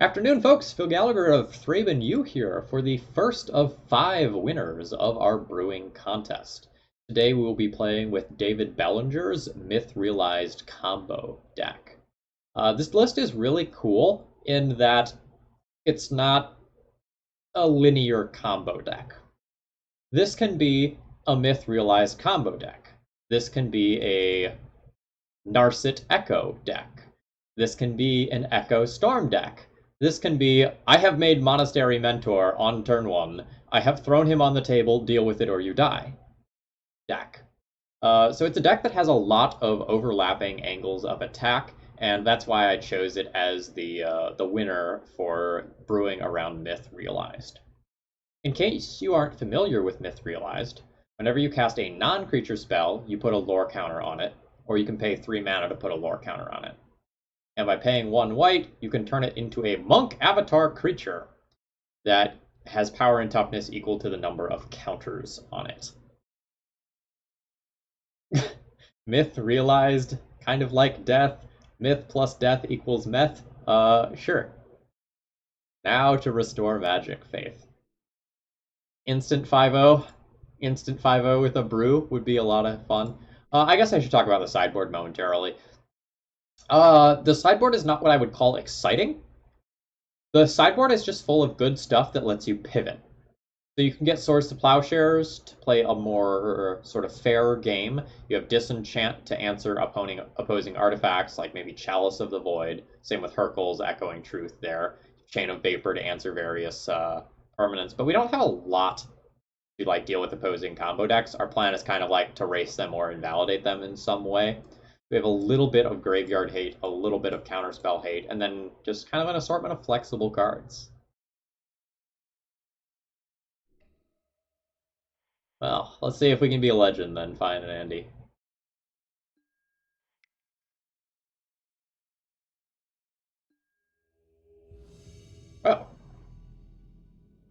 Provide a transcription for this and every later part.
Afternoon, folks. Phil Gallagher of ThrabenU here for the first of 5 winners of our brewing contest. Today we will be playing with David Bellinger's Myth Realized combo deck. This list is really cool in that it's not a linear combo deck. This can be a Myth Realized combo deck. This can be a Narset Echo deck. This can be an Echo Storm deck. This can be, I have made Monastery Mentor on turn 1. I have thrown him on the table, deal with it or you die deck. So it's a deck that has a lot of overlapping angles of attack, and that's why I chose it as the winner for brewing around Myth Realized. In case you aren't familiar with Myth Realized, whenever you cast a non-creature spell, you put a lore counter on it, or you can pay 3 mana to put a lore counter on it. And by paying 1 white, you can turn it into a monk avatar creature that has power and toughness equal to the number of counters on it. Myth Realized, kind of like death. Myth plus death equals meth. Sure. Now to restore magic faith. Instant 5-0. Instant 5-0 with a brew would be a lot of fun. I guess I should talk about the sideboard momentarily. The sideboard is not what I would call exciting. The sideboard is just full of good stuff that lets you pivot. So you can get Swords to Plowshares to play a more sort of fair game. You have Disenchant to answer opposing artifacts, like maybe Chalice of the Void. Same with Hurkyl's Echoing Truth there. Chain of Vapor to answer various permanents. But we don't have a lot to deal with opposing combo decks. Our plan is kind of like to race them or invalidate them in some way. We have a little bit of graveyard hate, a little bit of counterspell hate, and then just kind of an assortment of flexible cards. Well, let's see if we can be a legend then, fine and Andy. Oh.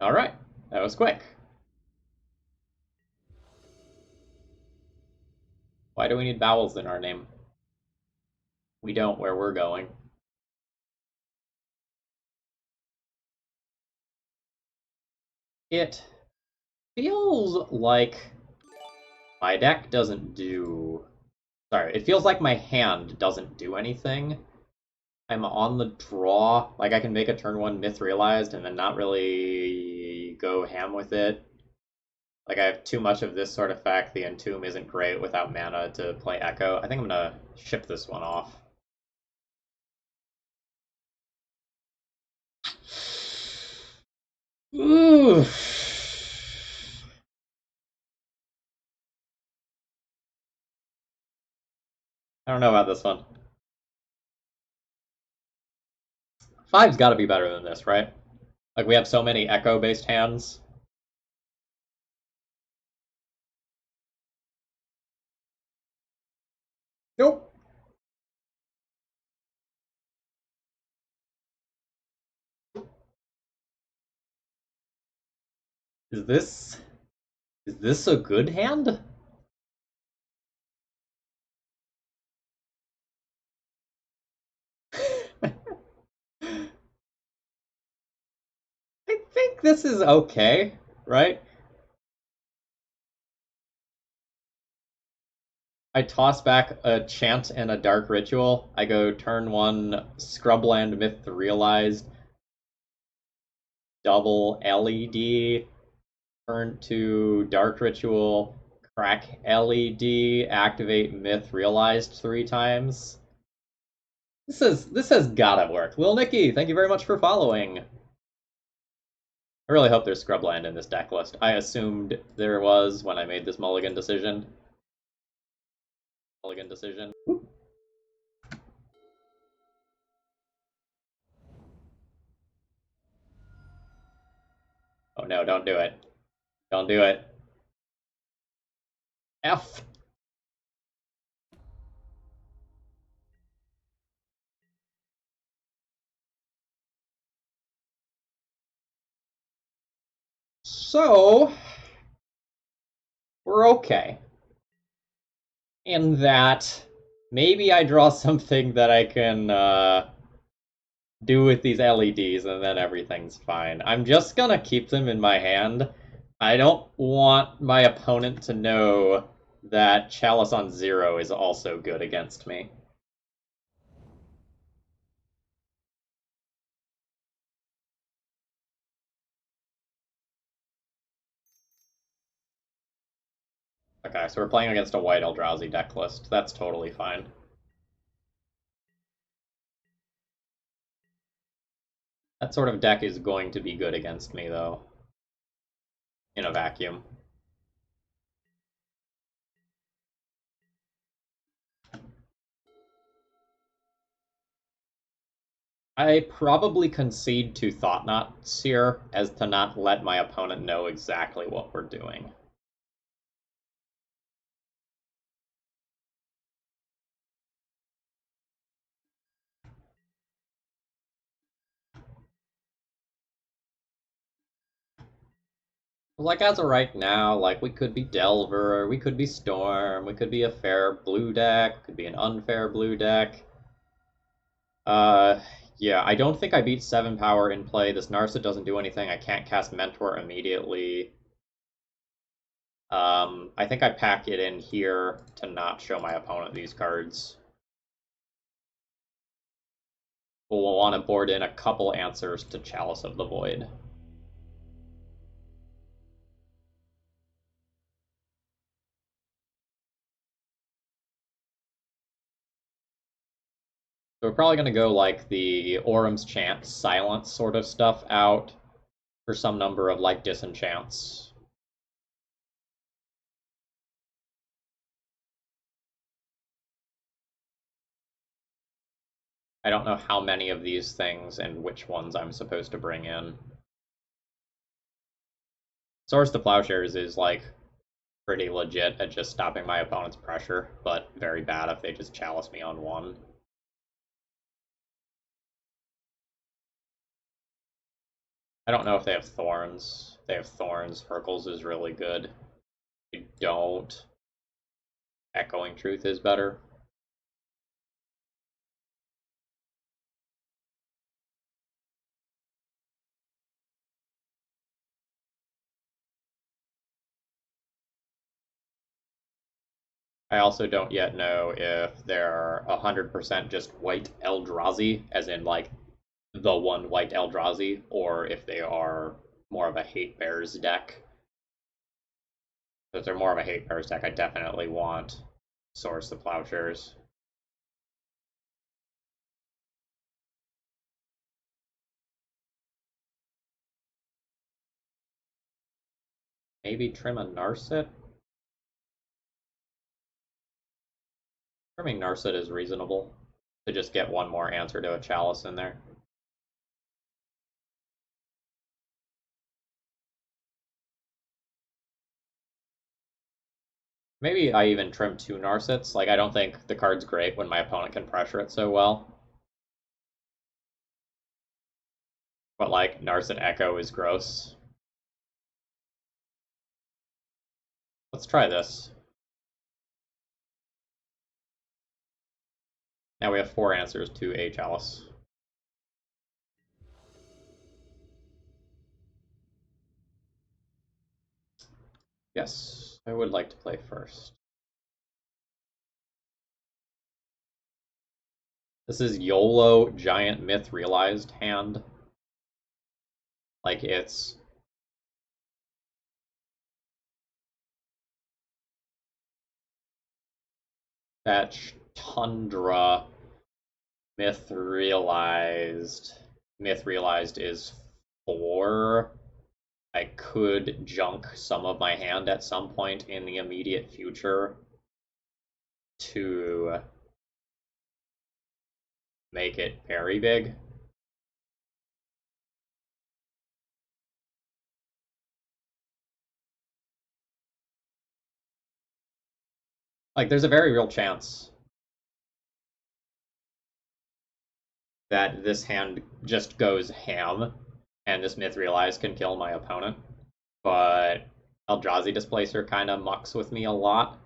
Alright, that was quick. Why do we need vowels in our name? We don't where we're going. It feels like my deck doesn't do... Sorry, it feels like my hand doesn't do anything. I'm on the draw. Like, I can make a turn 1 Myth Realized and then not really go ham with it. Like, I have too much of this sort of effect. The Entomb isn't great without mana to play Echo. I think I'm going to ship this one off. Ooh. I don't know about this one. 5's got to be better than this, right? Like, we have so many Echo-based hands. Nope. Is this a good hand? I think this is okay, right? I toss back a Chant and a Dark Ritual. I go turn 1 Scrubland Myth Realized, double LED, turn 2 Dark Ritual, crack LED, activate Myth Realized 3 times. This has gotta work. Lil Nicky, thank you very much for following. I really hope there's Scrubland in this deck list. I assumed there was when I made this mulligan decision. Mulligan decision. Oh no, don't do it. Don't do it. F. So, we're okay. In that, maybe I draw something that I can do with these LEDs, and then everything's fine. I'm just gonna keep them in my hand. I don't want my opponent to know that Chalice on 0 is also good against me. Okay, so we're playing against a white Eldrazi deck list. That's totally fine. That sort of deck is going to be good against me, though, in a vacuum. I probably concede to Thought-Knots here, as to not let my opponent know exactly what we're doing. Like, as of right now, like, we could be Delver, we could be Storm, we could be a fair blue deck, could be an unfair blue deck. Uh, yeah, I don't think I beat 7 power in play. This Narset doesn't do anything. I can't cast Mentor immediately. I think I pack it in here to not show my opponent these cards. We'll want to board in a couple answers to Chalice of the Void. So we're probably going to go like the Orum's Chant Silence sort of stuff out for some number of like disenchants. I don't know how many of these things and which ones I'm supposed to bring in. Source to Plowshares is like pretty legit at just stopping my opponent's pressure, but very bad if they just chalice me on 1. I don't know if they have Thorns. If they have Thorns, Hurkles is really good. If they don't, Echoing Truth is better. I also don't yet know if they're 100% just white Eldrazi, as in like the one white Eldrazi, or if they are more of a Hate Bears deck. If they're more of a Hate Bears deck, I definitely want Source the Plowshares. Maybe trim a Narset? Trimming Narset is reasonable to just get one more answer to a Chalice in there. Maybe I even trim 2 Narsets. Like, I don't think the card's great when my opponent can pressure it so well. But, like, Narset Echo is gross. Let's try this. Now we have 4 answers to a Chalice. Yes, I would like to play first. This is YOLO Giant Myth Realized hand. Like, it's Fetch, Tundra, Myth Realized. Myth Realized is 4. I could junk some of my hand at some point in the immediate future to make it very big. Like, there's a very real chance that this hand just goes ham and this Myth Realized can kill my opponent. But Eldrazi Displacer kind of mucks with me a lot.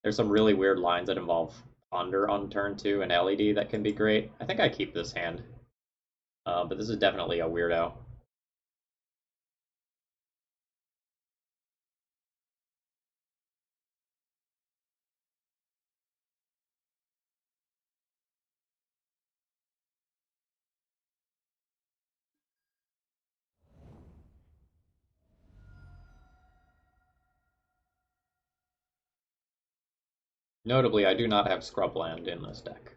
There's some really weird lines that involve Ponder on turn 2 and LED that can be great. I think I keep this hand. But this is definitely a weirdo. Notably, I do not have Scrubland in this deck.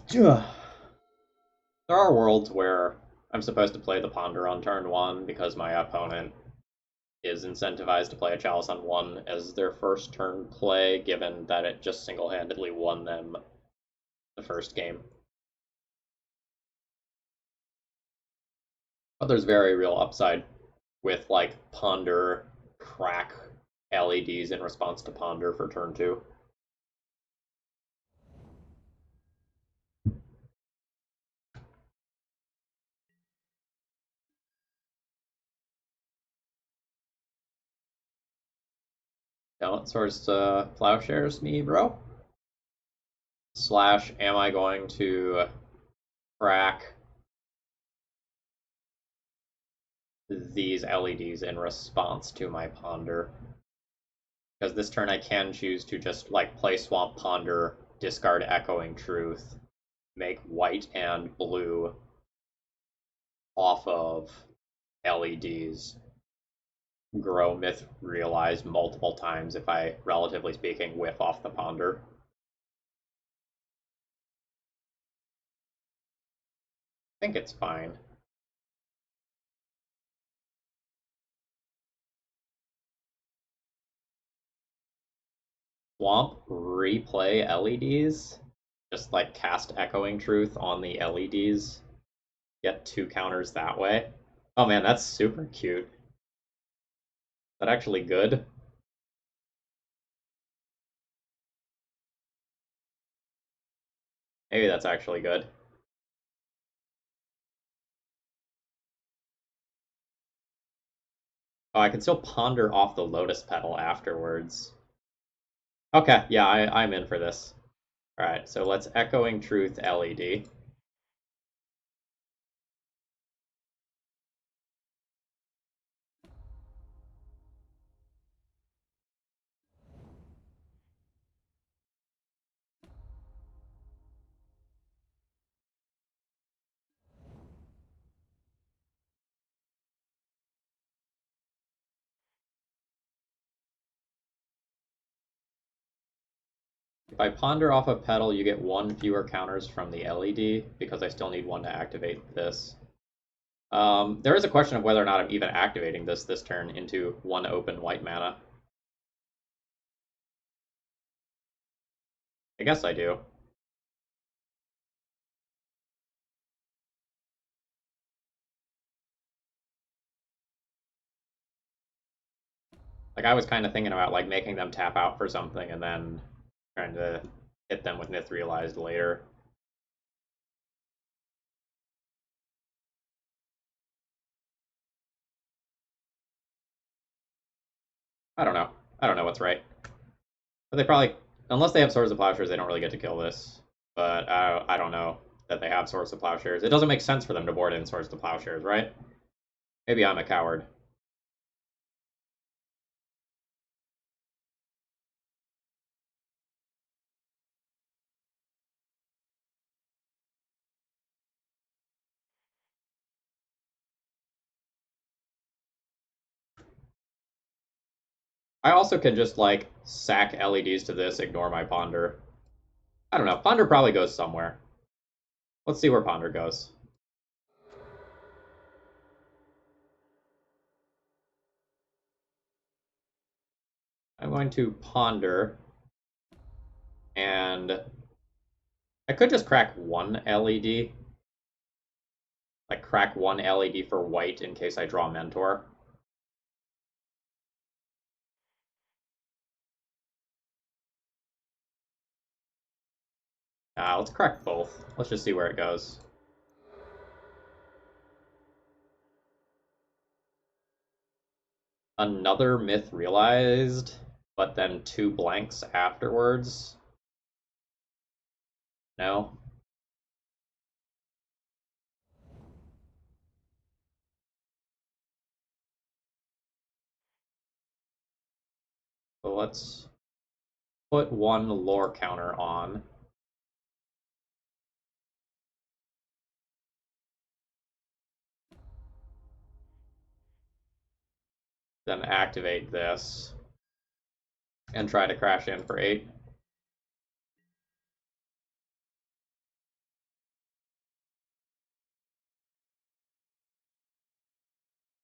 There are worlds where I'm supposed to play the Ponder on turn one because my opponent is incentivized to play a Chalice on one as their first turn play, given that it just single-handedly won them the first game. But there's very real upside with like Ponder crack LEDs in response to Ponder for turn two. Don't source plowshares me, bro. Slash, am I going to crack these LEDs in response to my Ponder? Because this turn I can choose to just like play Swamp Ponder, discard Echoing Truth, make white and blue off of LEDs, grow Myth Realized multiple times if I, relatively speaking, whiff off the Ponder. I think it's fine. Swamp, replay LEDs, just like cast Echoing Truth on the LEDs, get 2 counters that way. Oh man, that's super cute. Is that actually good? Maybe that's actually good. Oh, I can still ponder off the Lotus Petal afterwards. Okay, yeah, I'm in for this. Alright, so let's Echoing Truth LED. If I ponder off a petal, you get 1 fewer counters from the LED, because I still need 1 to activate this. There is a question of whether or not I'm even activating this turn into 1 open white mana. I guess I do. Like, I was kind of thinking about like making them tap out for something and then trying to hit them with Myth Realized later. I don't know. I don't know what's right. But they probably, unless they have Swords of Plowshares, they don't really get to kill this. But I don't know that they have Swords of Plowshares. It doesn't make sense for them to board in Swords of Plowshares, right? Maybe I'm a coward. I also can just like sack LEDs to this, ignore my Ponder. I don't know. Ponder probably goes somewhere. Let's see where Ponder goes. I'm going to Ponder and I could just crack one LED. Like crack one LED for white in case I draw Mentor. Let's crack both. Let's just see where it goes. Another myth realized, but then two blanks afterwards. No. So let's put one lore counter on. Then activate this. And try to crash in for 8.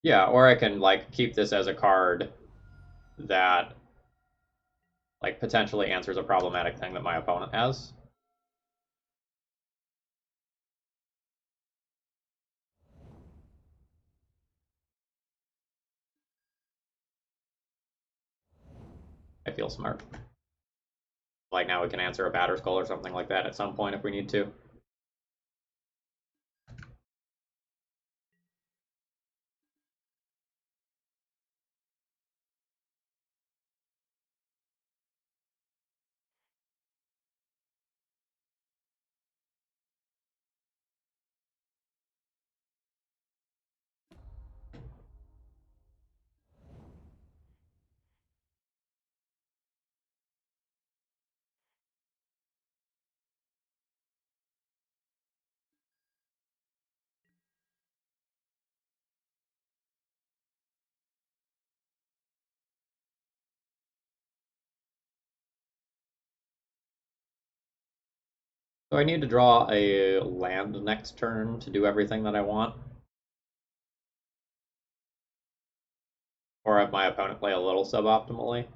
Yeah, or I can like keep this as a card that like potentially answers a problematic thing that my opponent has. I feel smart. Like now we can answer a Batter Skull or something like that at some point if we need to. So I need to draw a land next turn to do everything that I want. Or have my opponent play a little suboptimally.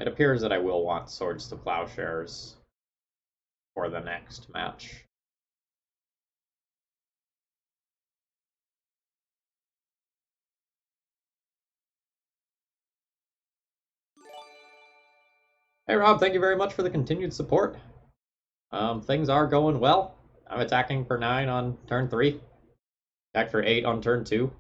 It appears that I will want Swords to Plowshares for the next match. Hey Rob, thank you very much for the continued support. Things are going well. I'm attacking for 9 on turn 3. Attack for 8 on turn 2.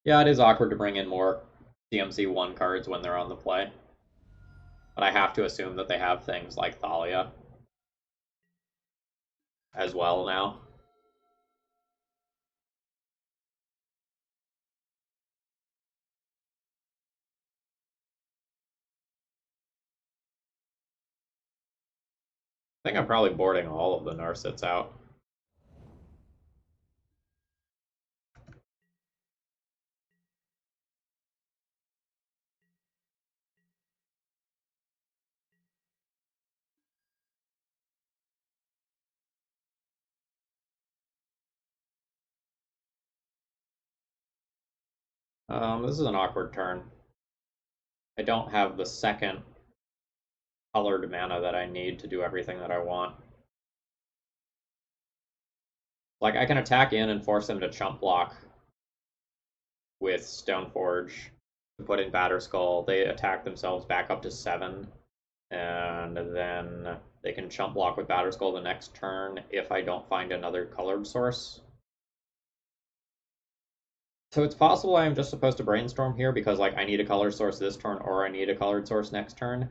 Yeah, it is awkward to bring in more CMC 1 cards when they're on the play. But I have to assume that they have things like Thalia as well now. I think I'm probably boarding all of the Narsets out. This is an awkward turn. I don't have the second colored mana that I need to do everything that I want. Like, I can attack in and force him to chump block with Stoneforge to put in Batterskull. They attack themselves back up to 7, and then they can chump block with Batterskull the next turn if I don't find another colored source. So it's possible I'm just supposed to brainstorm here because like I need a color source this turn or I need a colored source next turn.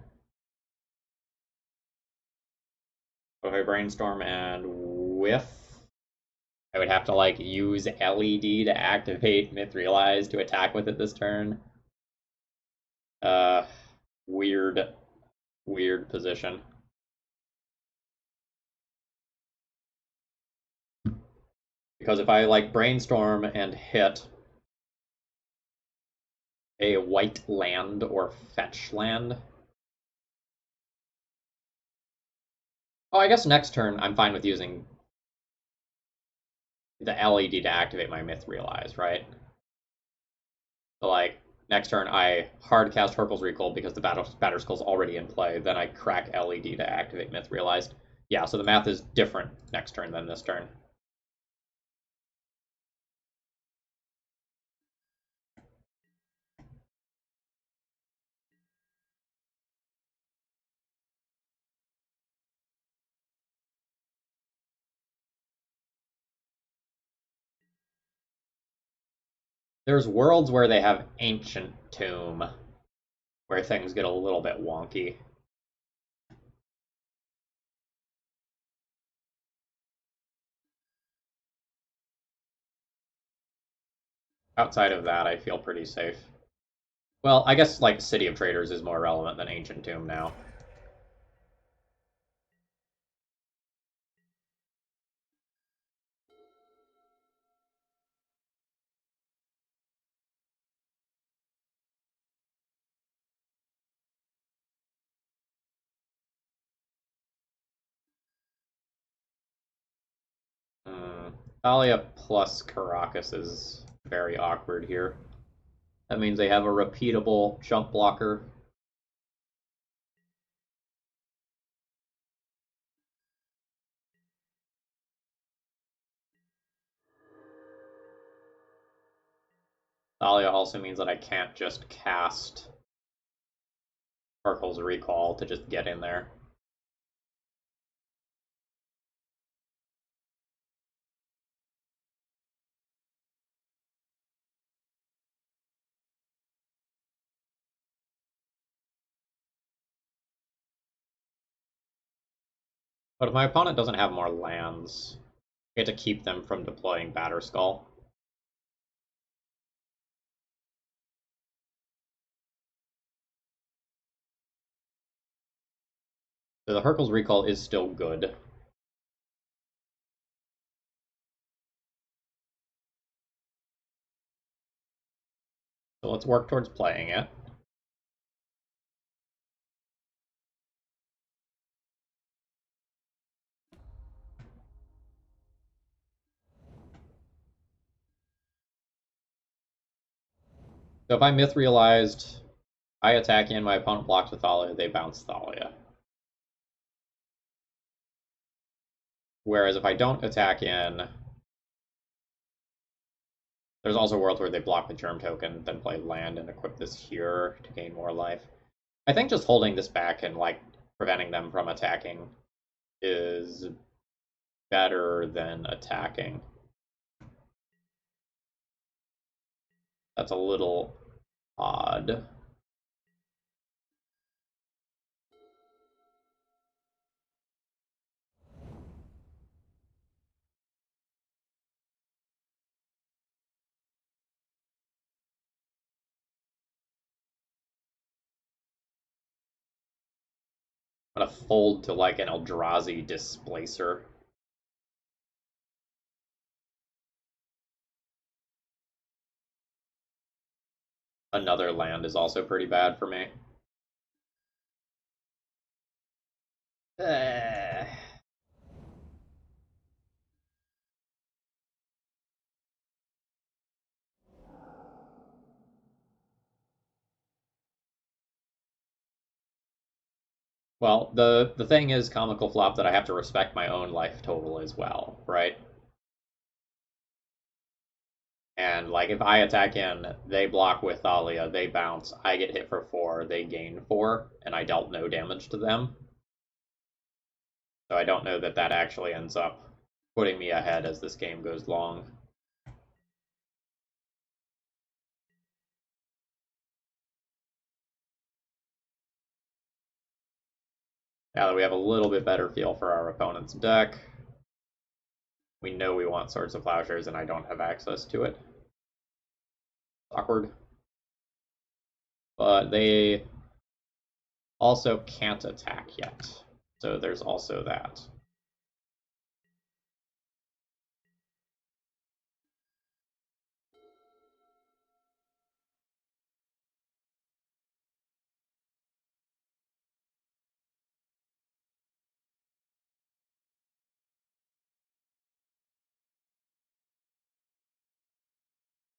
If I brainstorm and whiff, I would have to like use LED to activate Myth Realize to attack with it this turn. Weird, weird position. Because if I like brainstorm and hit, A white land or fetch land. Oh, I guess next turn I'm fine with using the LED to activate my Myth Realize, right? So like next turn I hard cast Hurkyl's Recall because the Batterskull's already in play. Then I crack LED to activate Myth Realized. Yeah, so the math is different next turn than this turn. There's worlds where they have Ancient Tomb, where things get a little bit wonky. Outside of that, I feel pretty safe. Well, I guess like City of Traders is more relevant than Ancient Tomb now. Thalia plus Caracas is very awkward here. That means they have a repeatable jump blocker. Thalia also means that I can't just cast Hurkyl's Recall to just get in there. But if my opponent doesn't have more lands, I get to keep them from deploying Batterskull. So the Hurkyl's Recall is still good. So let's work towards playing it. So if I Myth Realized, I attack in, my opponent blocks with Thalia, they bounce Thalia. Whereas if I don't attack in, there's also worlds where they block the Germ Token, then play land and equip this here to gain more life. I think just holding this back and like preventing them from attacking is better than attacking. That's a little odd. I'm gonna fold to like an Eldrazi Displacer. Another land is also pretty bad for me. Well, the thing is, comical flop, that I have to respect my own life total as well, right? And like if I attack in, they block with Thalia, they bounce, I get hit for 4, they gain 4, and I dealt no damage to them. So I don't know that that actually ends up putting me ahead as this game goes long. Now that we have a little bit better feel for our opponent's deck, we know we want Swords of Plowshares and I don't have access to it. Awkward. But they also can't attack yet. So there's also that.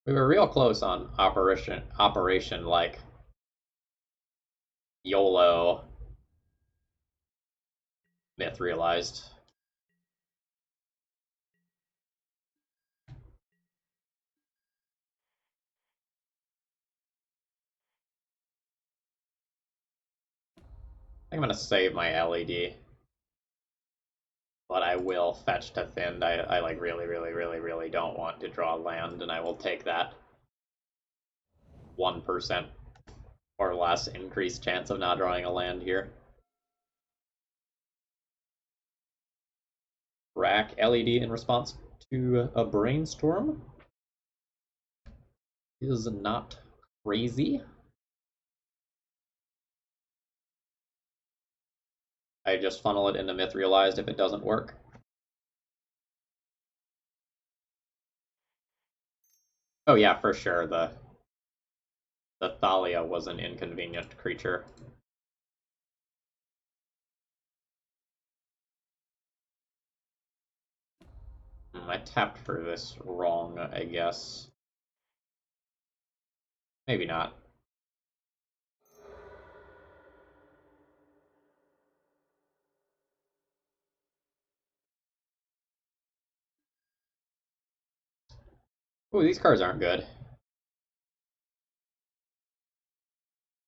We were real close on Operation like YOLO myth realized. I'm gonna save my LED, but I will fetch to thinned. I like really don't want to draw land, and I will take that 1% or less increased chance of not drawing a land here. Rack LED in response to a brainstorm is not crazy. I just funnel it into myth realized if it doesn't work. Oh yeah, for sure. The Thalia was an inconvenient creature. I tapped for this wrong, I guess. Maybe not. Ooh, these cards aren't good.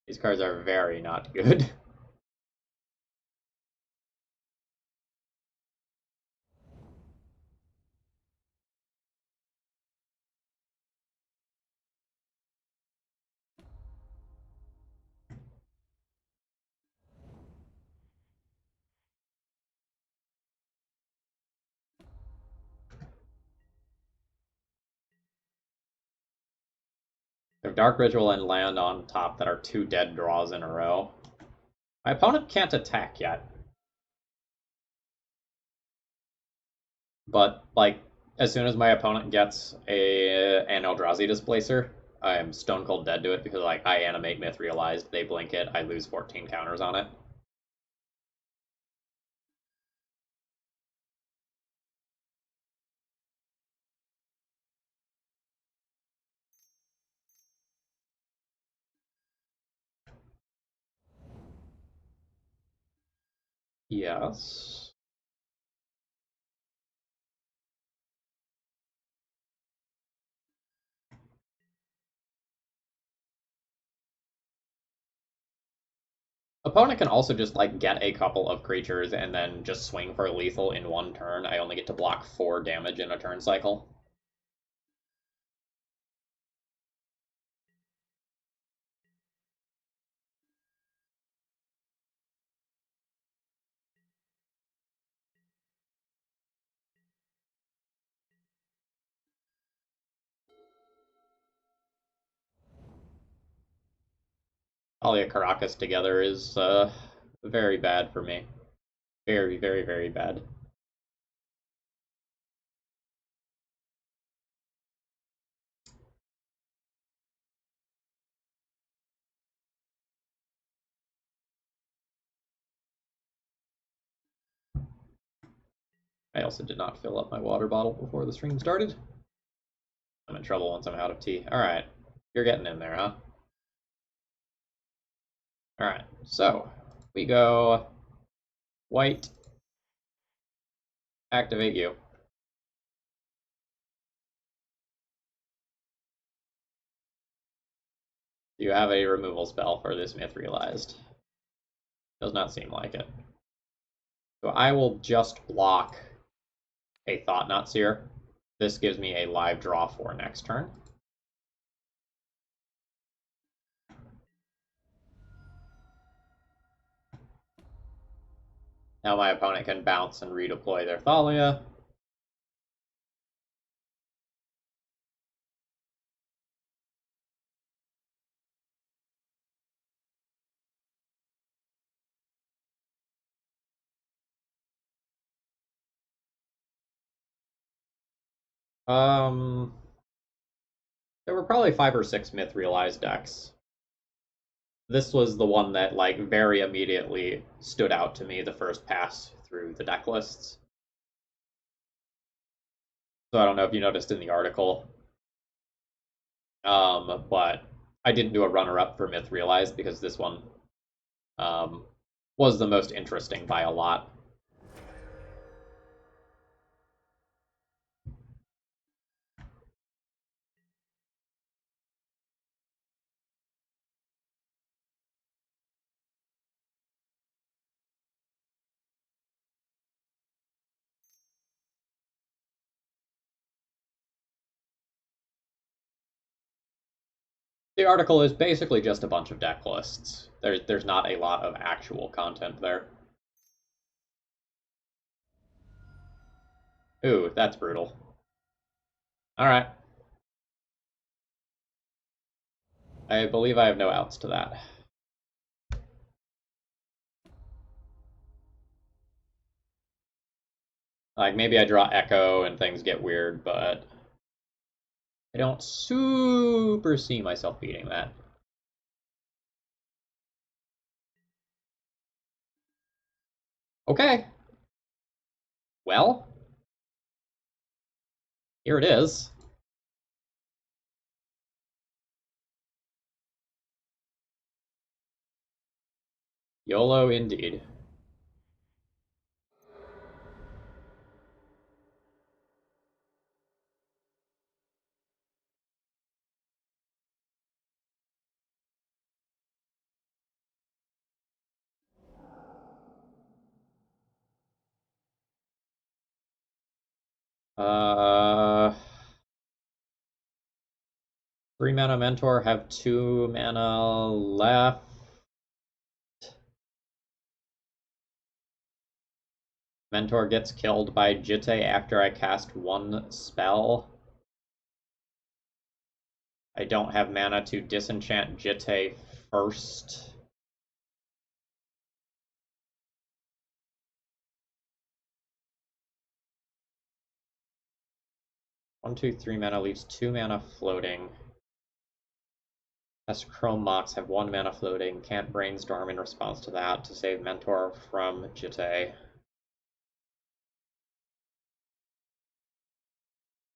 These cards are very not good. They have Dark Ritual and land on top that are 2 dead draws in a row. My opponent can't attack yet. But, like, as soon as my opponent gets an Eldrazi Displacer, I am stone cold dead to it because, like, I animate Myth Realized, they blink it, I lose 14 counters on it. Yes. Opponent can also just, like, get a couple of creatures and then just swing for lethal in one turn. I only get to block 4 damage in a turn cycle. Talia Caracas together is very bad for me. Very bad. I also did not fill up my water bottle before the stream started. I'm in trouble once I'm out of tea. Alright, you're getting in there, huh? Alright, so we go white, activate you. You have a removal spell for this myth realized. Does not seem like it. So I will just block a Thought-Knot Seer. This gives me a live draw for next turn. Now my opponent can bounce and redeploy their Thalia. There were probably 5 or 6 myth realized decks. This was the one that, like, very immediately stood out to me the first pass through the deck lists. So I don't know if you noticed in the article, But I didn't do a runner-up for Myth Realized because this one um, was the most interesting by a lot. The article is basically just a bunch of deck lists. There's not a lot of actual content there. Ooh, that's brutal. Alright. I believe I have no outs to that. Like, maybe I draw Echo and things get weird, but I don't super see myself beating that. Okay. Well, here it is. YOLO indeed. Uh, 3-mana Mentor, have 2 mana left. Mentor gets killed by Jitte after I cast 1 spell. I don't have mana to disenchant Jitte first. One, two, 3 mana leaves 2 mana floating. As Chrome Mox have 1 mana floating. Can't brainstorm in response to that to save Mentor from Jitte.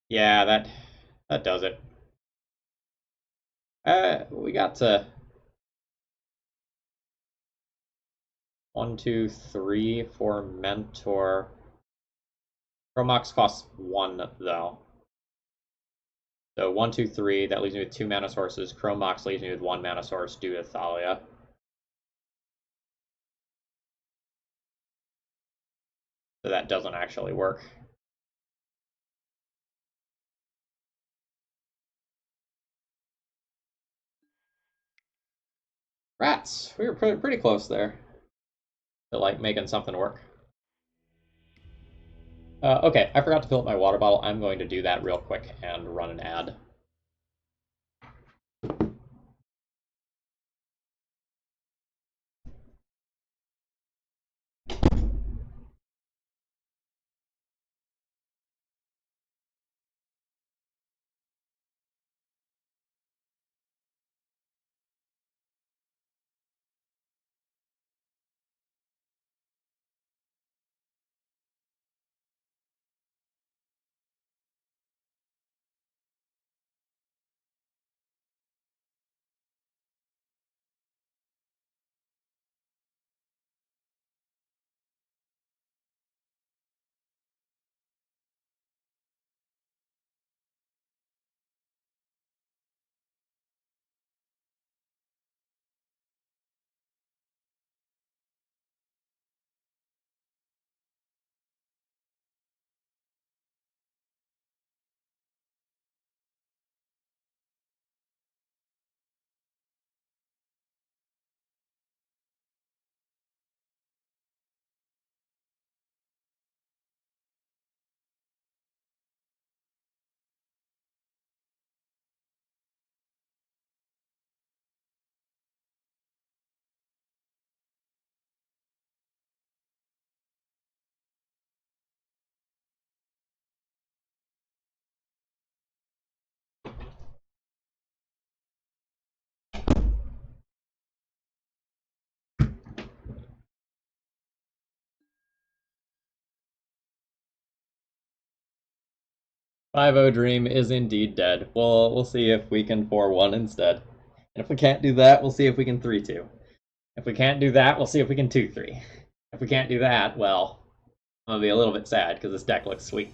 Yeah, that does it. We got to 1, 2, 3 for Mentor. Chrome Mox costs 1 though. So 1, 2, 3. That leaves me with 2 mana sources. Chrome Mox leaves me with 1 mana source due to Thalia. So that doesn't actually work. Rats! We were pretty close there to like making something work. Okay, I forgot to fill up my water bottle. I'm going to do that real quick and run an ad. 5-0 Dream is indeed dead. We'll see if we can 4-1 instead. And if we can't do that, we'll see if we can 3-2. If we can't do that, we'll see if we can 2-3. If we can't do that, well, I'm gonna be a little bit sad because this deck looks sweet.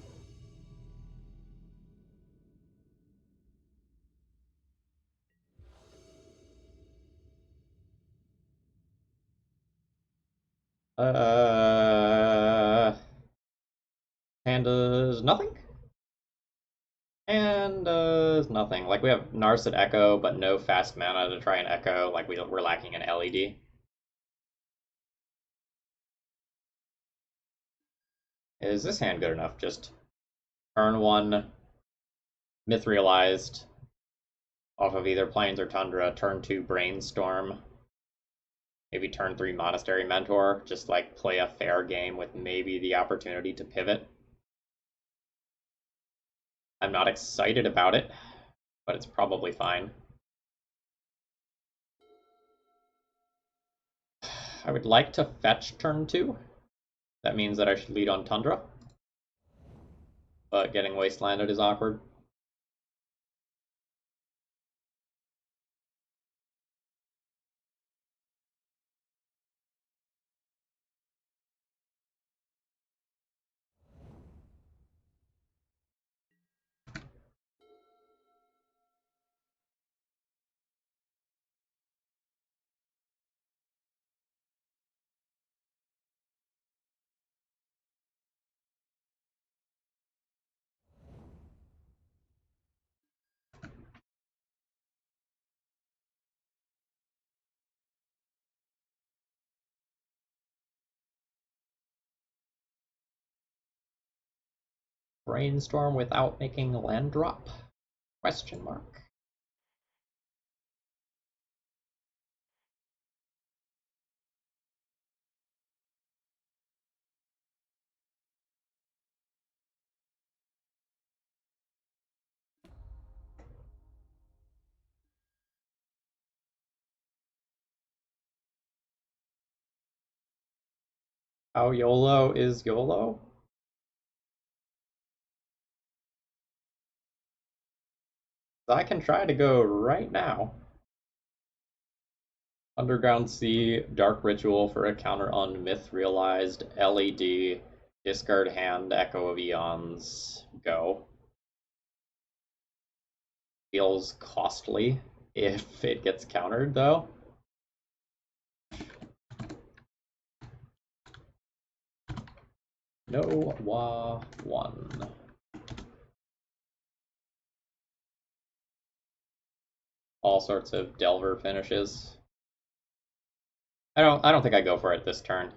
Hand does nothing? And does nothing. Like, we have Narset Echo, but no fast mana to try and echo. Like, we're lacking an LED. Is this hand good enough? Just turn 1, Myth Realized, off of either Plains or Tundra, turn 2 Brainstorm, maybe turn 3 Monastery Mentor, just like play a fair game with maybe the opportunity to pivot. I'm not excited about it, but it's probably fine. I would like to fetch turn 2. That means that I should lead on Tundra, but getting Wastelanded is awkward. Brainstorm without making land drop? Question mark. How YOLO is YOLO? I can try to go right now. Underground Sea, Dark Ritual for a counter on Myth Realized, LED, discard hand, Echo of Eons, go. Feels costly if it gets countered, though. No Wa 1. All sorts of Delver finishes. I don't think I go for it this turn.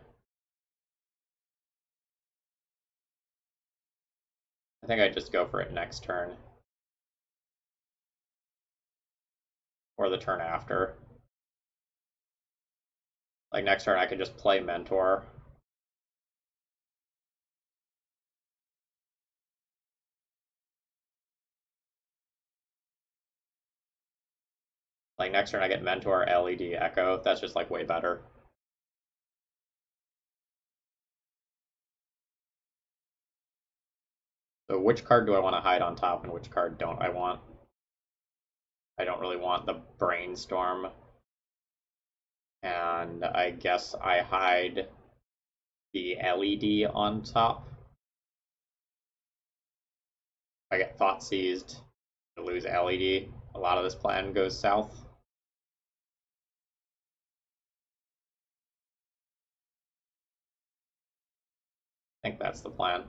I think I just go for it next turn. Or the turn after. Like, next turn I could just play Mentor. Like, next turn I get Mentor, LED, Echo. That's just, like, way better. So which card do I want to hide on top and which card don't I want? I don't really want the Brainstorm. And I guess I hide the LED on top. If I get Thought Seized, I lose LED. A lot of this plan goes south. I think that's the plan.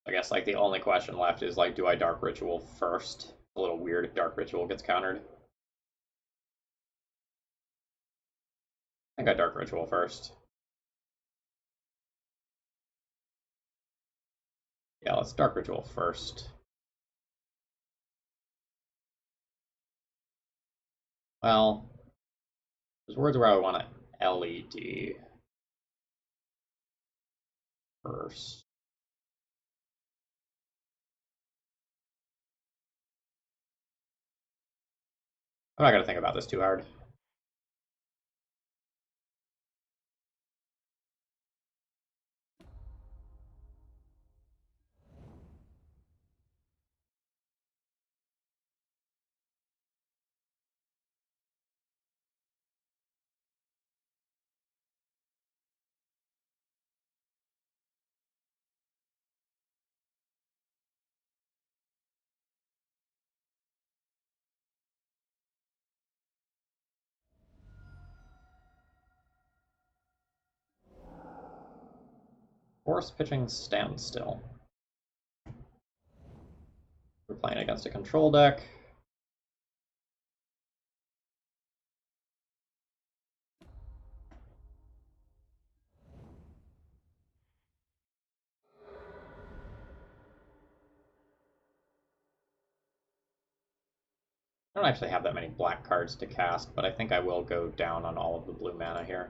I guess like the only question left is like, do I Dark Ritual first? It's a little weird if Dark Ritual gets countered. I think I Dark Ritual first. Yeah, let's Dark Ritual first. Well, there's words where I want to LED first. I'm not going to think about this too hard. Force pitching standstill. We're playing against a control deck. I don't actually have that many black cards to cast, but I think I will go down on all of the blue mana here.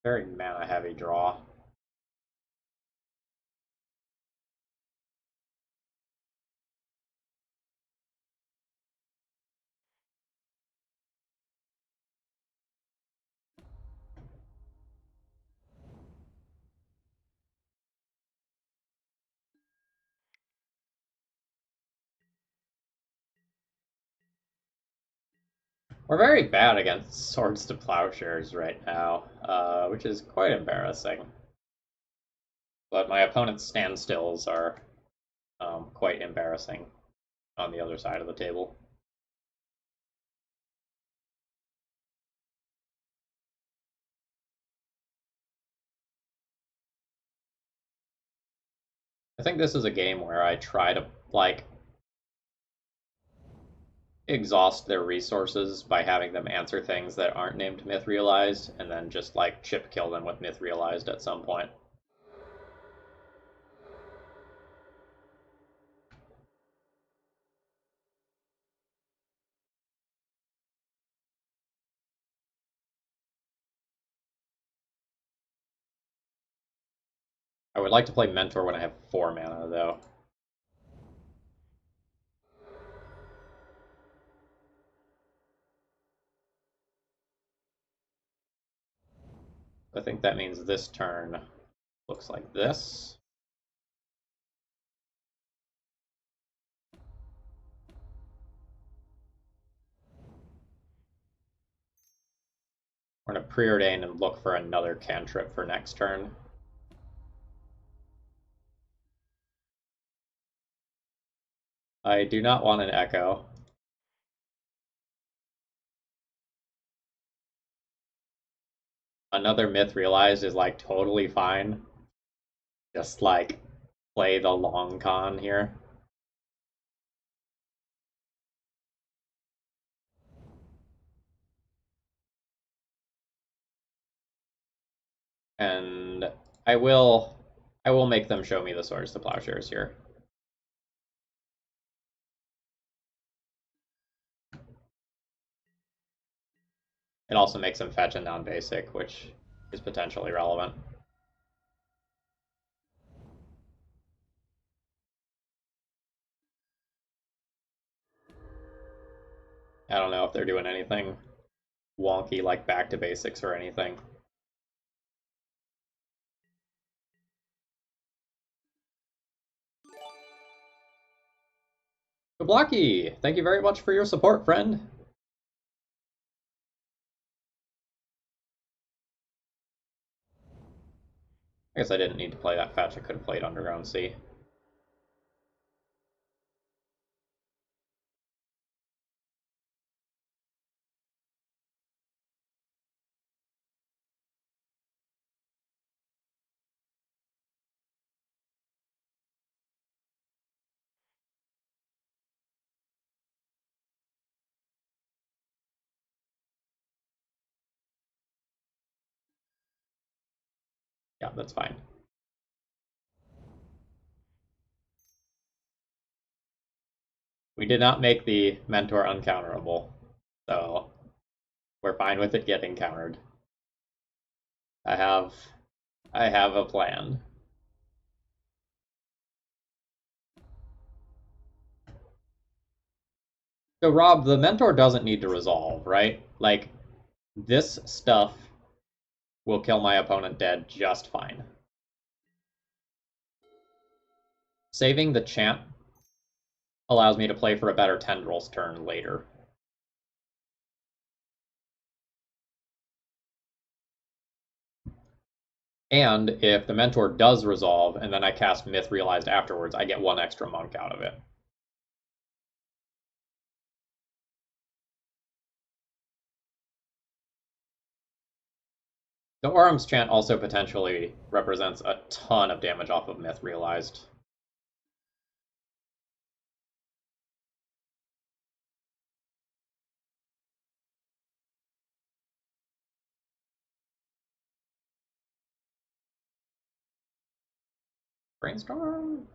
Very mana heavy draw. We're very bad against Swords to Plowshares right now, which is quite embarrassing. But my opponent's standstills are quite embarrassing on the other side of the table. I think this is a game where I try to, like, exhaust their resources by having them answer things that aren't named Myth Realized, and then just, like, chip kill them with Myth Realized at some point. I would like to play Mentor when I have 4 mana, though. I think that means this turn looks like this. We're going to preordain and look for another cantrip for next turn. I do not want an Echo. Another Myth Realized is, like, totally fine. Just, like, play the long con here. And I will make them show me the Swords to Plowshares here. It also makes them fetch a non-basic, which is potentially relevant. I don't know if they're doing anything wonky like back to basics or anything. Blocky, thank you very much for your support, friend. I guess I didn't need to play that fetch. I could have played Underground Sea. Yeah, that's fine. We did not make the mentor uncounterable, so we're fine with it getting countered. I have a plan. So Rob, the mentor doesn't need to resolve, right? Like this stuff will kill my opponent dead just fine. Saving the chant allows me to play for a better tendrils turn later. And if the mentor does resolve and then I cast Myth Realized afterwards, I get one extra monk out of it. The Orum's chant also potentially represents a ton of damage off of Myth Realized. Brainstorm?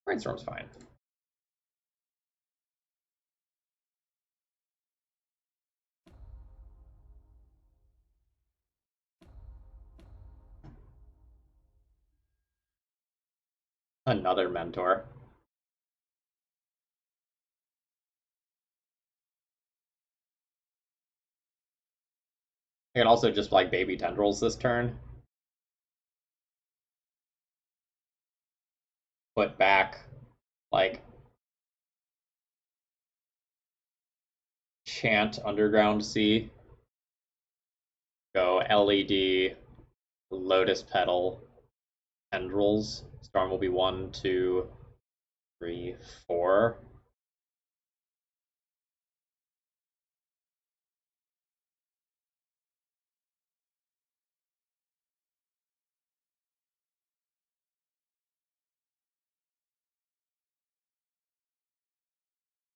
Brainstorm's fine. Another mentor. I can also just like baby tendrils this turn. Put back like chant Underground Sea. Go LED, Lotus Petal, tendrils. Storm will be 1, 2, 3, 4.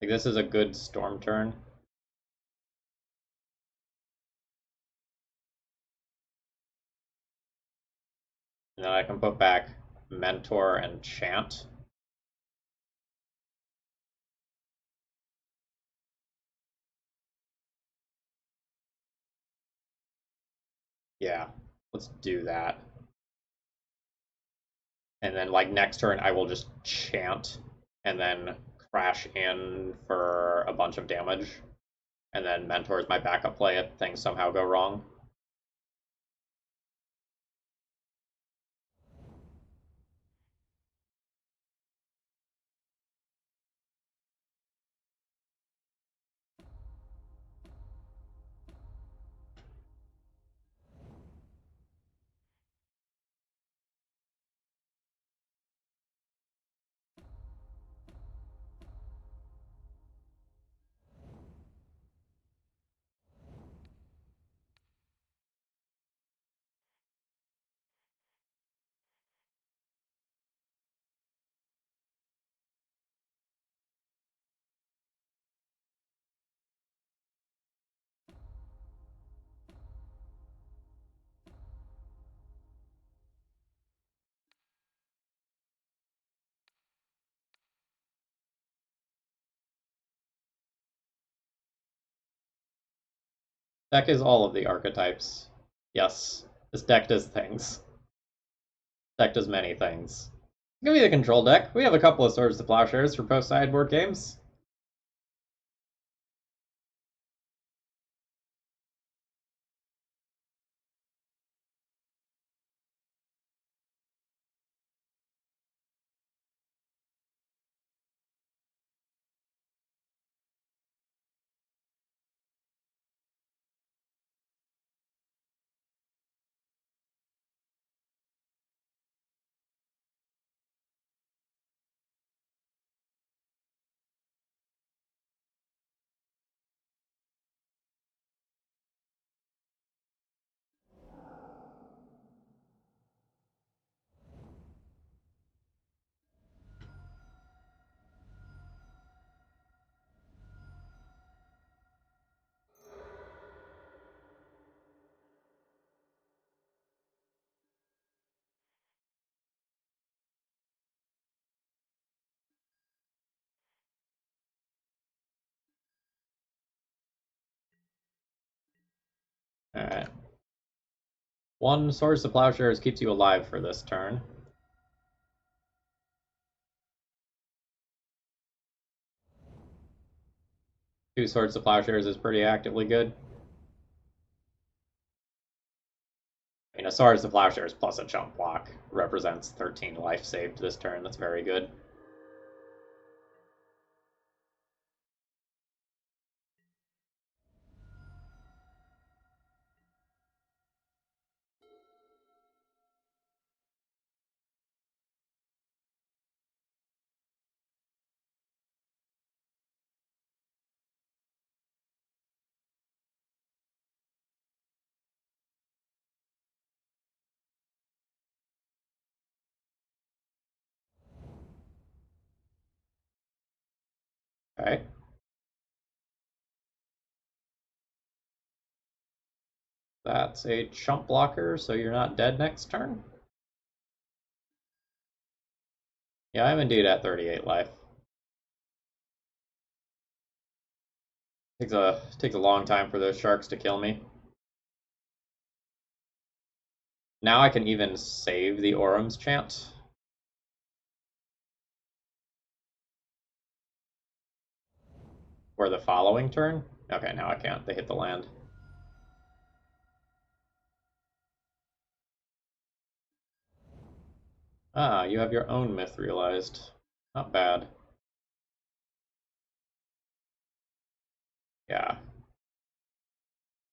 Like this is a good storm turn. And then I can put back Mentor and Chant. Yeah, let's do that. And then like next turn I will just chant and then crash in for a bunch of damage. And then Mentor is my backup play if things somehow go wrong. Deck is all of the archetypes. Yes, this deck does things. Deck does many things. Give me the control deck. We have a couple of Swords to Plowshares for post-sideboard games. Alright. One Swords to Plowshares keeps you alive for this turn. Two Swords to Plowshares is pretty actively good. I mean, a Swords to Plowshares plus a chump block represents 13 life saved this turn. That's very good. Okay. That's a chump blocker, so you're not dead next turn. Yeah, I'm indeed at 38 life. Takes a long time for those sharks to kill me. Now I can even save the Orum's chant. For the following turn? Okay, now I can't. They hit the land. Ah, you have your own myth realized. Not bad. Yeah.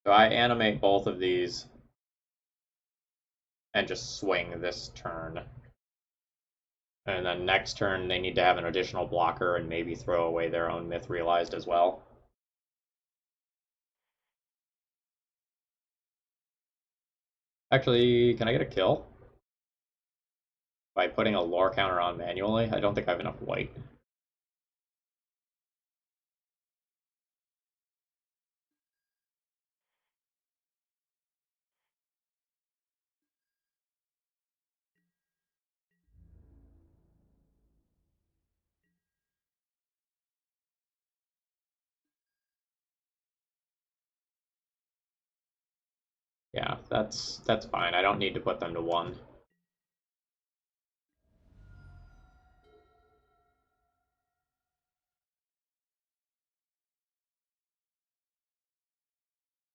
So I animate both of these and just swing this turn. And then next turn they need to have an additional blocker and maybe throw away their own myth realized as well. Actually, can I get a kill? By putting a lore counter on manually? I don't think I have enough white. Yeah, that's fine. I don't need to put them to 1.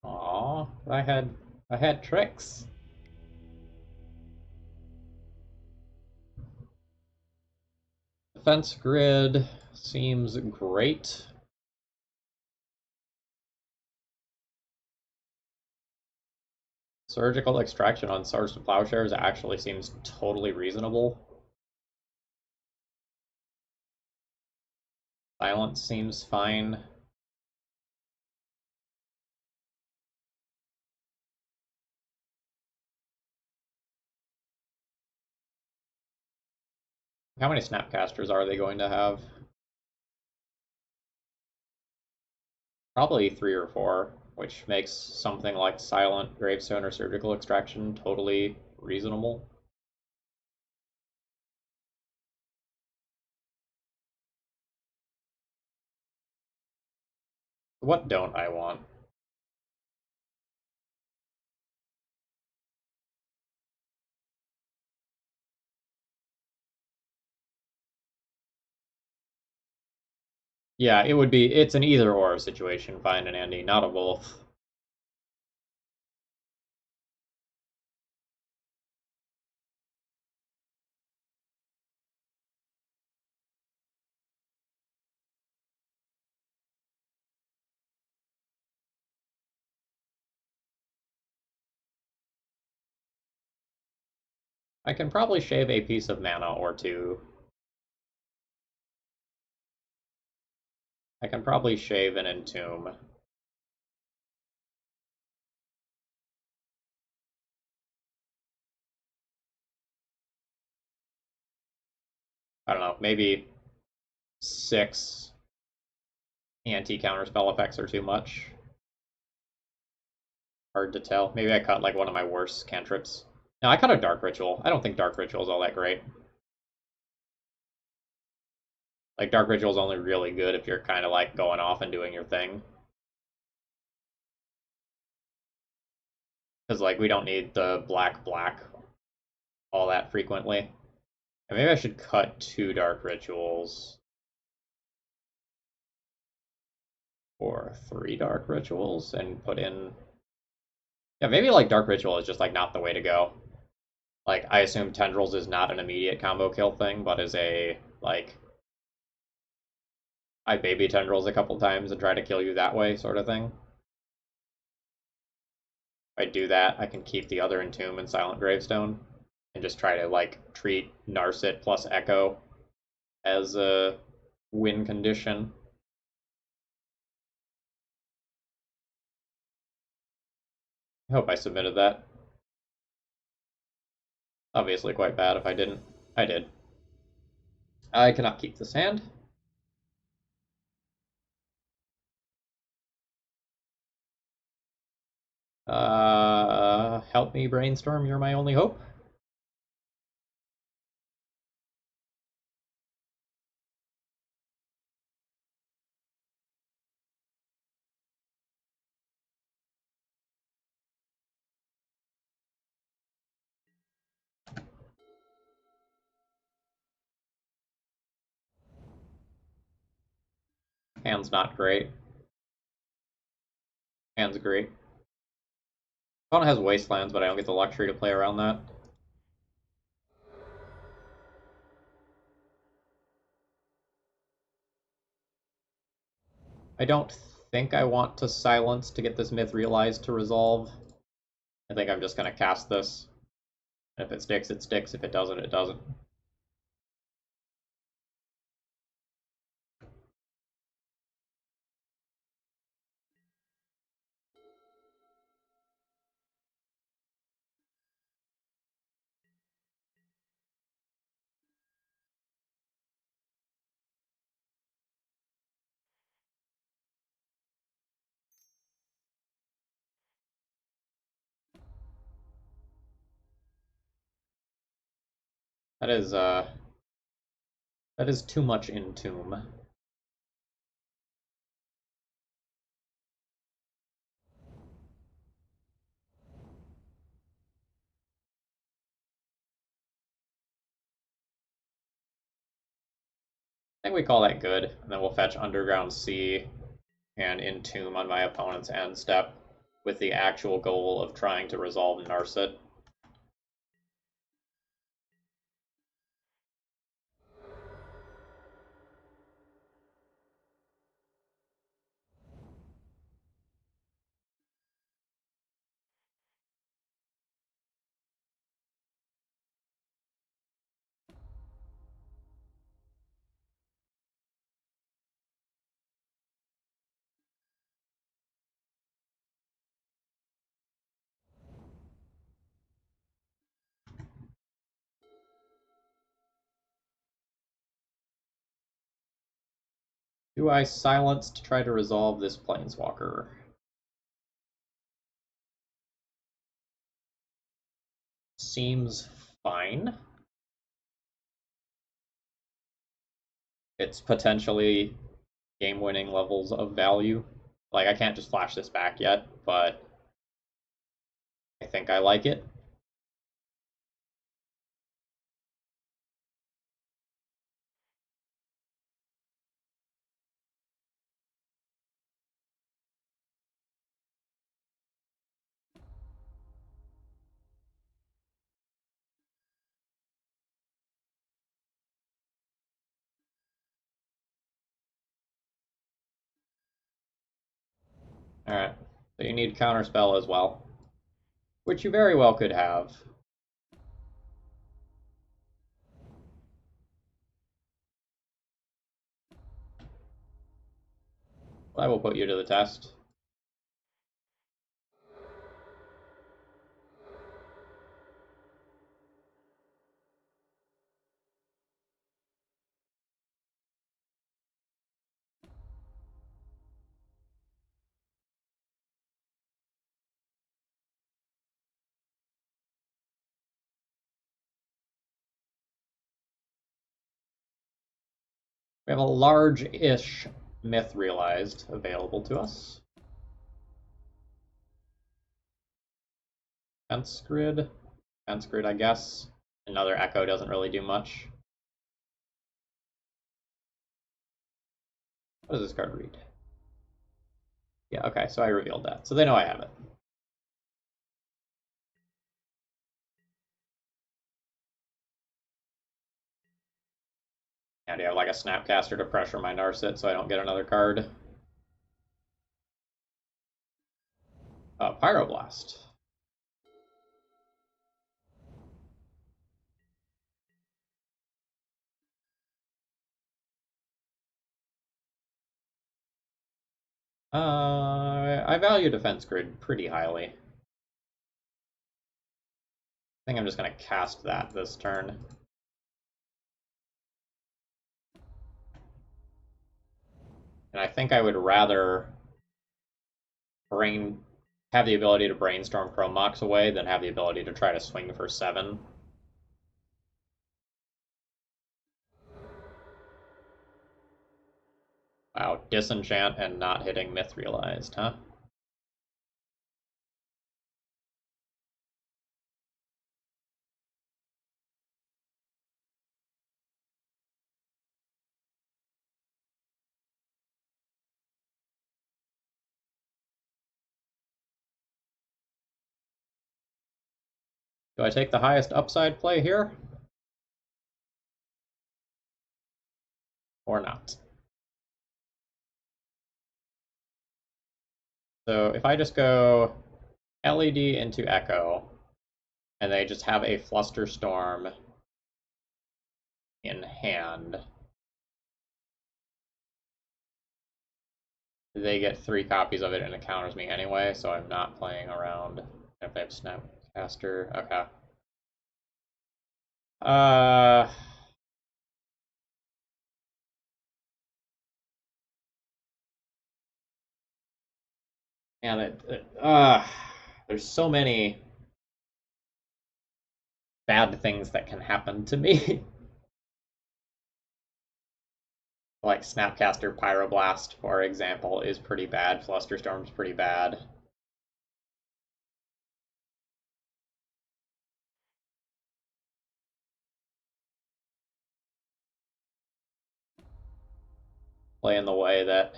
Aw, I had tricks. Defense grid seems great. Surgical extraction on Swords to Plowshares actually seems totally reasonable. Silence seems fine. How many Snapcasters are they going to have? Probably 3 or 4, which makes something like Silent, Gravestone, or Surgical Extraction totally reasonable. What don't I want? Yeah, it's an either or situation, fine and Andy, not a both. I can probably shave a piece of mana or two. I can probably shave an entomb. I don't know, maybe 6 anti-counter spell effects are too much. Hard to tell. Maybe I cut like one of my worst cantrips. No, I cut a Dark Ritual. I don't think Dark Ritual is all that great. Like, Dark Ritual is only really good if you're kind of like going off and doing your thing. Because, like, we don't need the black all that frequently. And maybe I should cut 2 dark rituals. Or 3 dark rituals and put in... Yeah, maybe, like, dark ritual is just, like, not the way to go. Like, I assume tendrils is not an immediate combo kill thing, but is a, like, I baby tendrils a couple times and try to kill you that way sort of thing. If I do that, I can keep the other Entomb and Silent Gravestone and just try to, like, treat Narset plus Echo as a win condition. I hope I submitted that. Obviously quite bad if I didn't. I did. I cannot keep this hand. Help me brainstorm, you're my only hope. Hand's not great. Hand's great. Opponent has Wastelands, but I don't get the luxury to play around that. I don't think I want to silence to get this myth realized to resolve. I think I'm just going to cast this. If it sticks, it sticks. If it doesn't, it doesn't. That is too much Entomb. I think we call that good, and then we'll fetch Underground Sea and Entomb on my opponent's end step with the actual goal of trying to resolve Narset. Do I silence to try to resolve this Planeswalker? Seems fine. It's potentially game-winning levels of value. Like, I can't just flash this back yet, but I think I like it. Alright, so you need Counterspell as well, which you very well could have. I will put you to the test. We have a large-ish myth realized available to us. Fence grid. Fence grid, I guess. Another echo doesn't really do much. What does this card read? Yeah, okay, so I revealed that. So they know I have it. And you have like a Snapcaster to pressure my Narset so I don't get another card. Pyroblast. I value Defense Grid pretty highly. I think I'm just going to cast that this turn. And I think I would rather have the ability to brainstorm Chrome Mox away than have the ability to try to swing for 7. Wow, Disenchant and not hitting Myth Realized, huh? Do I take the highest upside play here? Or not? So if I just go LED into Echo, and they just have a Flusterstorm in hand, they get 3 copies of it and it counters me anyway, so I'm not playing around. If they have Snapcaster, okay. Uh, and there's so many bad things that can happen to me. Like Snapcaster Pyroblast, for example, is pretty bad. Flusterstorm's pretty bad. Play in the way that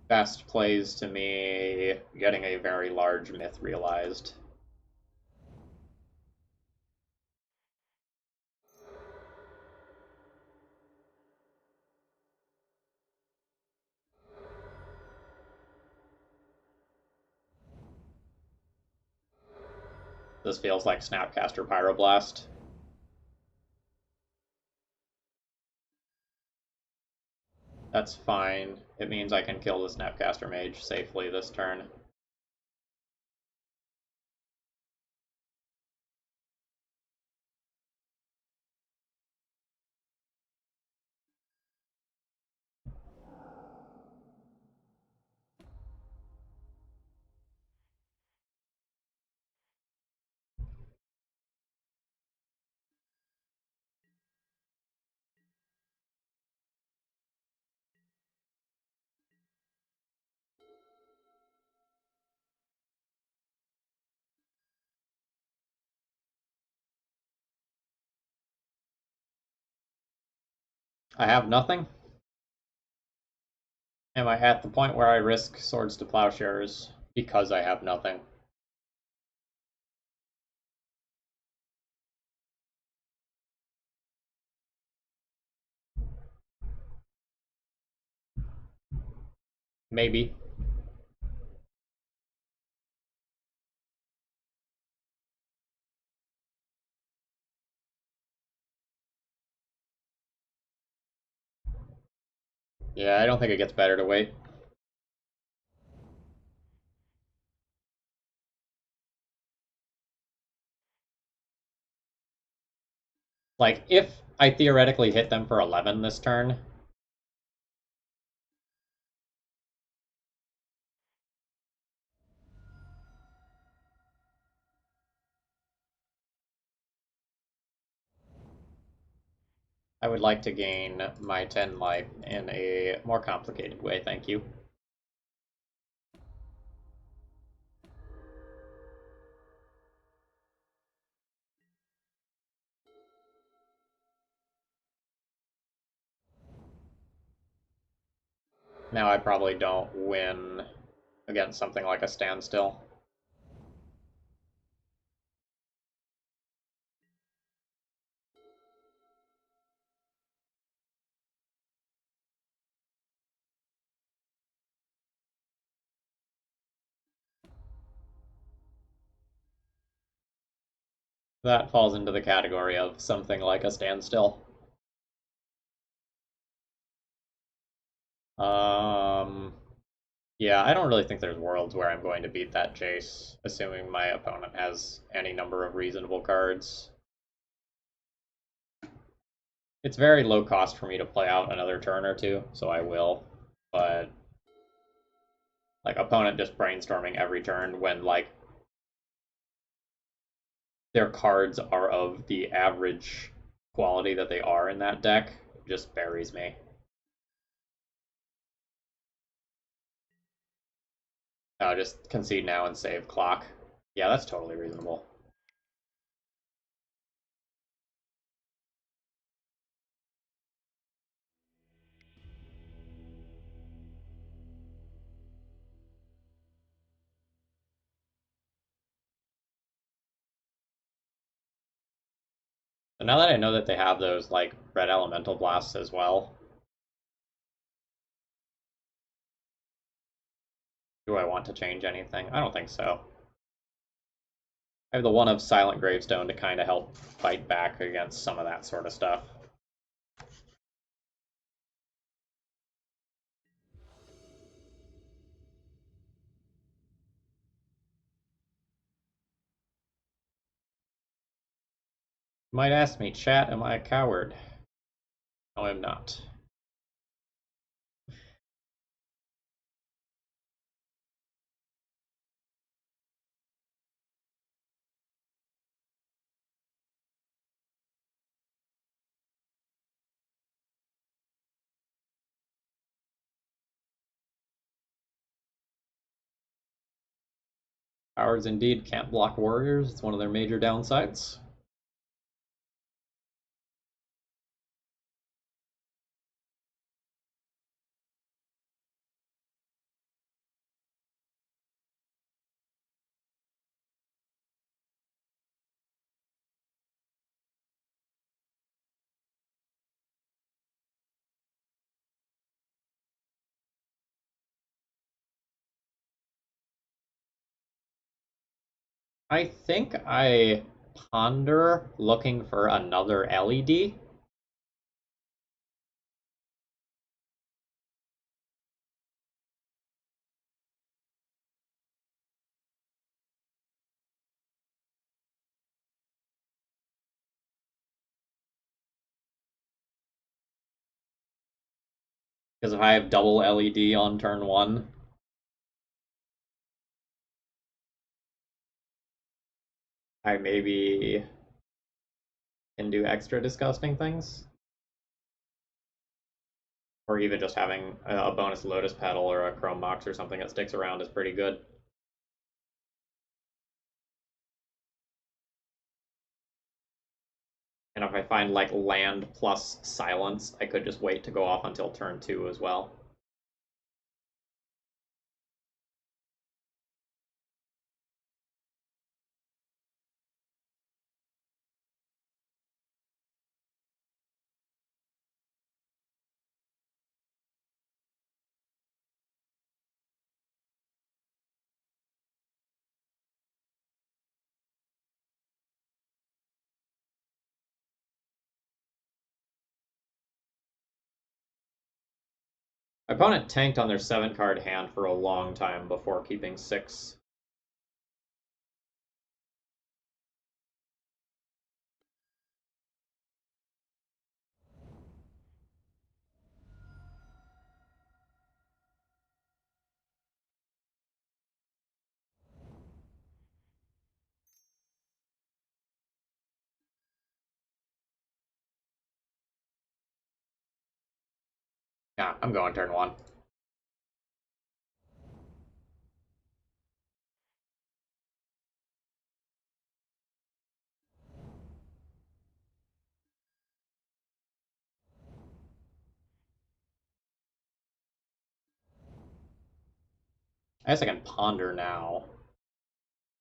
best plays to me getting a very large Myth Realized. This feels like Snapcaster Pyroblast. That's fine. It means I can kill the Snapcaster Mage safely this turn. I have nothing. Am I at the point where I risk Swords to Plowshares because I have nothing? Maybe. Yeah, I don't think it gets better to wait. Like, if I theoretically hit them for 11 this turn, I would like to gain my 10 life in a more complicated way, thank you. Now I probably don't win against something like a standstill. That falls into the category of something like a standstill. Um, yeah, I don't really think there's worlds where I'm going to beat that Jace, assuming my opponent has any number of reasonable cards. It's very low cost for me to play out another turn or two, so I will. But like opponent just brainstorming every turn when like their cards are of the average quality that they are in that deck just buries me. Just concede now and save clock. Yeah, that's totally reasonable. So now that I know that they have those like red elemental blasts as well, do I want to change anything? I don't think so. I have the one of Silent Gravestone to kind of help fight back against some of that sort of stuff. You might ask me, chat, am I a coward? No, I'm not. Cowards indeed can't block warriors. It's one of their major downsides. I think I ponder looking for another LED because if I have double LED on turn one, I maybe can do extra disgusting things. Or even just having a bonus Lotus Petal or a Chrome Mox or something that sticks around is pretty good. And if I find like land plus silence, I could just wait to go off until turn 2 as well. My opponent tanked on their 7-card hand for a long time before keeping 6. Yeah, I'm going turn 1. I guess I can ponder now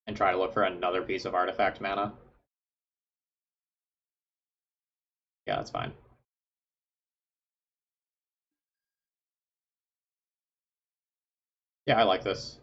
and try to look for another piece of artifact mana. Yeah, that's fine. Yeah, I like this.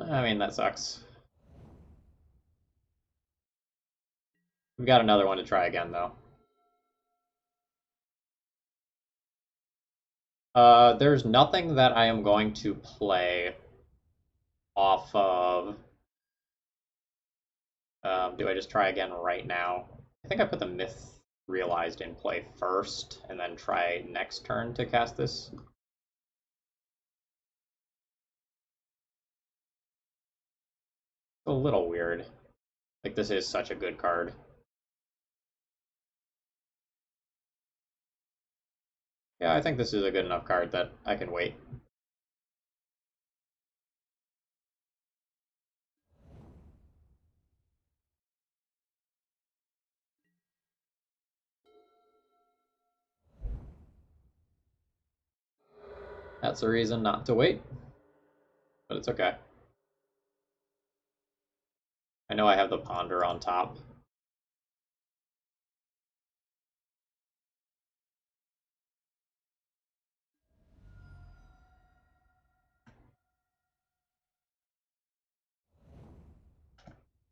I mean, that sucks. We've got another one to try again, though. There's nothing that I am going to play off of. Do I just try again right now? I think I put the Myth Realized in play first, and then try next turn to cast this. It's a little weird. Like, this is such a good card. Yeah, I think this is a good enough card that I can wait. That's a reason not to wait, but it's okay. I know I have the Ponder on top.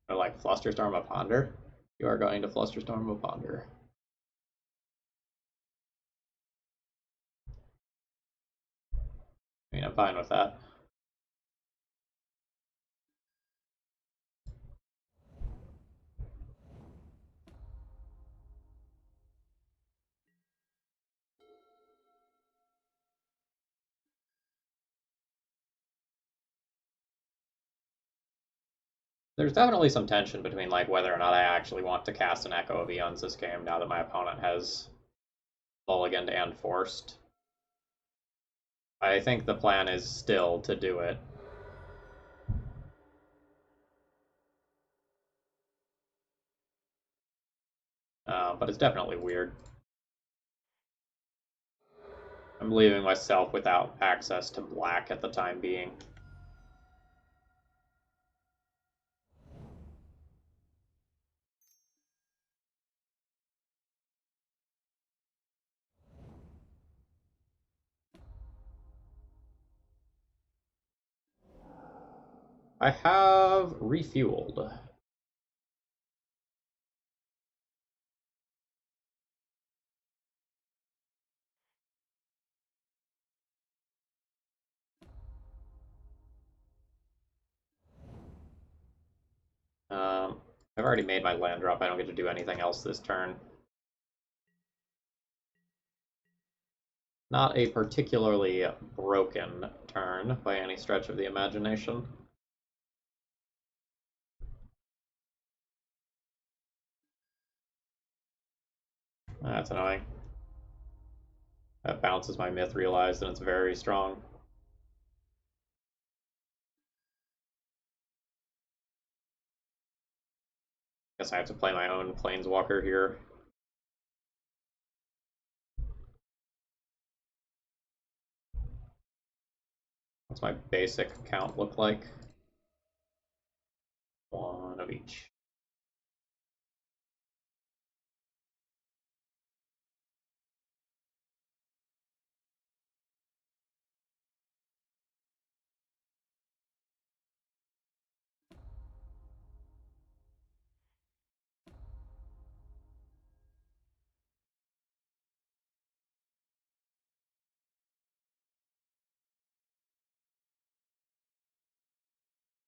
Or like Flusterstorm a Ponder. You are going to Flusterstorm a Ponder. I mean, I'm fine with that. There's definitely some tension between like whether or not I actually want to cast an Echo of Eons this game now that my opponent has mulliganed and forced. I think the plan is still to do it. But it's definitely weird. I'm leaving myself without access to black at the time being. I have refueled. I've already made my land drop. I don't get to do anything else this turn. Not a particularly broken turn by any stretch of the imagination. That's annoying. That bounces my Myth Realized, and it's very strong. Guess I have to play my own Planeswalker here. What's my basic count look like? One of each.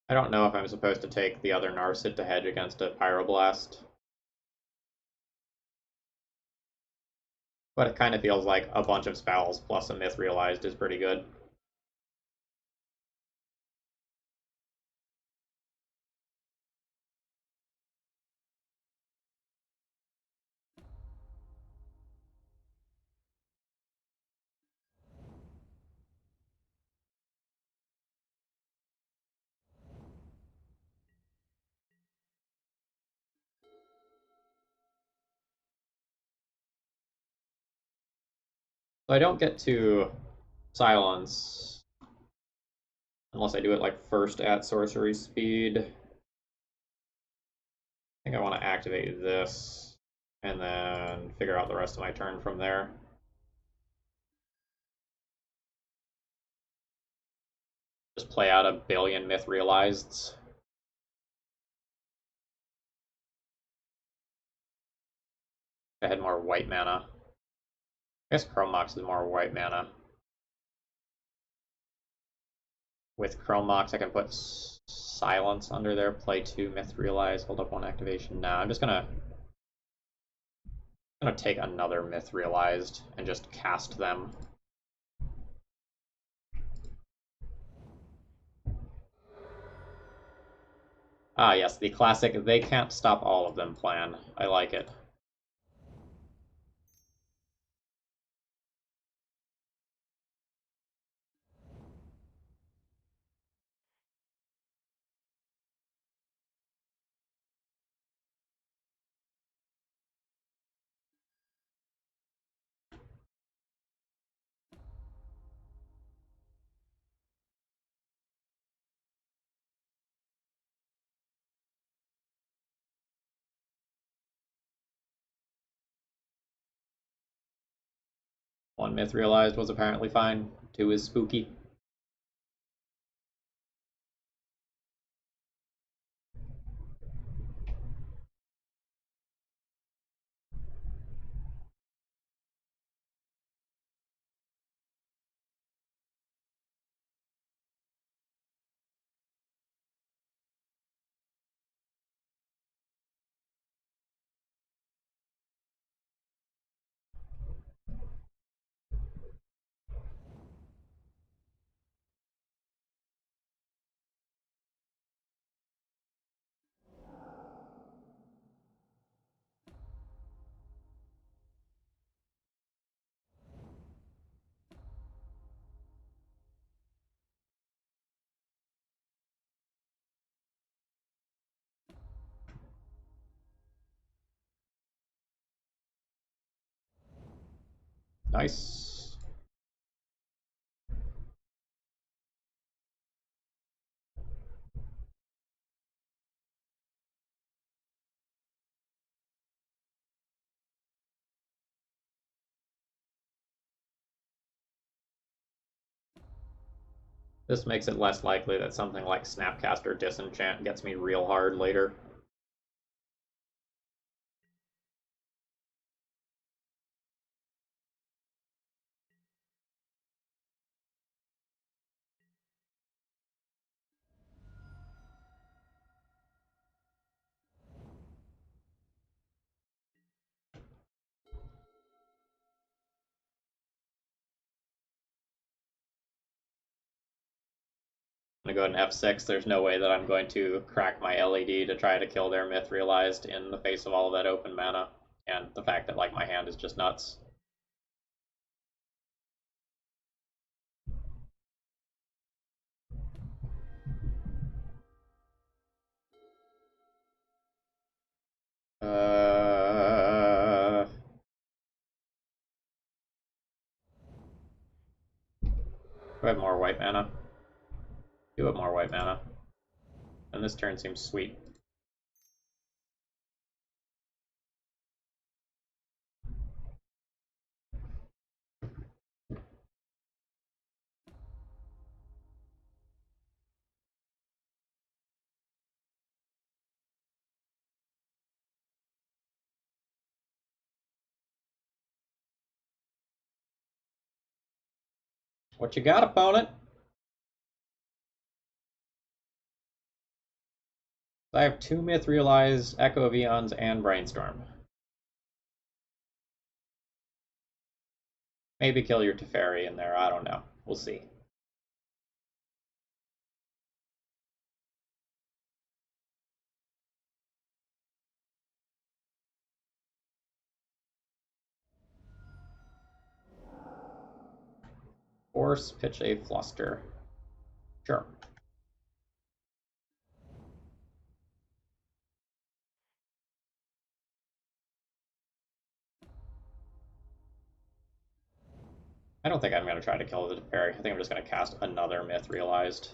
I don't know if I'm supposed to take the other Narset to hedge against a Pyroblast. But it kind of feels like a bunch of spells plus a Myth Realized is pretty good. So I don't get to silence unless I do it like first at sorcery speed. I think I want to activate this and then figure out the rest of my turn from there. Just play out a billion myth realizeds. I had more white mana. I guess Chrome Mox is more white mana. With Chrome Mox, I can put Silence under there, play 2, Myth Realize, hold up 1 activation. Nah, I'm just gonna take another Myth Realized and just cast them. Ah, yes, the classic they can't stop all of them plan. I like it. One Myth Realized was apparently fine. 2 is spooky. Nice. This makes it less likely that something like Snapcast or Disenchant gets me real hard later. I'm gonna go ahead and F6. There's no way that I'm going to crack my LED to try to kill their Myth Realized in the face of all of that open mana, and the fact that like my hand is just nuts. Do I have more white mana? Do have more white mana. And this turn seems sweet. What you got, opponent? I have 2 Myth Realized, Echo of Eons, and Brainstorm. Maybe kill your Teferi in there, I don't know. We'll see. Force, pitch a Fluster. Sure. I don't think I'm going to try to kill the Teferi. I think I'm just going to cast another Myth Realized.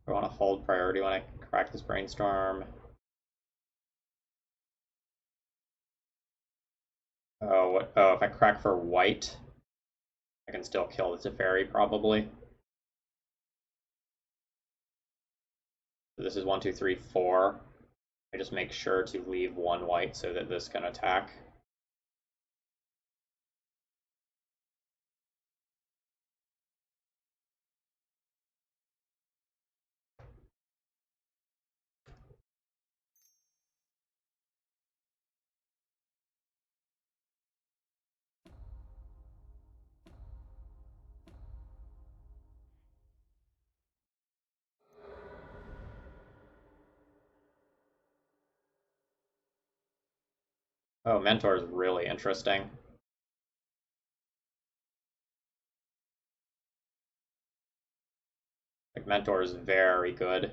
I want to hold priority when I crack this Brainstorm. Oh, what? Oh, if I crack for white, I can still kill the Teferi, probably. So this is 1, 2, 3, 4. I just make sure to leave one white so that this can attack. Oh, Mentor is really interesting. Like, Mentor is very good.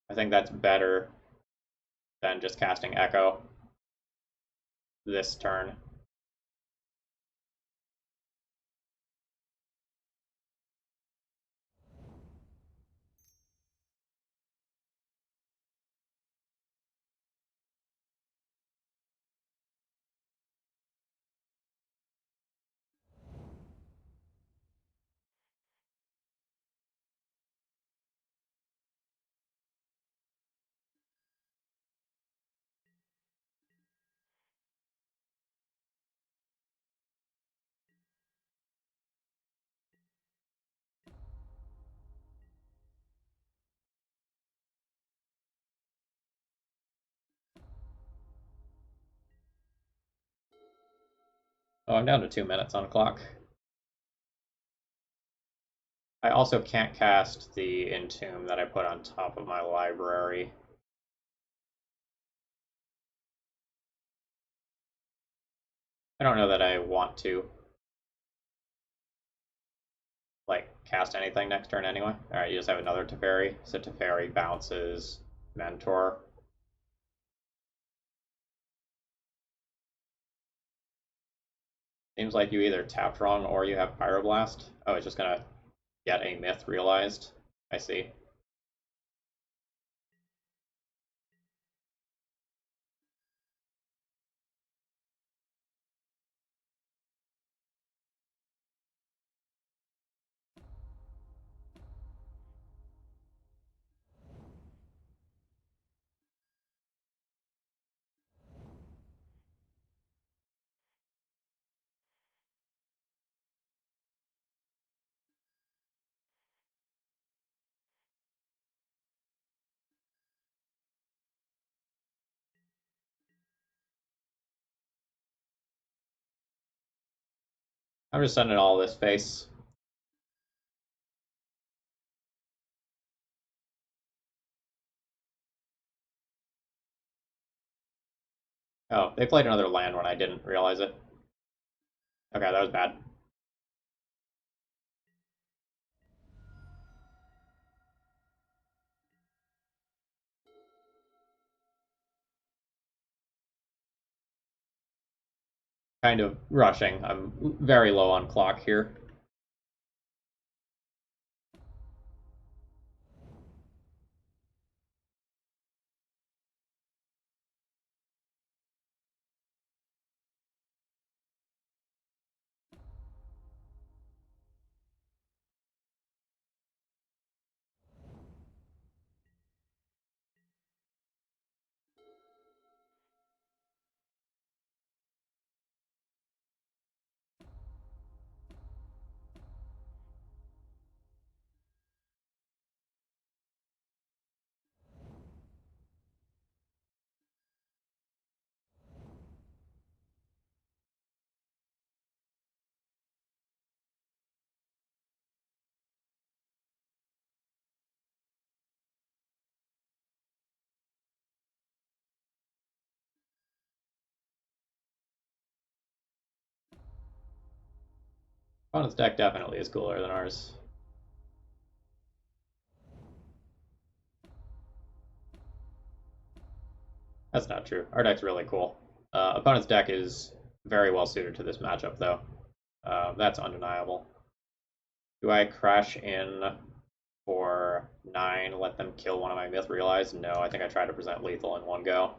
I think that's better than just casting Echo this turn. Oh, I'm down to 2 minutes on the clock. I also can't cast the Entomb that I put on top of my library. I don't know that I want to, like, cast anything next turn anyway. Alright, you just have another Teferi. So Teferi bounces Mentor. Seems like you either tapped wrong or you have Pyroblast. Oh, it's just gonna get a Myth Realized. I see. I'm just sending all this face. Oh, they played another land when I didn't realize it. Okay, that was bad. Kind of rushing. I'm very low on clock here. Opponent's deck definitely is cooler than ours. That's not true. Our deck's really cool. Opponent's deck is very well suited to this matchup, though. That's undeniable. Do I crash in for 9, let them kill one of my Myth Realized? No, I think I try to present lethal in one go.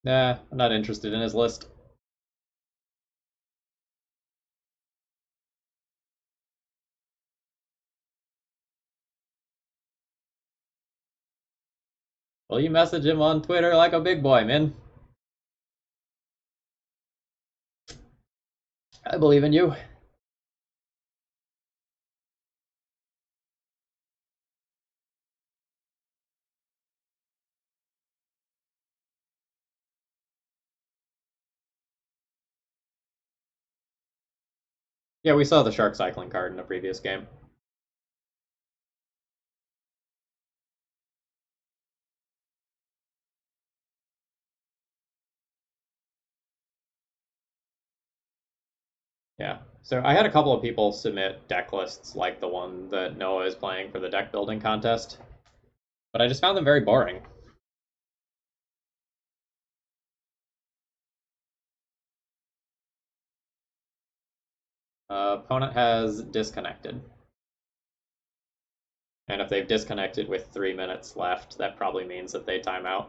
Nah, I'm not interested in his list. Well, you message him on Twitter like a big boy, man. I believe in you. Yeah, we saw the shark cycling card in a previous game. Yeah. So I had a couple of people submit deck lists like the one that Noah is playing for the deck building contest, but I just found them very boring. Opponent has disconnected. And if they've disconnected with 3 minutes left, that probably means that they time out.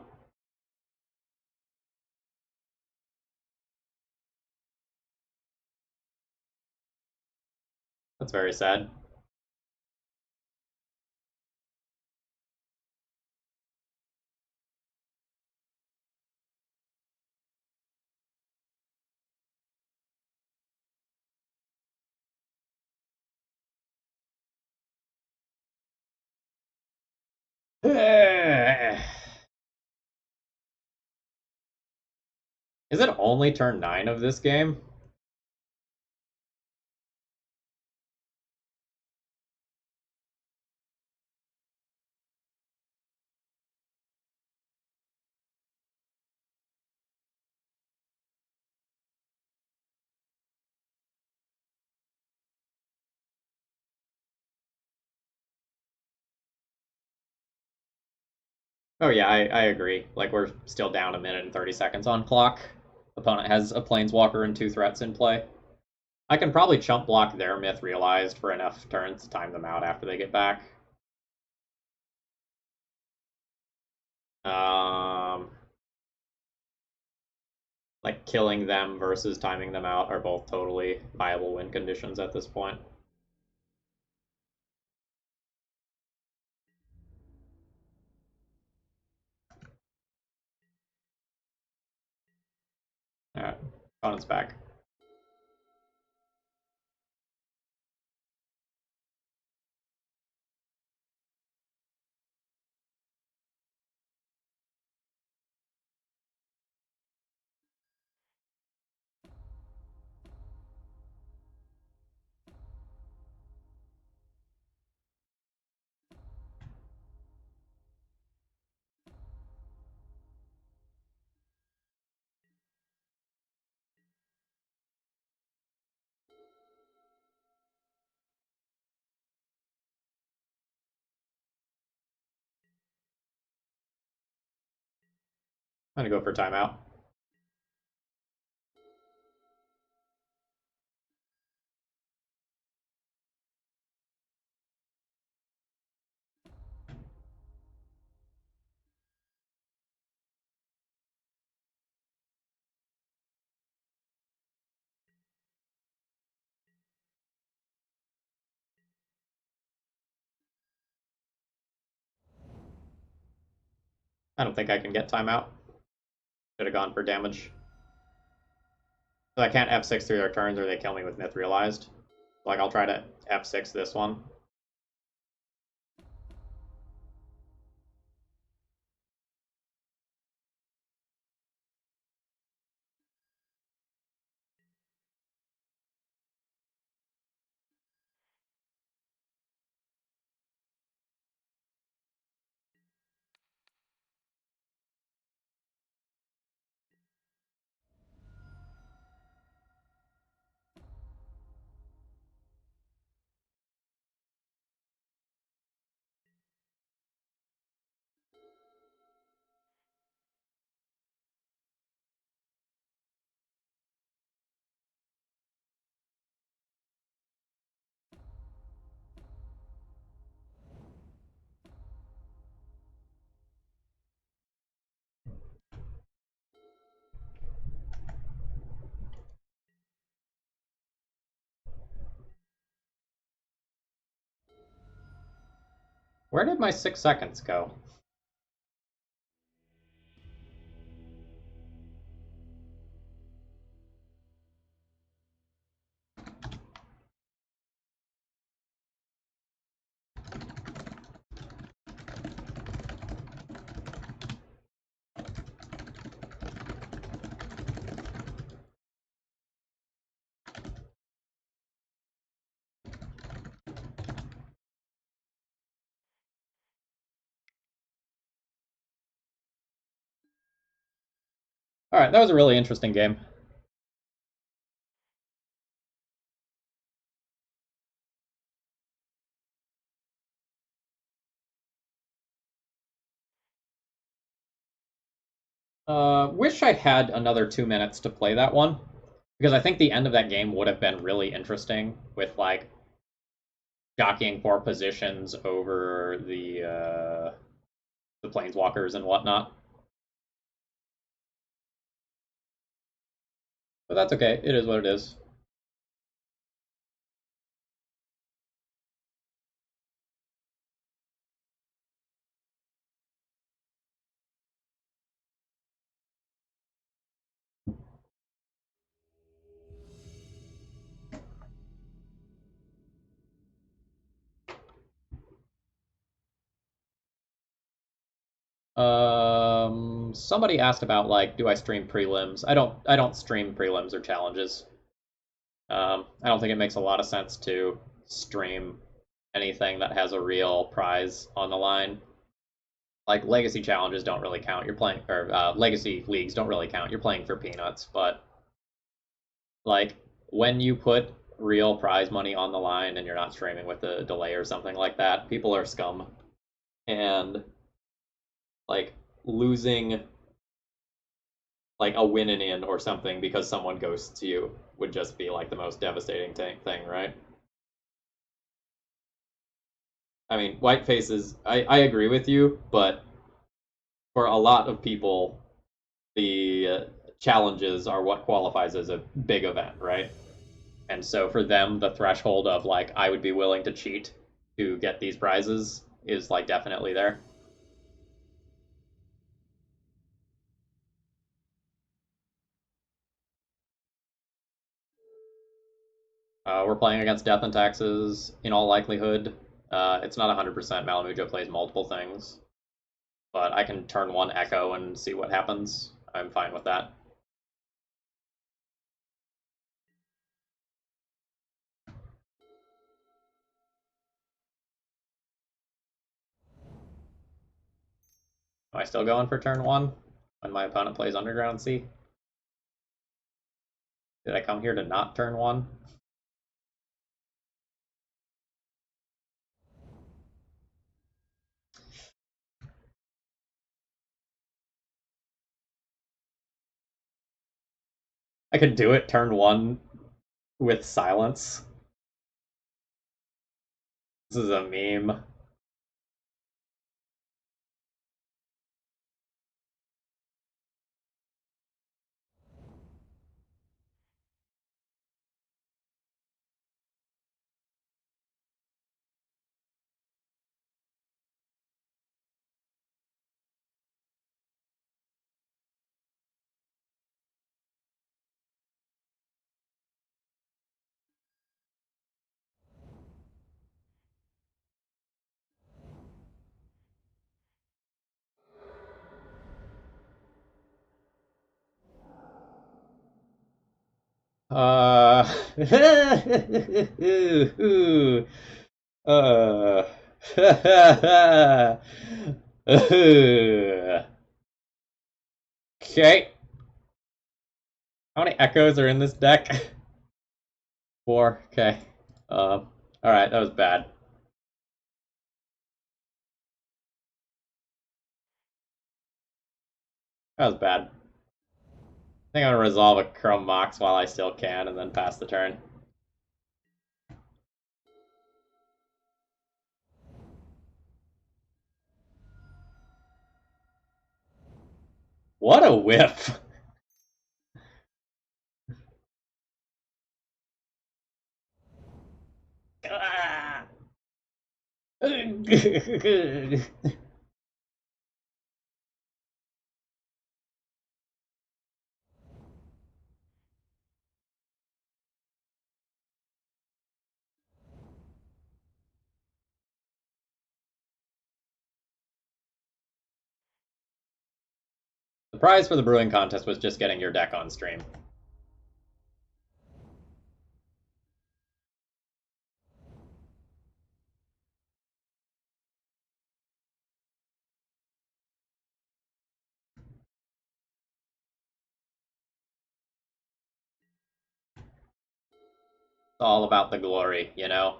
That's very sad. Is it only turn 9 of this game? Oh yeah, I agree. Like we're still down 1 minute and 30 seconds on clock. Opponent has a planeswalker and 2 threats in play. I can probably chump block their Myth Realized for enough turns to time them out after they get back. Um, like killing them versus timing them out are both totally viable win conditions at this point. All right, opponent's back. I'm gonna go for timeout. I don't think I can get timeout. Should have gone for damage. So I can't F6 through their turns or they kill me with Myth Realized. Like I'll try to F6 this one. Where did my 6 seconds go? All right, that was a really interesting game. Wish I had another 2 minutes to play that one because I think the end of that game would have been really interesting with like jockeying for positions over the planeswalkers and whatnot. But that's okay. It is what it is. Somebody asked about like, do I stream prelims? I don't stream prelims or challenges. I don't think it makes a lot of sense to stream anything that has a real prize on the line. Like legacy challenges don't really count. You're playing, or legacy leagues don't really count. You're playing for peanuts. But like when you put real prize money on the line and you're not streaming with a delay or something like that, people are scum. And like losing like a win and in or something because someone ghosts you would just be like the most devastating thing, right? I mean, white faces, I agree with you, but for a lot of people, the challenges are what qualifies as a big event, right? And so for them, the threshold of like, I would be willing to cheat to get these prizes is like definitely there. We're playing against Death and Taxes in all likelihood. It's not 100%. Malamujo plays multiple things, but I can turn one Echo and see what happens. I'm fine with that. Am I still going for turn one when my opponent plays Underground Sea? Did I come here to not turn one? I could do it turn one with silence. This is a meme. Uh, uh, okay. How many echoes are in this deck? Four. Okay. All right, that was bad. That was bad. I think I'm gonna resolve a Chrome Mox while I still can, and then pass the turn. What a whiff! The prize for the brewing contest was just getting your deck on stream. It's all about the glory, you know?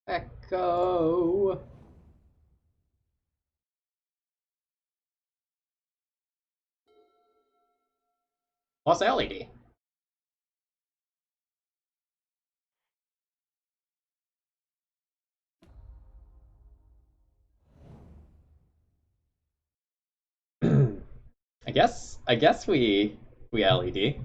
Echo. Plus LED. I guess we LED.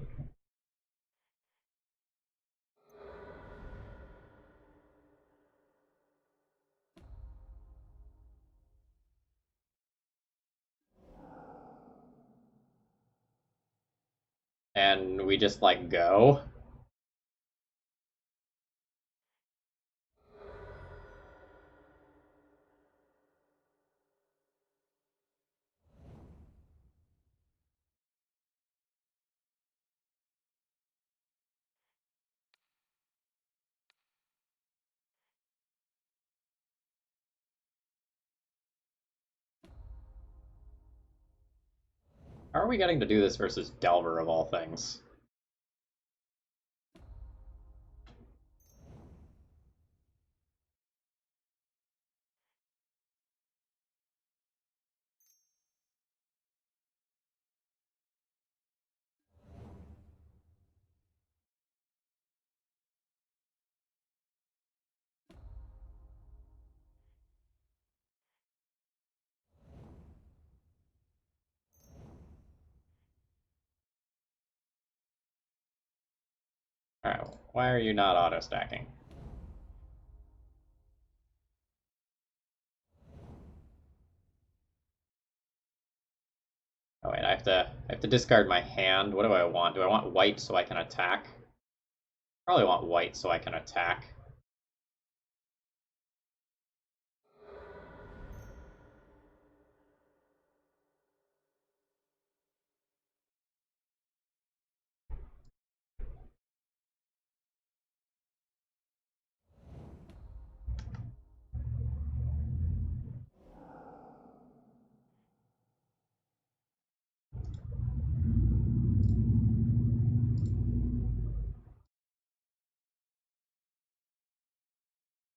And we just like go. How are we getting to do this versus Delver of all things? Alright, why are you not auto-stacking? Oh wait, I have to discard my hand. What do I want? Do I want white so I can attack? Probably want white so I can attack.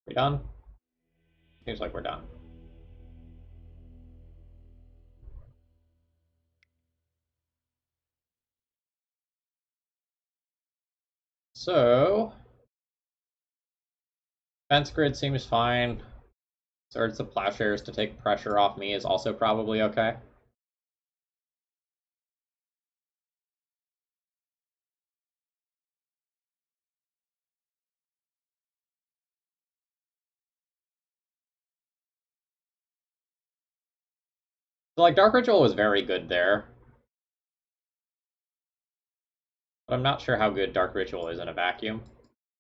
We done? Seems like we're done. So, fence grid seems fine. Swords to plowshares to take pressure off me is also probably okay. So like Dark Ritual was very good there, but I'm not sure how good Dark Ritual is in a vacuum.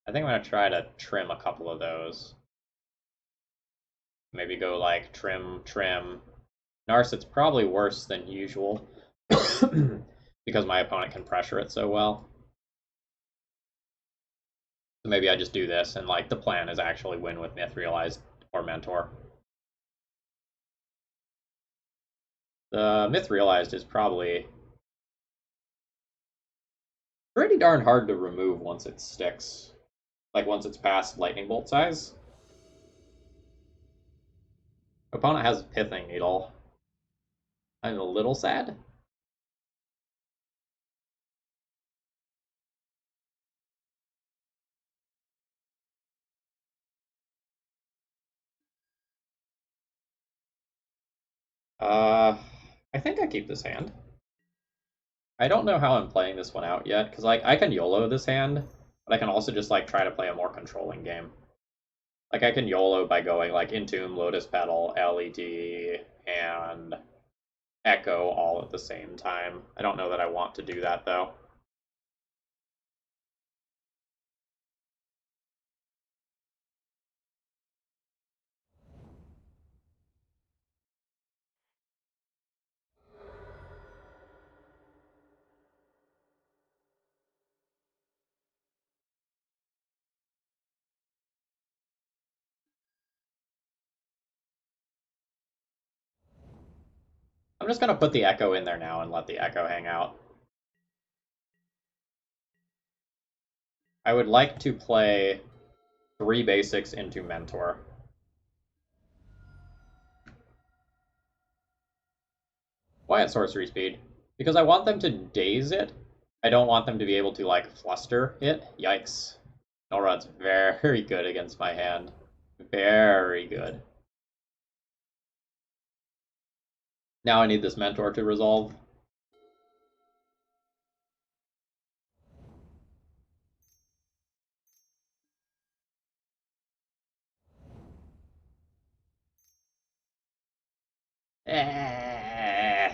I think I'm gonna try to trim a couple of those. Maybe go like trim. Narset's probably worse than usual because my opponent can pressure it so well. So maybe I just do this, and like the plan is actually win with Myth Realized or Mentor. The Myth Realized is probably pretty darn hard to remove once it sticks. Like once it's past Lightning Bolt size. Opponent has Pithing Needle. I'm a little sad. Uh, I think I keep this hand. I don't know how I'm playing this one out yet, because like I can YOLO this hand, but I can also just like try to play a more controlling game. Like I can YOLO by going like Entomb, Lotus Petal, LED, and Echo all at the same time. I don't know that I want to do that though. I'm just gonna put the Echo in there now and let the Echo hang out. I would like to play 3 basics into Mentor. Why at sorcery speed? Because I want them to daze it. I don't want them to be able to like fluster it. Yikes. Nullrod's very good against my hand. Very good. Now I need this Mentor to resolve. Eh.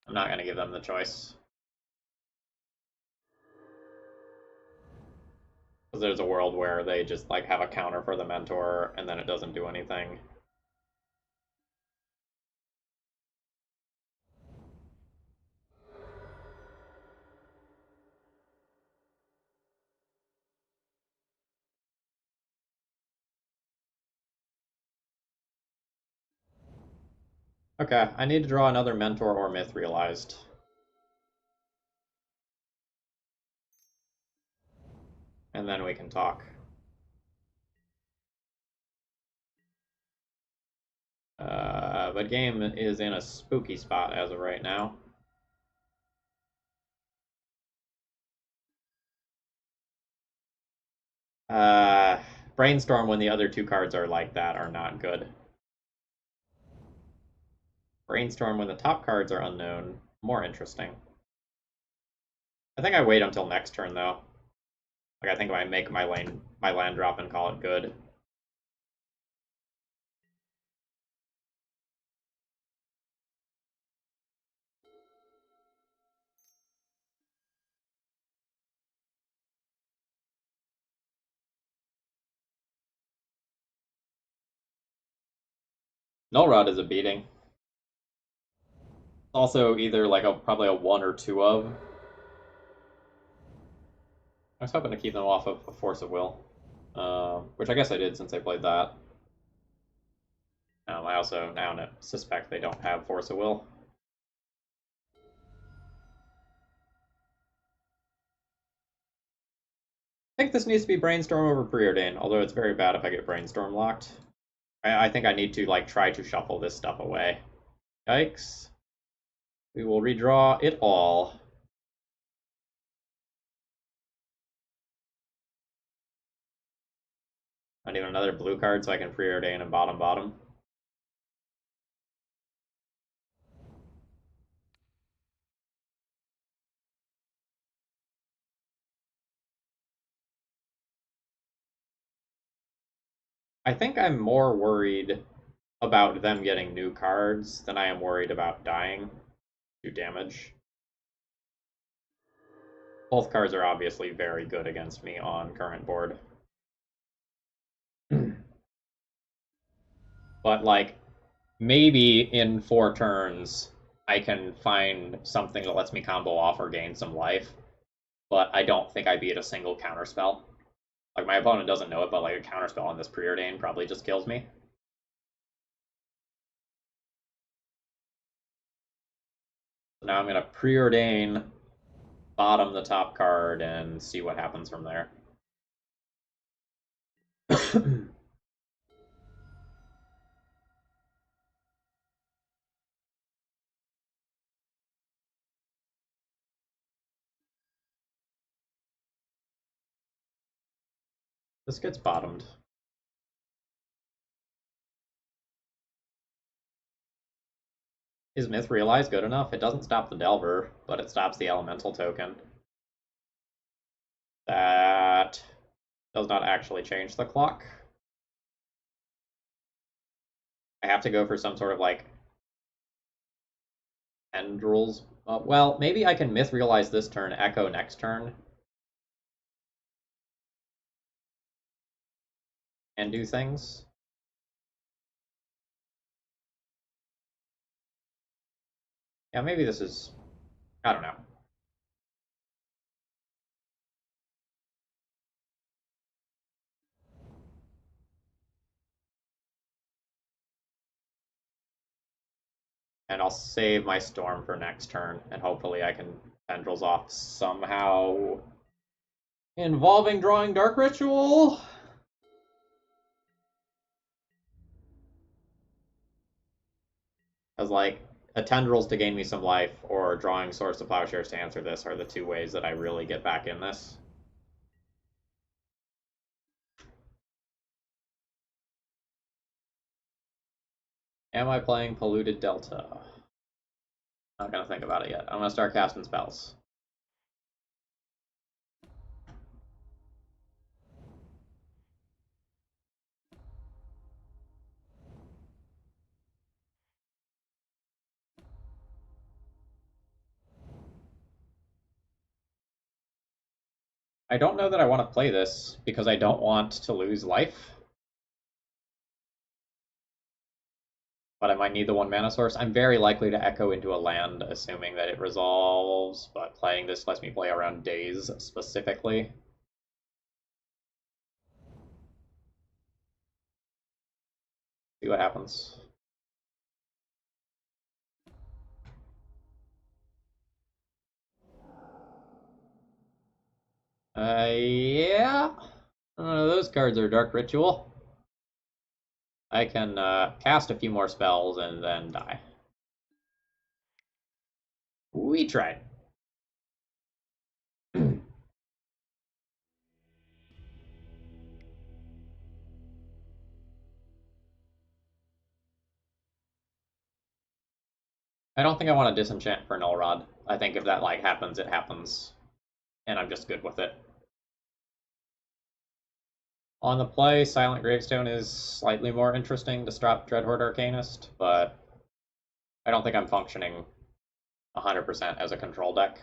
I'm not going to give them the choice. Because there's a world where they just like have a counter for the Mentor and then it doesn't do anything. Okay, I need to draw another Mentor or Myth Realized. And then we can talk. But game is in a spooky spot as of right now. Brainstorm when the other two cards are like that are not good. Brainstorm when the top cards are unknown, more interesting. I think I wait until next turn though. Like I think I make my land drop and call it good. Nullrod is a beating. Also either like probably a 1 or 2 of. I was hoping to keep them off of a Force of Will, which I guess I did since I played that. I also now suspect they don't have Force of Will. I think this needs to be Brainstorm over Preordain, although it's very bad if I get Brainstorm locked. I think I need to like try to shuffle this stuff away. Yikes. We will redraw it all. I need another blue card so I can Preordain and bottom. I think I'm more worried about them getting new cards than I am worried about dying to damage. Both cards are obviously very good against me on current board. But like maybe in 4 turns I can find something that lets me combo off or gain some life. But I don't think I beat a single counterspell. Like my opponent doesn't know it, but like a counterspell on this Preordain probably just kills me. So now I'm gonna Preordain, bottom the top card, and see what happens from there. This gets bottomed. Is Myth Realize good enough? It doesn't stop the Delver, but it stops the Elemental token. That does not actually change the clock. I have to go for some sort of like tendrils. Well, maybe I can Myth Realize this turn, Echo next turn, and do things. Yeah, maybe this is, I don't know. And I'll save my Storm for next turn, and hopefully I can tendrils off somehow. Involving drawing Dark Ritual? As like, a tendrils to gain me some life, or drawing Source of Plowshares to answer this are the two ways that I really get back in this. Am I playing Polluted Delta? Not gonna think about it yet. I'm gonna start casting spells. I don't know that I want to play this because I don't want to lose life. But I might need the 1 mana source. I'm very likely to echo into a land, assuming that it resolves, but playing this lets me play around days specifically. See what happens. Yeah. Those cards are Dark Ritual. I can cast a few more spells and then die. We tried. I don't think I want to disenchant for Null Rod. I think if that like happens, it happens, and I'm just good with it. On the play, Silent Gravestone is slightly more interesting to stop Dreadhorde Arcanist, but I don't think I'm functioning 100% as a control deck.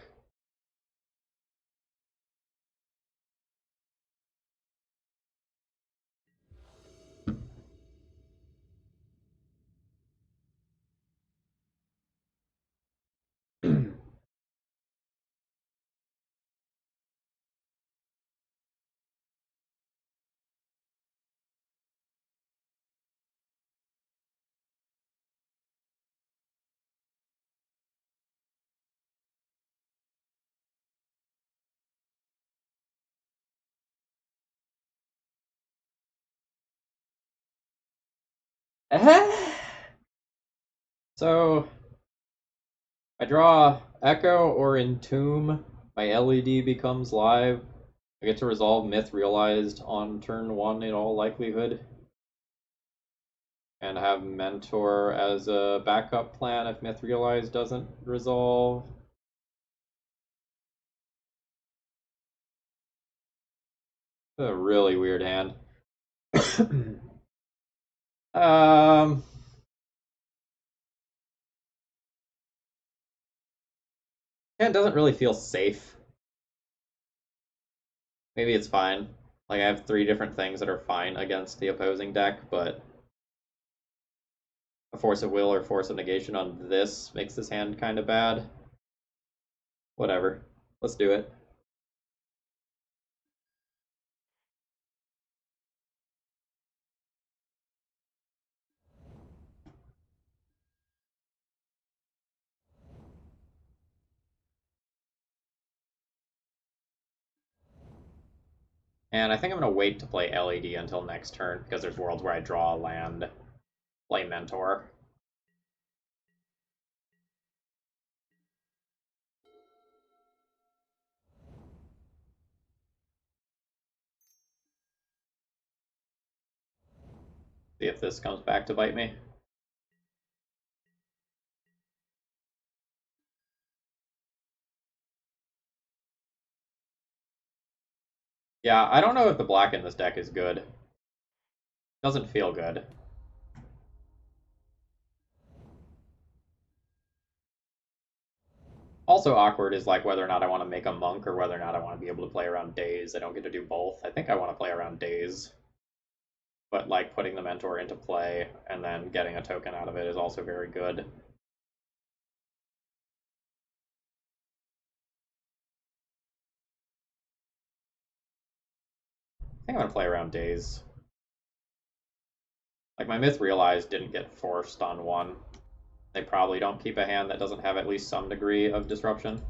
So I draw Echo or Entomb. My LED becomes live. I get to resolve Myth Realized on turn 1 in all likelihood. And have Mentor as a backup plan if Myth Realized doesn't resolve. A really weird hand. um, hand doesn't really feel safe. Maybe it's fine. Like I have 3 different things that are fine against the opposing deck, but a Force of Will or Force of Negation on this makes this hand kind of bad. Whatever. Let's do it. And I think I'm going to wait to play LED until next turn, because there's worlds where I draw a land, play Mentor. See if this comes back to bite me. Yeah, I don't know if the black in this deck is good. Doesn't feel good. Also awkward is like whether or not I want to make a monk or whether or not I want to be able to play around days. I don't get to do both. I think I want to play around days. But like putting the mentor into play and then getting a token out of it is also very good. I think I'm gonna play around days. Like my Myth Realized didn't get forced on one. They probably don't keep a hand that doesn't have at least some degree of disruption.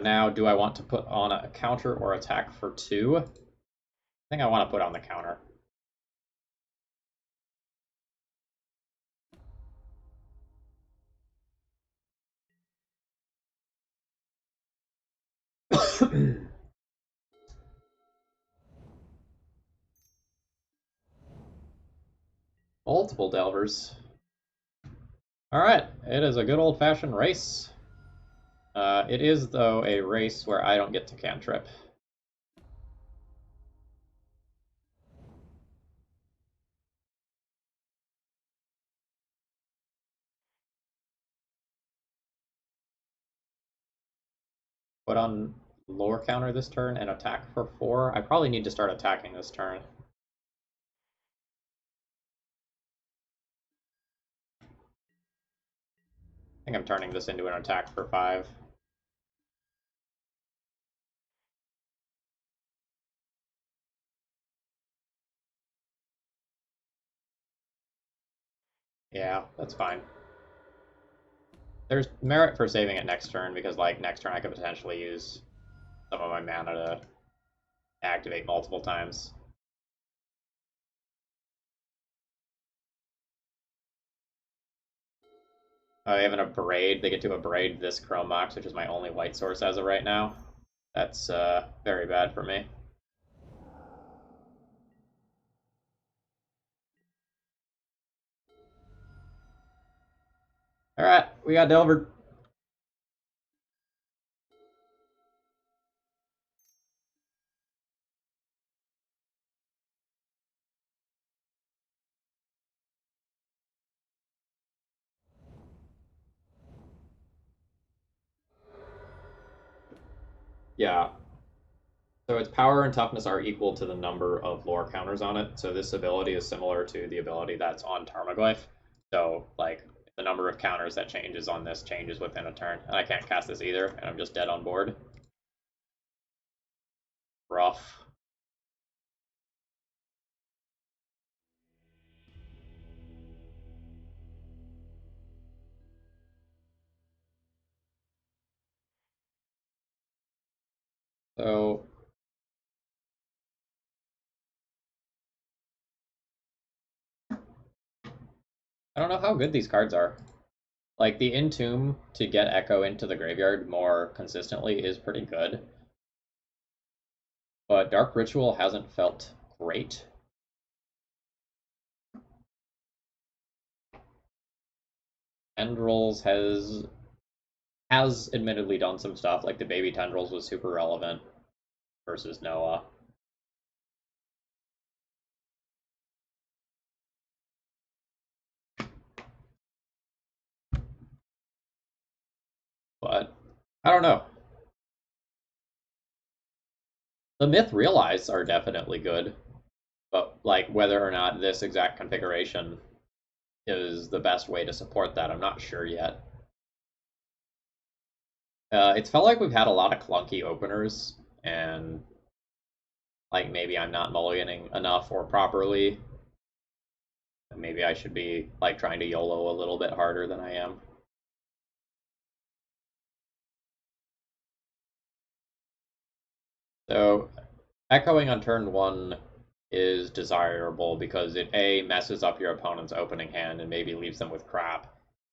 Now, do I want to put on a counter or attack for 2? I think I want to put on the counter. Multiple Delvers. Alright, it is a good old-fashioned race. It is, though, a race where I don't get to cantrip. Put on lower counter this turn and attack for 4. I probably need to start attacking this turn. I think I'm turning this into an attack for 5. Yeah, that's fine. There's merit for saving it next turn because, like, next turn I could potentially use some of my mana to activate multiple times. They have an Abrade. They get to Abrade this Chrome Mox, which is my only white source as of right now. That's very bad for me. Alright, we got Delvered. Yeah. So its power and toughness are equal to the number of lore counters on it. So this ability is similar to the ability that's on Tarmogoyf. So, like, the number of counters that changes on this changes within a turn. And I can't cast this either, and I'm just dead on board. Rough. So I don't know how good these cards are. Like the Entomb to get Echo into the graveyard more consistently is pretty good. But Dark Ritual hasn't felt great. Tendrils has admittedly done some stuff, like the baby Tendrils was super relevant versus Noah. But I don't know. The Myth Realize are definitely good, but like whether or not this exact configuration is the best way to support that, I'm not sure yet. It's felt like we've had a lot of clunky openers, and Like maybe I'm not mulliganing enough or properly. Maybe I should be like trying to YOLO a little bit harder than I am. So echoing on turn one is desirable because it A, messes up your opponent's opening hand and maybe leaves them with crap,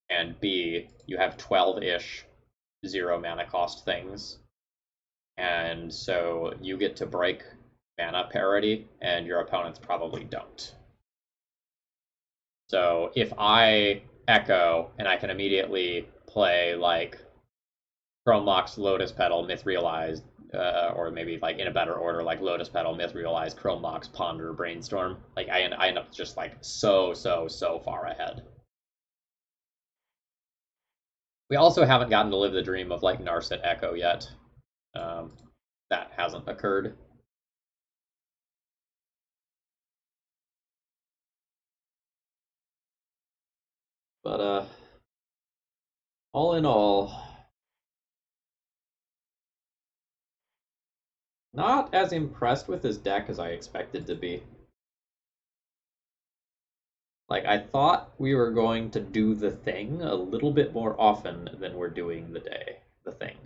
and B, you have 12-ish 0 mana cost things, and so you get to break mana parity, and your opponents probably don't. So if I echo and I can immediately play like Chrome Mox, Lotus Petal, Myth-Realized, or maybe like in a better order, like Lotus Petal, Myth-Realized, Chrome Mox, Ponder, Brainstorm. Like I end up just like so far ahead. We also haven't gotten to live the dream of like Narset Echo yet. Um, that hasn't occurred. But all in all, not as impressed with his deck as I expected to be. Like, I thought we were going to do the thing a little bit more often than we're doing the thing.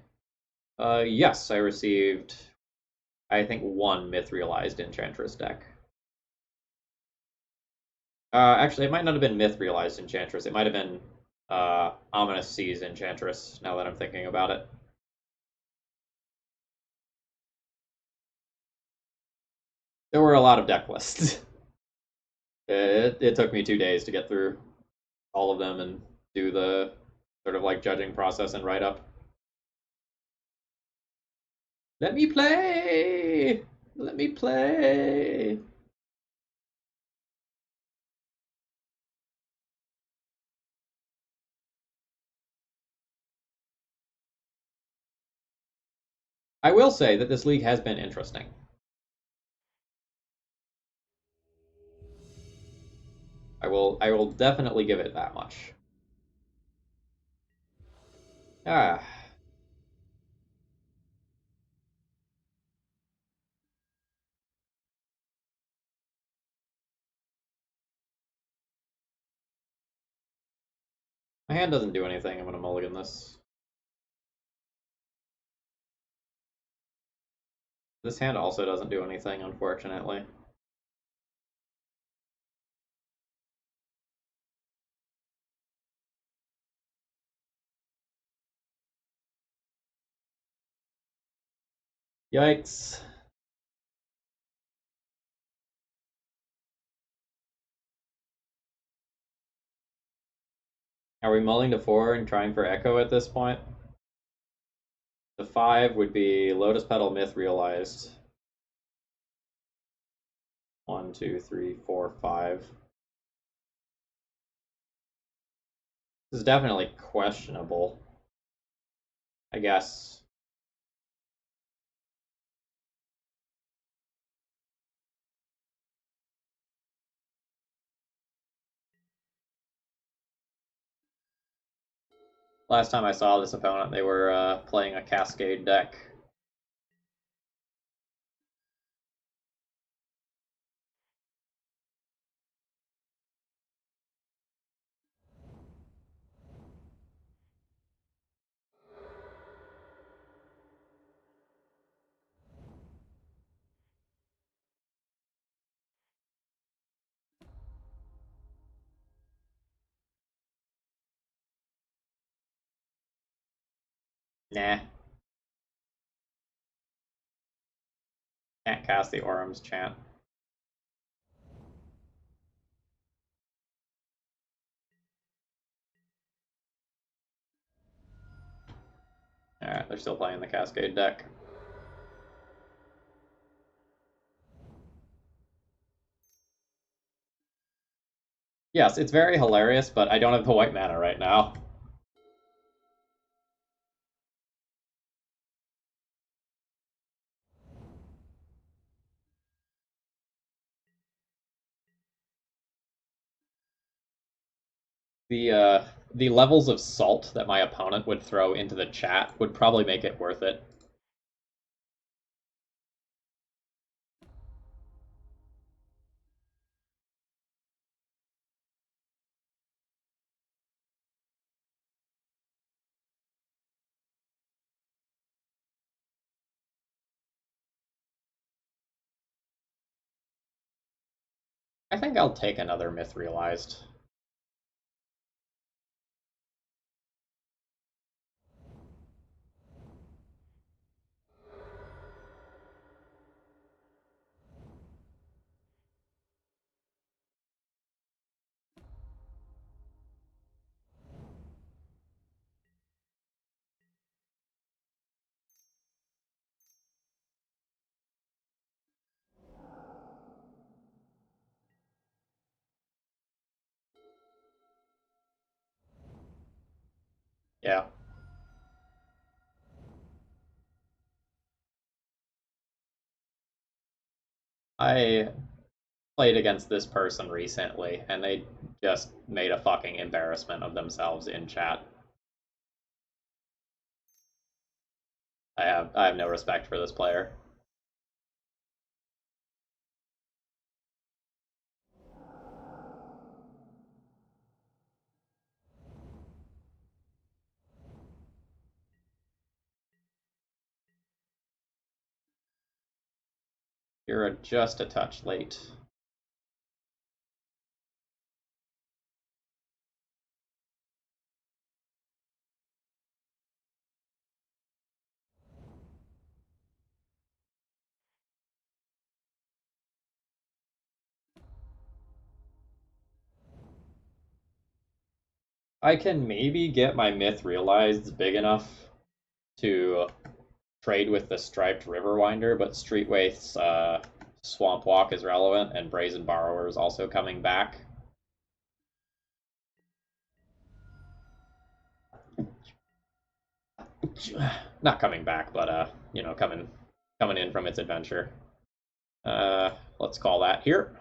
Yes, I received, I think, one Myth-Realized Enchantress deck. Actually, it might not have been Myth-Realized Enchantress. It might have been Ominous Seas Enchantress, now that I'm thinking about it. There were a lot of deck lists. It took me 2 days to get through all of them and do the sort of like judging process and write up. Let me play! Let me play! I will say that this league has been interesting. I will definitely give it that much. Ah. My hand doesn't do anything. I'm gonna mulligan this. This hand also doesn't do anything, unfortunately. Yikes. Are we mulling to 4 and trying for Echo at this point? The 5 would be Lotus Petal Myth Realized. 1, 2, 3, 4, 5. This is definitely questionable. I guess. Last time I saw this opponent, they were playing a Cascade deck. Nah. Can't cast the Orum's Chant. Alright, they're still playing the Cascade deck. Yes, it's very hilarious, but I don't have the white mana right now. The levels of salt that my opponent would throw into the chat would probably make it worth it. I think I'll take another Myth Realized. Yeah. I played against this person recently, and they just made a fucking embarrassment of themselves in chat. I have no respect for this player. You're just a touch late. I can maybe get my Myth Realized big enough to trade with the Striped Riverwinder, but Streetwaith's Swamp Walk is relevant, and Brazen Borrower is also coming back. Not coming back, but coming in from its adventure. Let's call that here.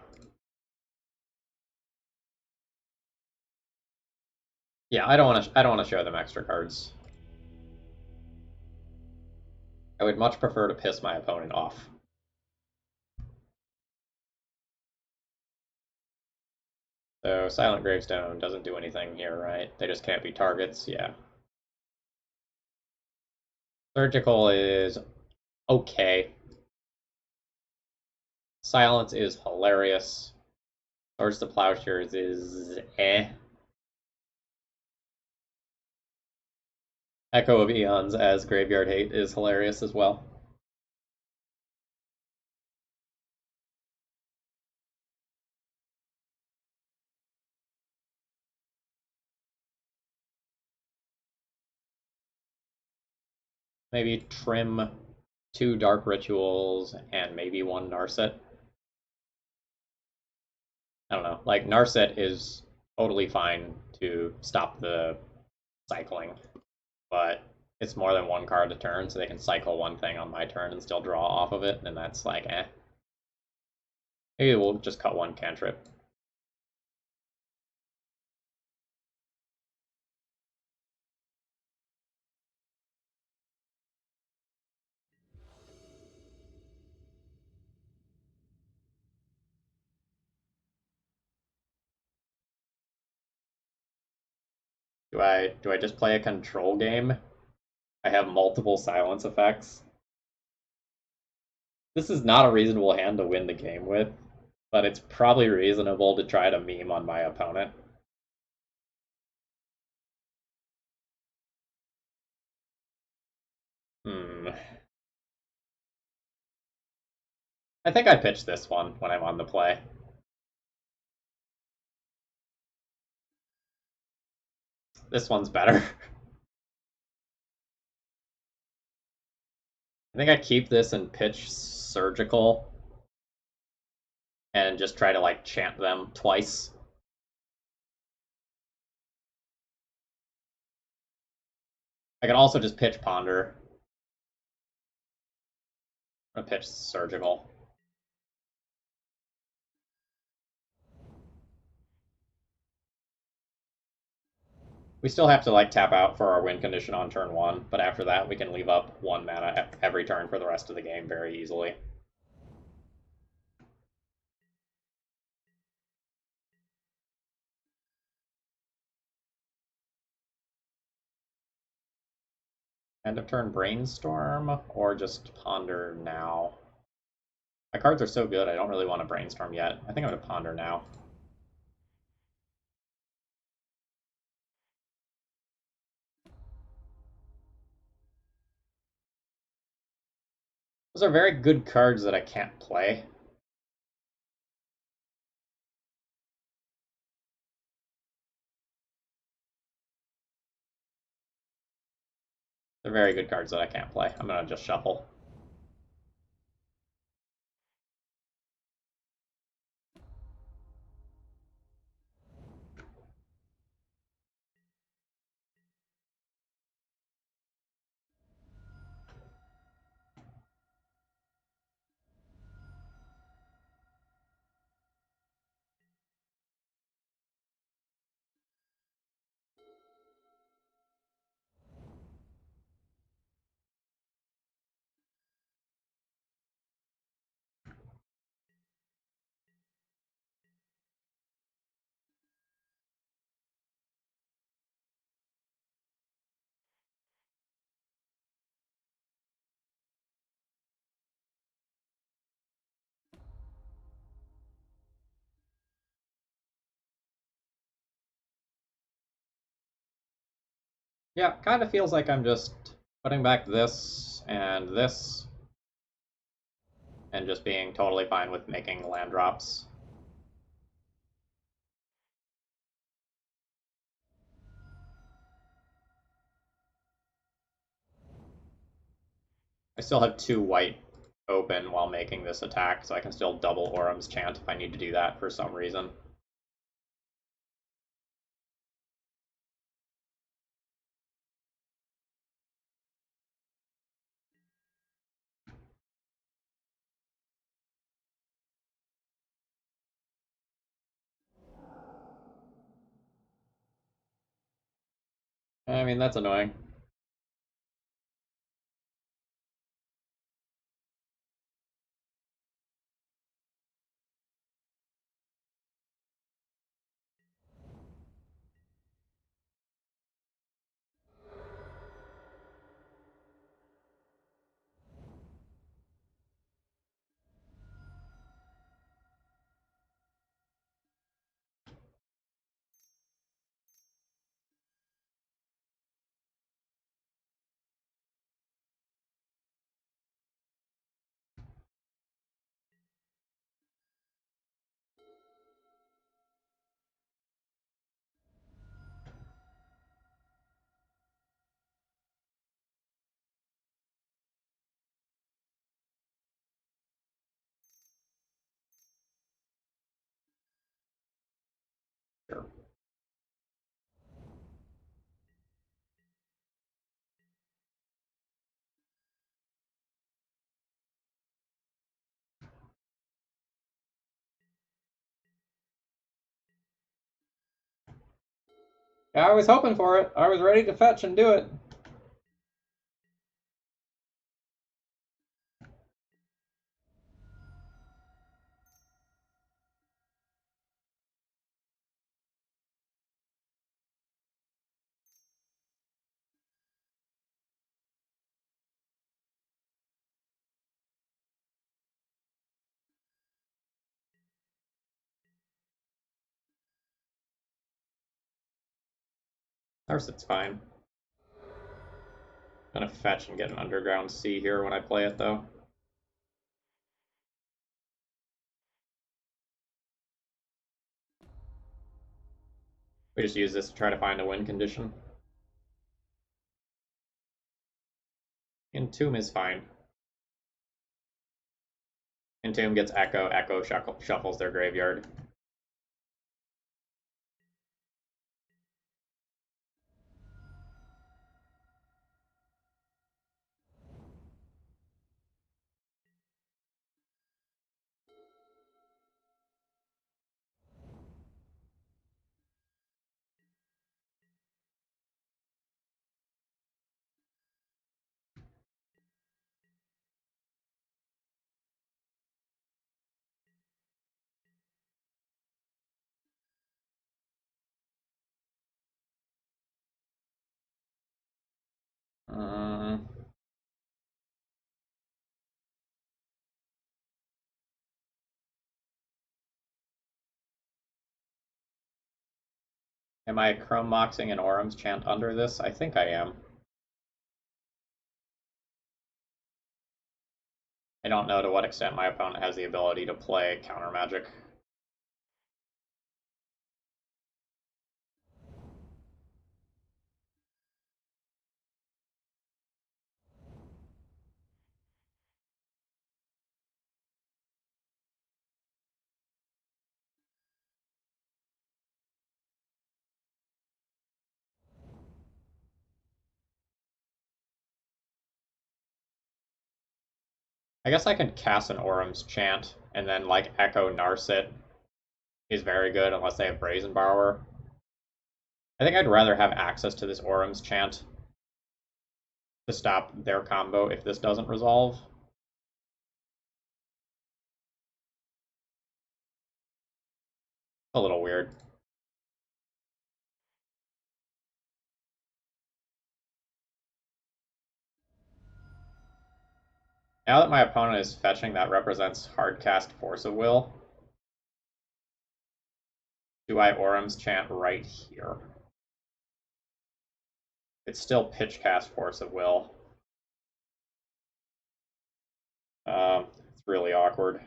Yeah, I don't want to show them extra cards. I would much prefer to piss my opponent off. So Silent Gravestone doesn't do anything here, right? They just can't be targets, yeah. Surgical is okay. Silence is hilarious. Swords to Plowshares is eh. Echo of Eons as Graveyard Hate is hilarious as well. Maybe trim 2 Dark Rituals and maybe 1 Narset. I don't know. Like, Narset is totally fine to stop the cycling, but it's more than 1 card a turn, so they can cycle 1 thing on my turn and still draw off of it, and that's like, eh. Maybe we'll just cut 1 cantrip. Do I just play a control game? I have multiple silence effects. This is not a reasonable hand to win the game with, but it's probably reasonable to try to meme on my opponent. Hmm. I think I pitched this one when I'm on the play. This one's better. I think I keep this and pitch Surgical and just try to like chant them twice. I could also just pitch Ponder. I'm gonna pitch Surgical. We still have to like tap out for our win condition on turn 1, but after that we can leave up 1 mana every turn for the rest of the game very easily. End of turn Brainstorm or just Ponder now. My cards are so good, I don't really want to brainstorm yet. I think I'm going to ponder now. Those are very good cards that I can't play. They're very good cards that I can't play. I'm going to just shuffle. Yeah, kind of feels like I'm just putting back this and just being totally fine with making land drops. I still have 2 white open while making this attack, so I can still double Orum's Chant if I need to do that for some reason. I mean, that's annoying. Sure. Yeah, I was hoping for it. I was ready to fetch and do it. Of course, it's fine. I'm gonna fetch and get an underground sea here when I play it, though. We just use this to try to find a win condition. Entomb is fine. Entomb gets Echo, Echo shuffles their graveyard. Uh, Am I Chrome Moxing an Orum's Chant under this? I think I am. I don't know to what extent my opponent has the ability to play counter magic. I guess I can cast an Orum's Chant and then like Echo Narset is very good unless they have Brazen Borrower. I think I'd rather have access to this Orum's Chant to stop their combo if this doesn't resolve. A little weird. Now that my opponent is fetching, that represents hardcast Force of Will. Do I Orum's Chant right here? It's still pitchcast Force of Will. It's really awkward.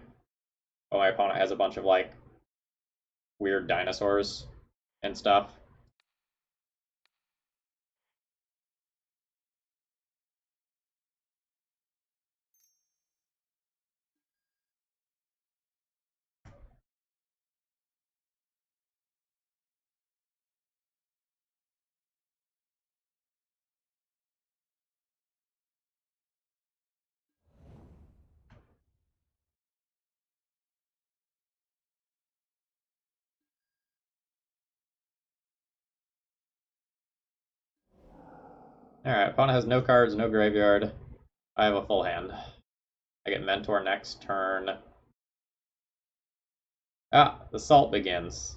Oh, my opponent has a bunch of like weird dinosaurs and stuff. Alright, opponent has no cards, no graveyard. I have a full hand. I get Mentor next turn. Ah, the salt begins.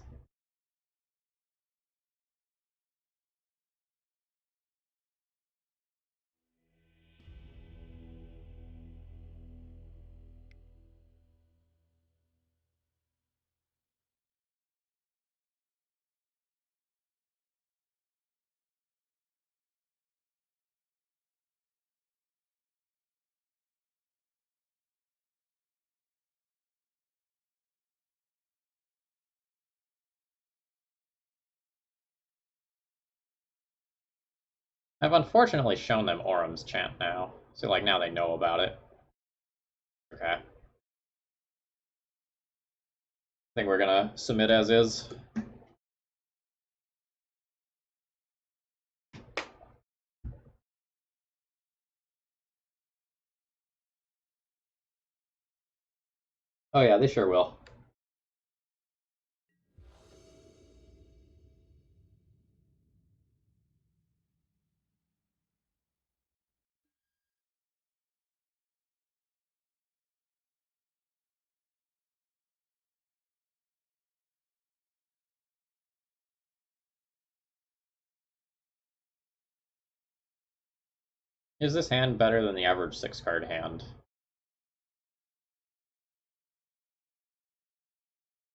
I've unfortunately shown them Orum's Chant now. So like now they know about it. Okay. I think we're gonna submit as is. Oh yeah, they sure will. Is this hand better than the average 6-card hand?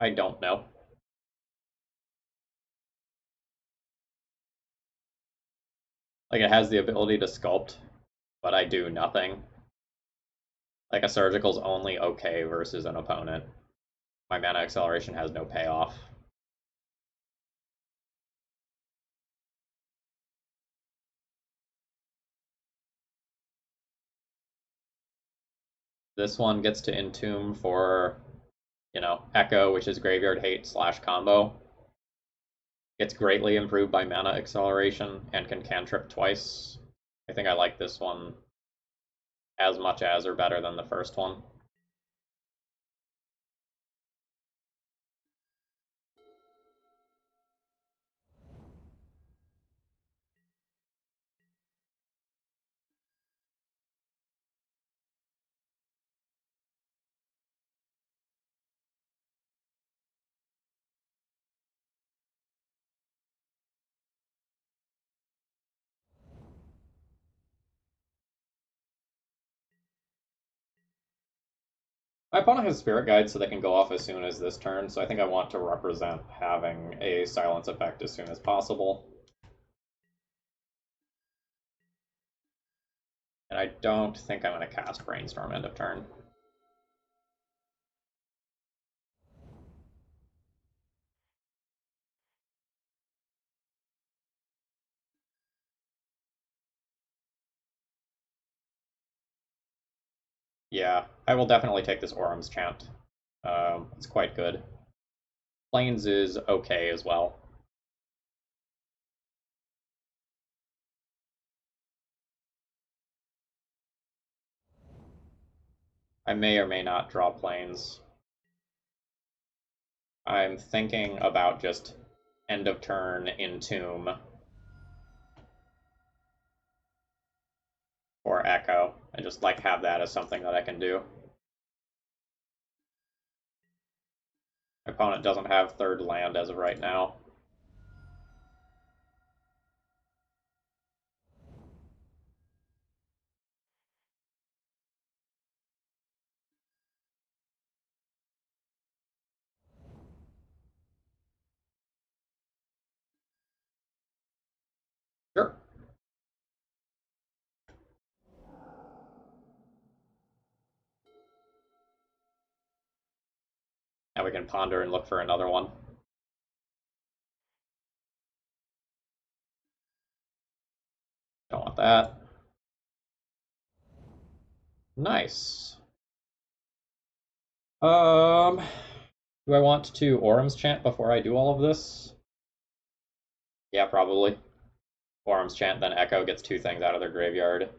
I don't know. Like it has the ability to sculpt, but I do nothing. Like a surgical's only okay versus an opponent. My mana acceleration has no payoff. This one gets to Entomb for, Echo, which is graveyard hate slash combo. Gets greatly improved by mana acceleration and can cantrip twice. I think I like this one as much as or better than the first one. My opponent has Spirit Guide, so they can go off as soon as this turn, so I think I want to represent having a silence effect as soon as possible. And I don't think I'm going to cast Brainstorm end of turn. Yeah, I will definitely take this Orum's Chant. It's quite good. Plains is okay as well. I may or may not draw Plains. I'm thinking about just end of turn Entomb or Echo, and just like have that as something that I can do. My opponent doesn't have third land as of right now. Sure. Now we can ponder and look for another one. Don't want that. Nice. Do I want to Orum's Chant before I do all of this? Yeah, probably. Orum's Chant, then Echo gets two things out of their graveyard.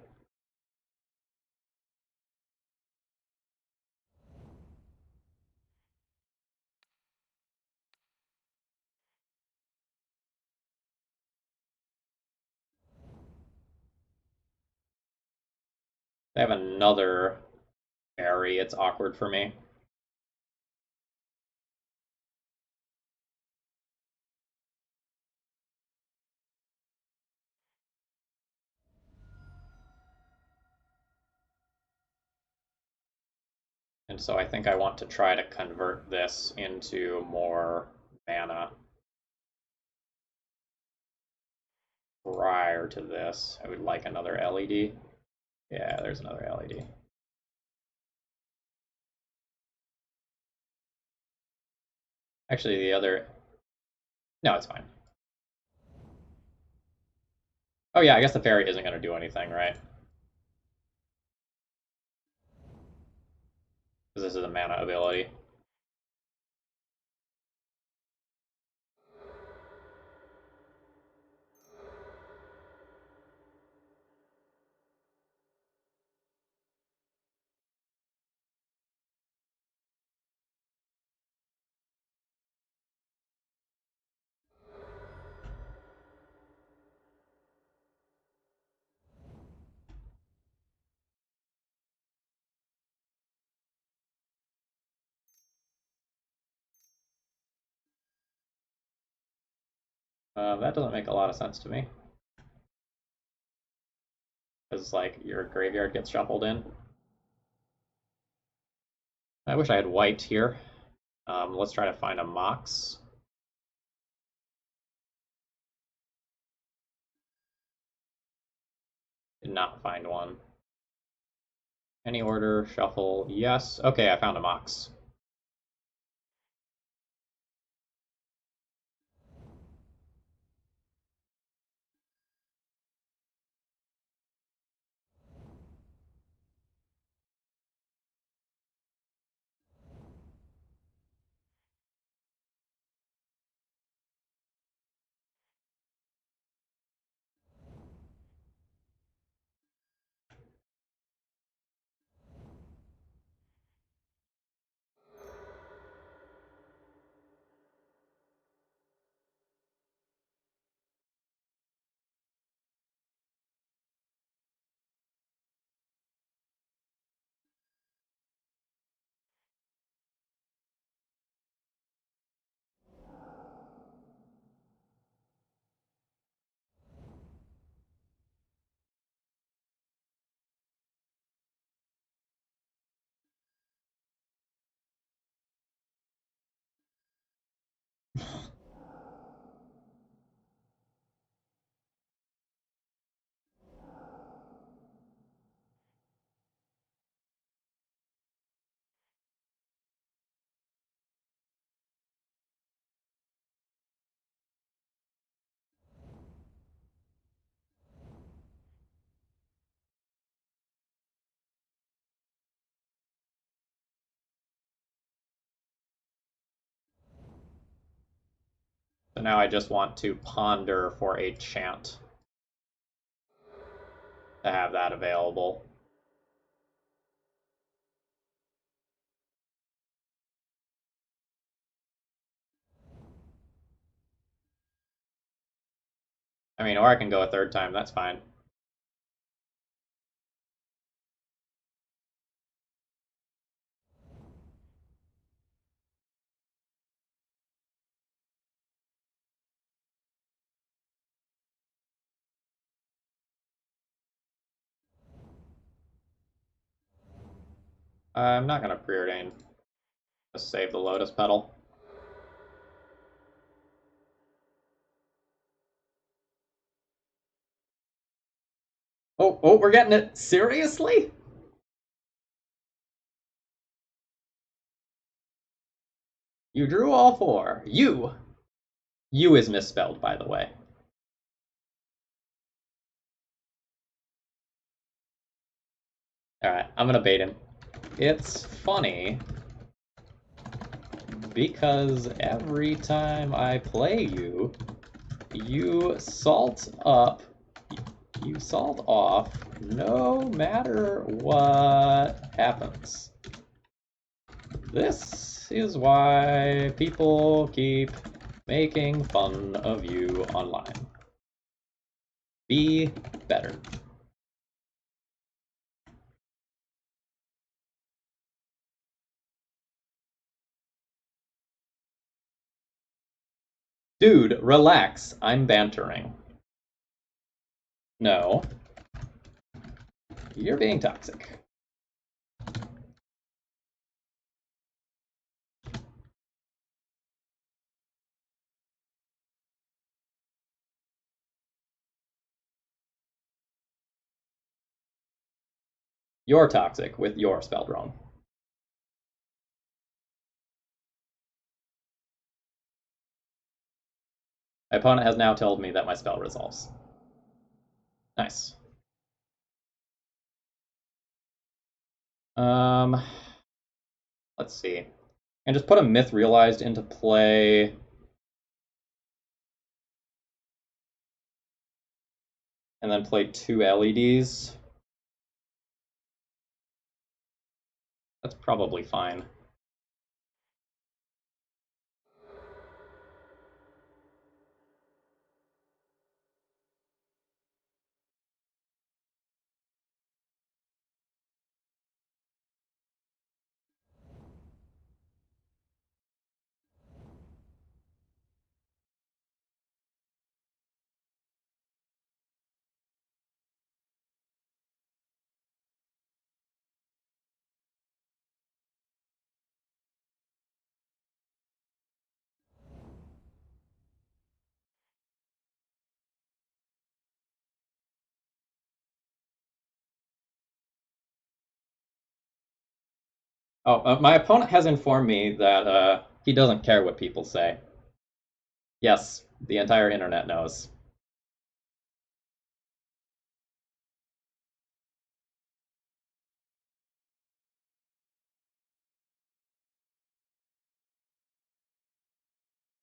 They have another fairy. It's awkward for me. And so I think I want to try to convert this into more mana. Prior to this, I would like another LED. Yeah, there's another LED. Actually, the other... No, it's fine. Oh yeah, I guess the fairy isn't going to do anything, right? Because this is a mana ability. That doesn't make a lot of sense to me. Because, like, your graveyard gets shuffled in. I wish I had white here. Let's try to find a Mox. Did not find one. Any order, shuffle, yes. Okay, I found a Mox. So now I just want to ponder for a chant to have that available. I mean, or I can go a third time, that's fine. I'm not gonna preordain. Just save the Lotus Petal. Oh, we're getting it. Seriously? You drew all four. You. You is misspelled, by the way. Alright, I'm gonna bait him. It's funny because every time I play you, you salt up, you salt off no matter what happens. This is why people keep making fun of you online. Be better. Dude, relax. I'm bantering. No. You're being toxic. You're toxic with your spell drone. My opponent has now told me that my spell resolves. Nice. Um, let's see. And just put a myth realized into play. And then play 2 LEDs. That's probably fine. Oh, my opponent has informed me that he doesn't care what people say. Yes, the entire internet knows.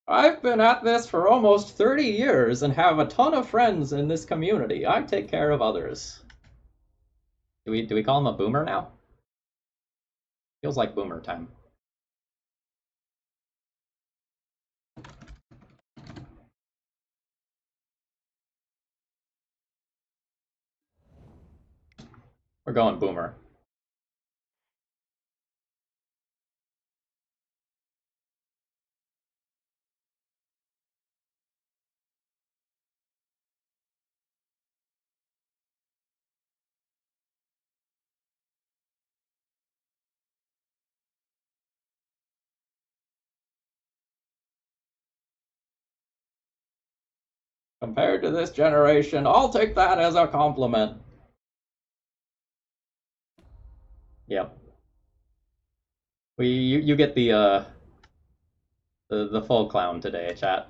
I've been at this for almost 30 years and have a ton of friends in this community. I take care of others. Do we call him a boomer now? Feels like boomer time. We're going boomer. Compared to this generation, I'll take that as a compliment. Yep. You get the full clown today, chat.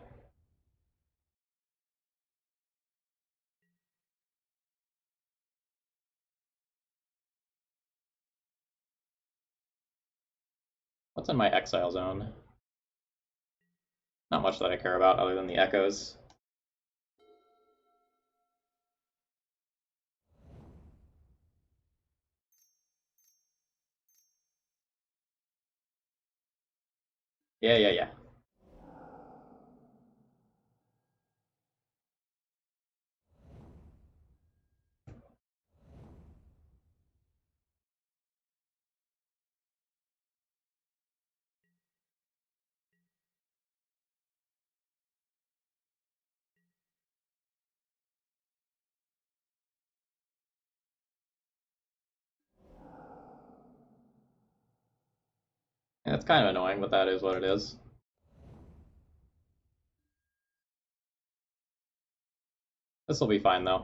What's in my exile zone? Not much that I care about other than the echoes. Yeah, yeah, yeah. Yeah, it's kind of annoying, but that is what it is. This will be fine, though.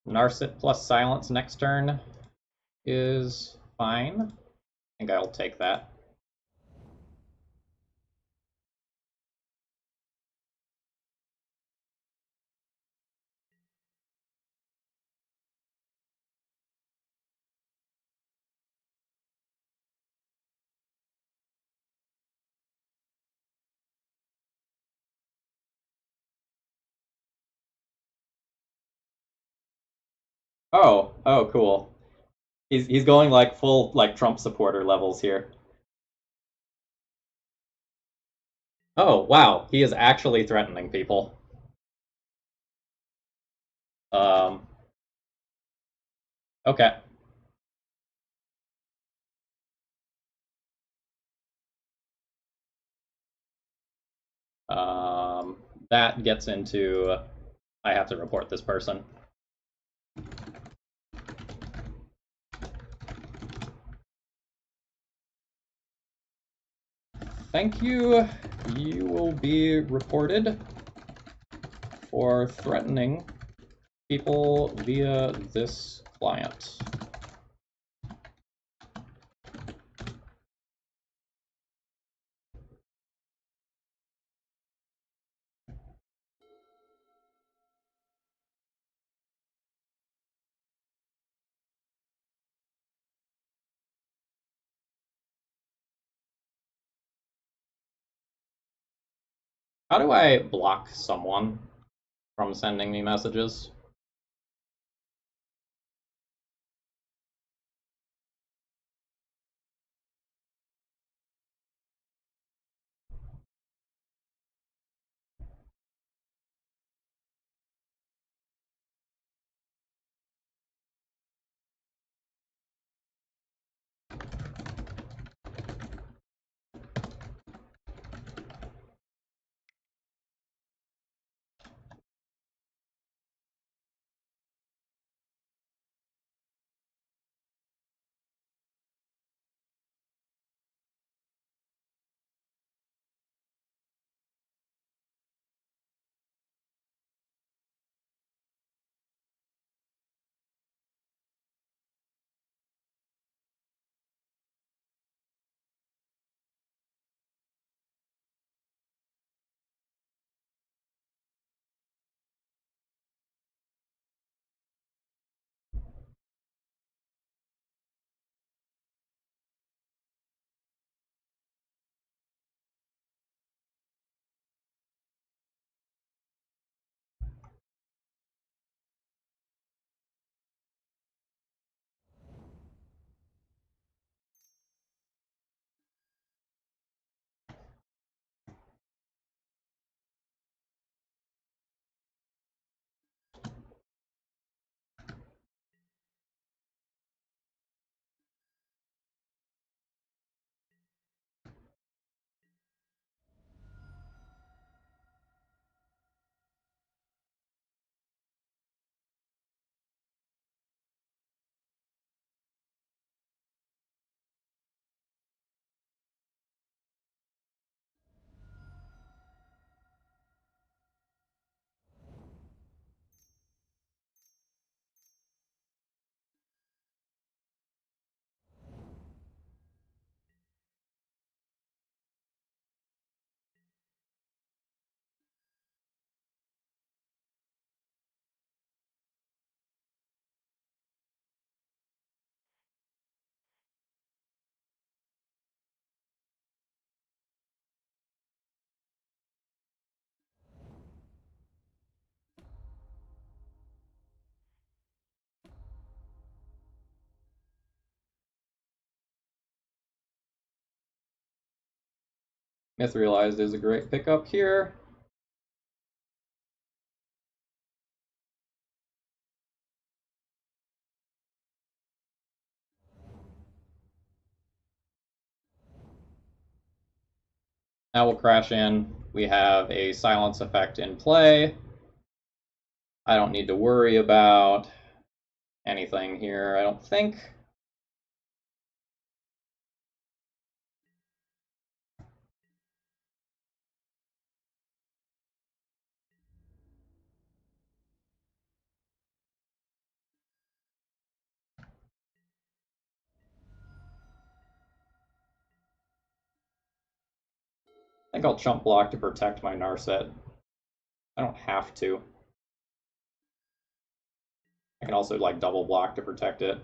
Narset plus silence next turn is fine. I think I'll take that. Oh, cool. He's going like full like Trump supporter levels here. Oh, wow. He is actually threatening people. Um, okay. Um, that gets into I have to report this person. Thank you. You will be reported for threatening people via this client. How do I block someone from sending me messages? Myth Realized is a great pickup here. Now we'll crash in. We have a silence effect in play. I don't need to worry about anything here, I don't think. I think I'll chump block to protect my Narset. I don't have to. I can also like double block to protect it.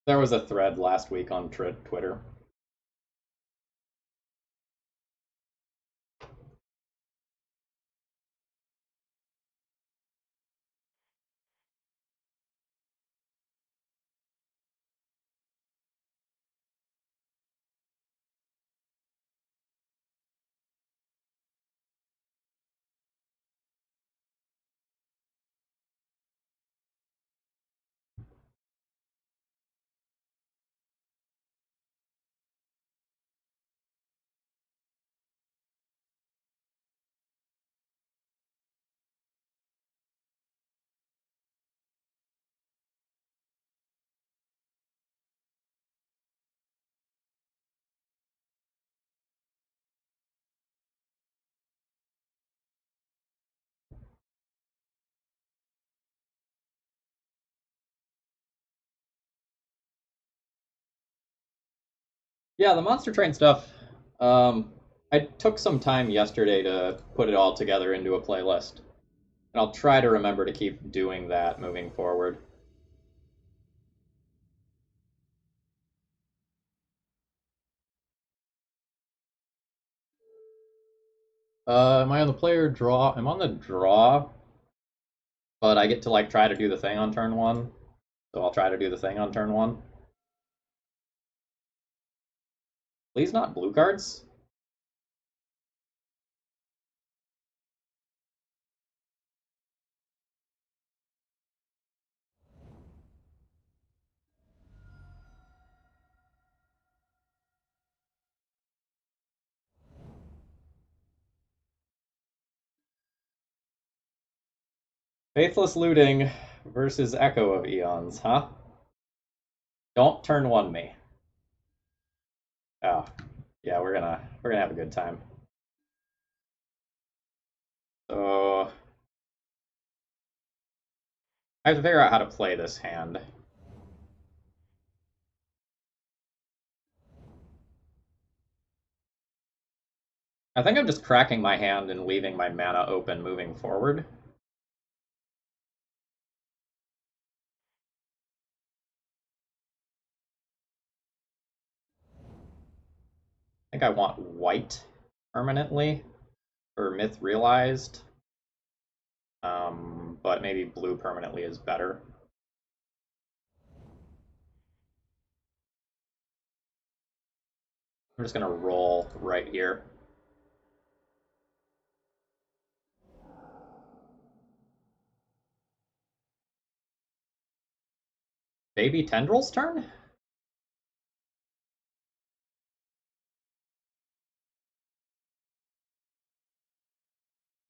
There was a thread last week on Twitter. Yeah, the Monster Train stuff. I took some time yesterday to put it all together into a playlist, and I'll try to remember to keep doing that moving forward. Am I on the player draw? I'm on the draw, but I get to like try to do the thing on turn one. So I'll try to do the thing on turn one. Please not blue cards. Faithless Looting versus Echo of Eons, huh? Don't turn one me. Oh, yeah, we're gonna have a good time. So I have to figure out how to play this hand. I think I'm just cracking my hand and leaving my mana open moving forward. I think I want white permanently for Myth Realized, but maybe blue permanently is better. I'm just gonna roll right here. Baby Tendril's turn?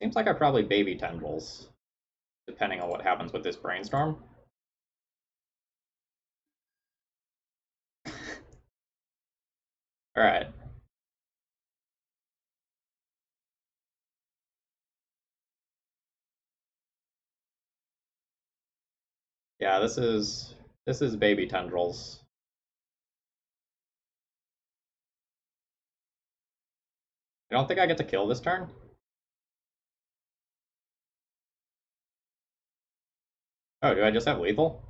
Seems like I probably baby tendrils, depending on what happens with this brainstorm. All right. Yeah, this is baby tendrils. I don't think I get to kill this turn. Oh, do I just have lethal?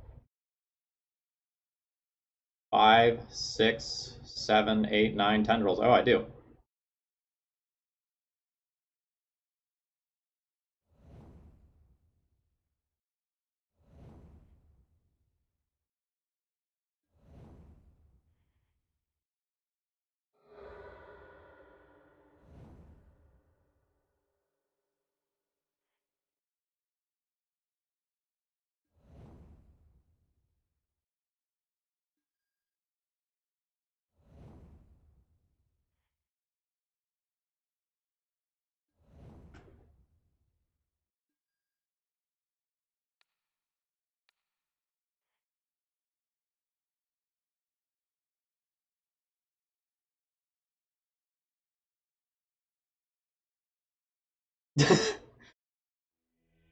5, 6, 7, 8, 9 tendrils. Oh, I do.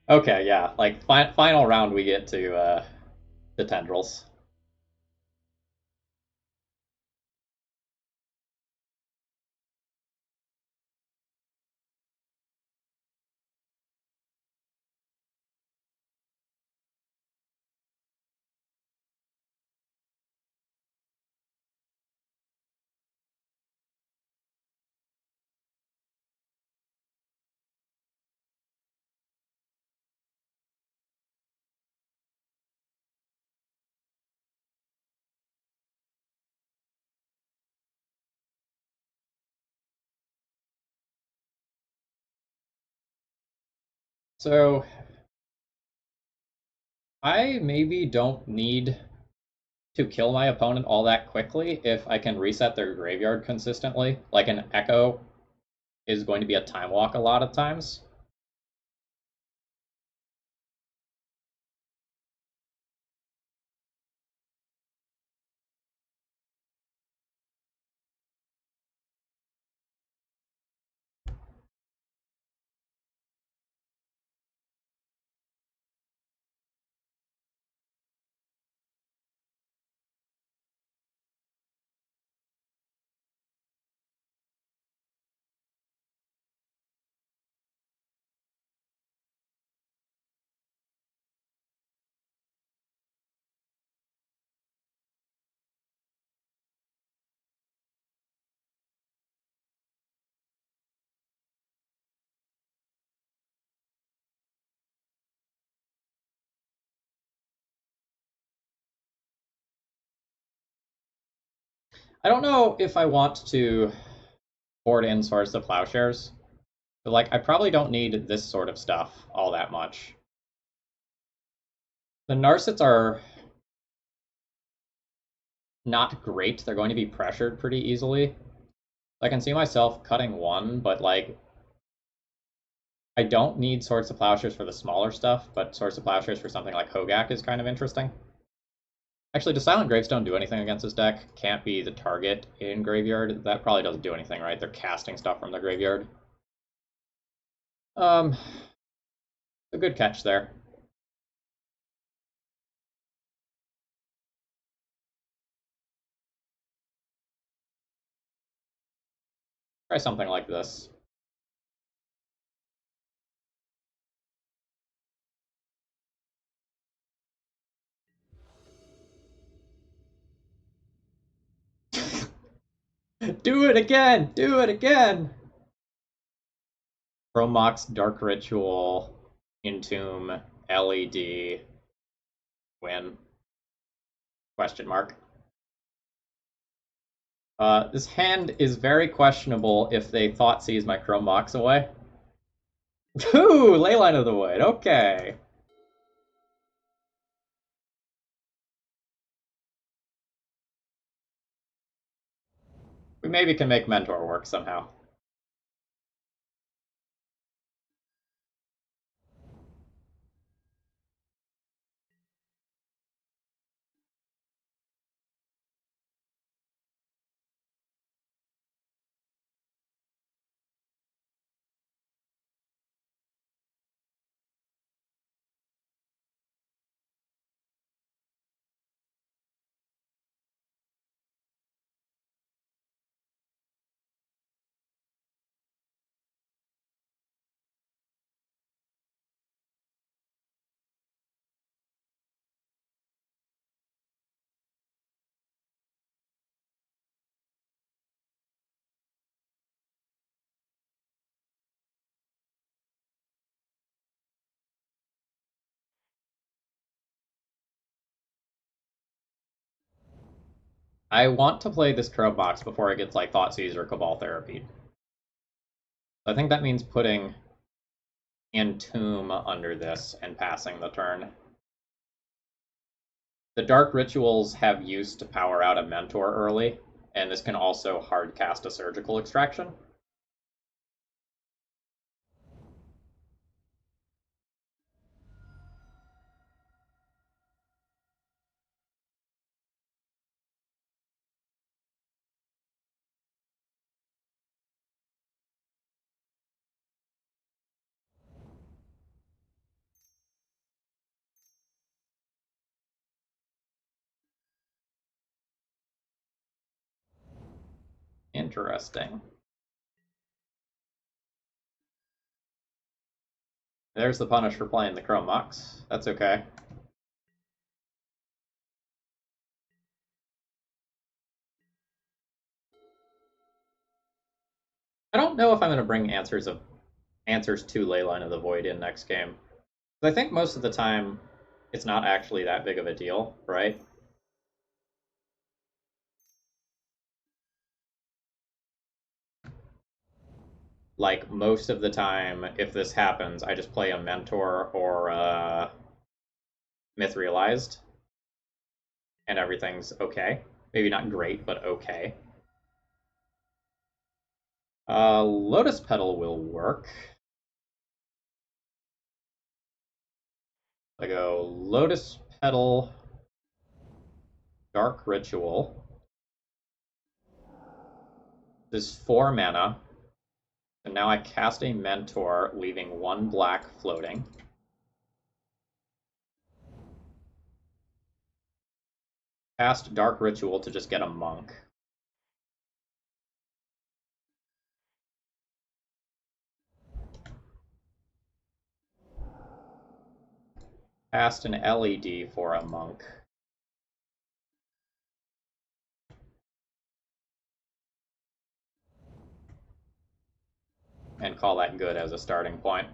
Okay, yeah. Like final round, we get to the tendrils. So I maybe don't need to kill my opponent all that quickly if I can reset their graveyard consistently. Like an Echo is going to be a time walk a lot of times. I don't know if I want to board in Swords to Plowshares. But like, I probably don't need this sort of stuff all that much. The Narsets are not great. They're going to be pressured pretty easily. I can see myself cutting one, but like, I don't need Swords to Plowshares for the smaller stuff, but Swords to Plowshares for something like Hogak is kind of interesting. Actually, does Silent Gravestone do anything against this deck? Can't be the target in Graveyard. That probably doesn't do anything, right? They're casting stuff from the graveyard. Um, a good catch there. Try something like this. Do it again! Do it again! Chromox, Dark Ritual, Entomb, LED, win. Question mark. This hand is very questionable if they thought seize my Chromox away. Ooh, Leyline of the Void, okay. We maybe can make Mentor work somehow. I want to play this Crow box before it gets like Thoughtseize or Cabal Therapy. I think that means putting Entomb under this and passing the turn. The Dark Rituals have use to power out a Mentor early, and this can also hard cast a Surgical Extraction. Interesting. There's the punish for playing the Chrome Mox. That's okay. I don't know if I'm going to bring Answers to Leyline of the Void in next game. I think most of the time it's not actually that big of a deal, right? Like, most of the time, if this happens, I just play a Mentor or Myth Realized, and everything's okay. Maybe not great, but okay. Lotus Petal will work. I go Lotus Petal, Dark Ritual. This is 4 mana. So now I cast a Mentor, leaving 1 black floating. Cast Dark Ritual to just get a Monk. Cast an LED for a Monk. And call that good as a starting point.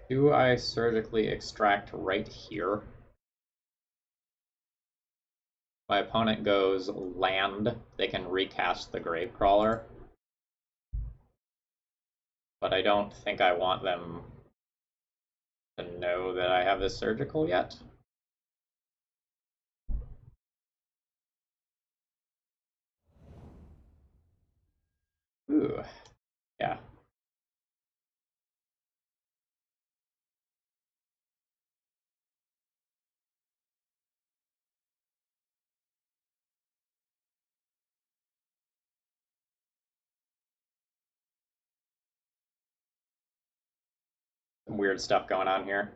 Do I surgically extract right here? My opponent goes land, they can recast the Gravecrawler. But I don't think I want them to know that I have this surgical yet. Ooh, yeah. Some weird stuff going on here.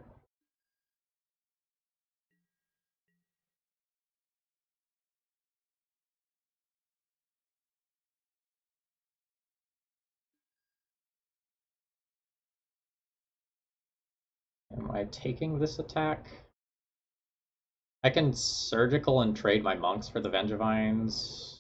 Am I taking this attack? I can surgical and trade my monks for the Vengevines.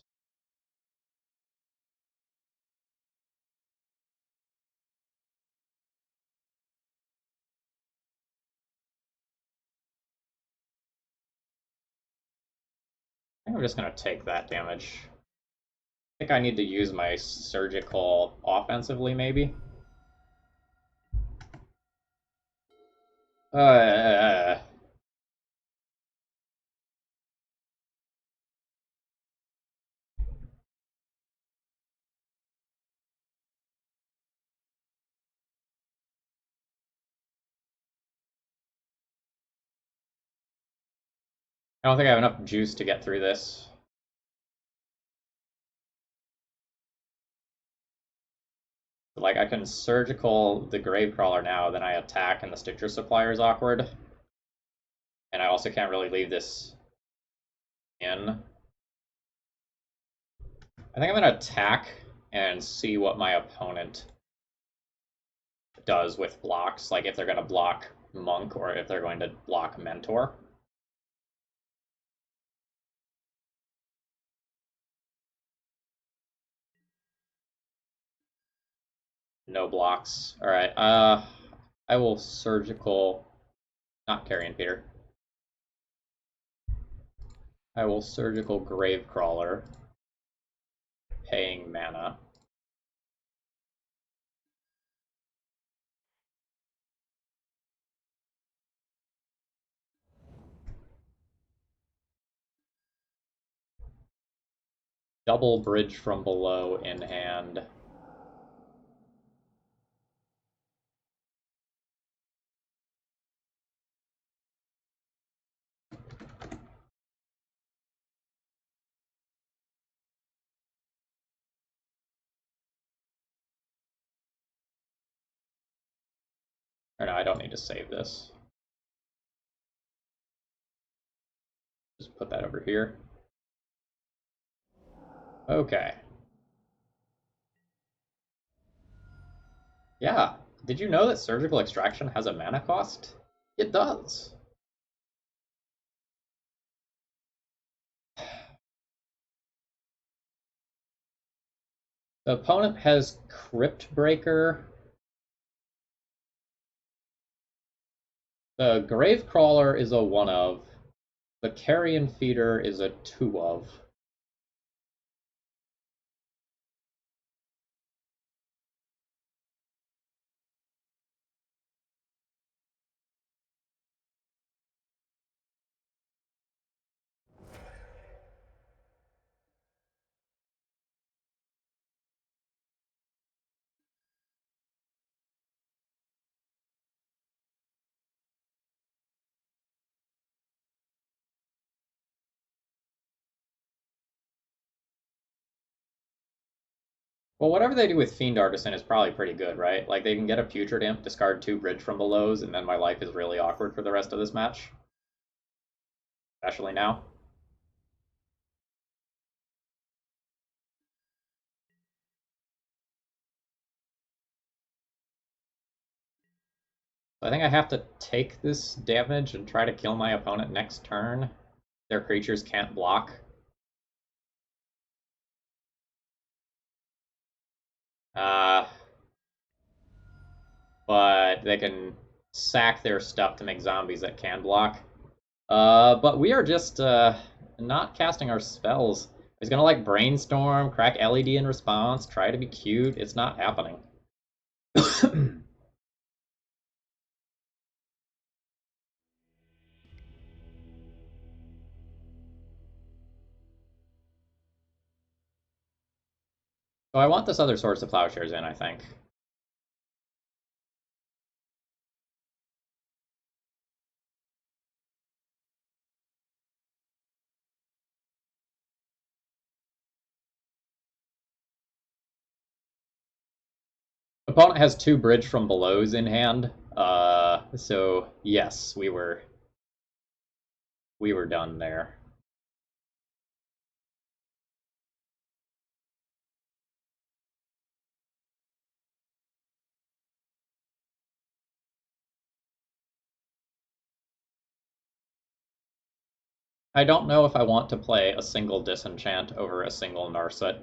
I think I'm just gonna take that damage. I think I need to use my surgical offensively, maybe. Uh, I don't think I have enough juice to get through this. Like, I can surgical the Gravecrawler now, then I attack and the Stitcher Supplier is awkward. And I also can't really leave this in. I think I'm going to attack and see what my opponent does with blocks. Like, if they're going to block Monk or if they're going to block Mentor. No blocks. All right. I will surgical, not Carrion Peter. I will surgical Gravecrawler, paying mana. Double Bridge from Below in hand. Or no, I don't need to save this. Just put that over here. Okay. Yeah. Did you know that Surgical Extraction has a mana cost? It does. The opponent has Crypt Breaker. The Gravecrawler is a 1 of. The Carrion Feeder is a 2 of. Well, whatever they do with Fiend Artisan is probably pretty good, right? Like, they can get a Putrid Imp, discard 2 Bridge from Belows, and then my life is really awkward for the rest of this match. Especially now. I think I have to take this damage and try to kill my opponent next turn. Their creatures can't block. But they can sack their stuff to make zombies that can block. But we are just not casting our spells. He's gonna like brainstorm, crack LED in response, try to be cute. It's not happening. So I want this other Swords to Plowshares in, I think. Opponent has 2 Bridge from Belows in hand. So yes, we were done there. I don't know if I want to play a single Disenchant over a single Narset.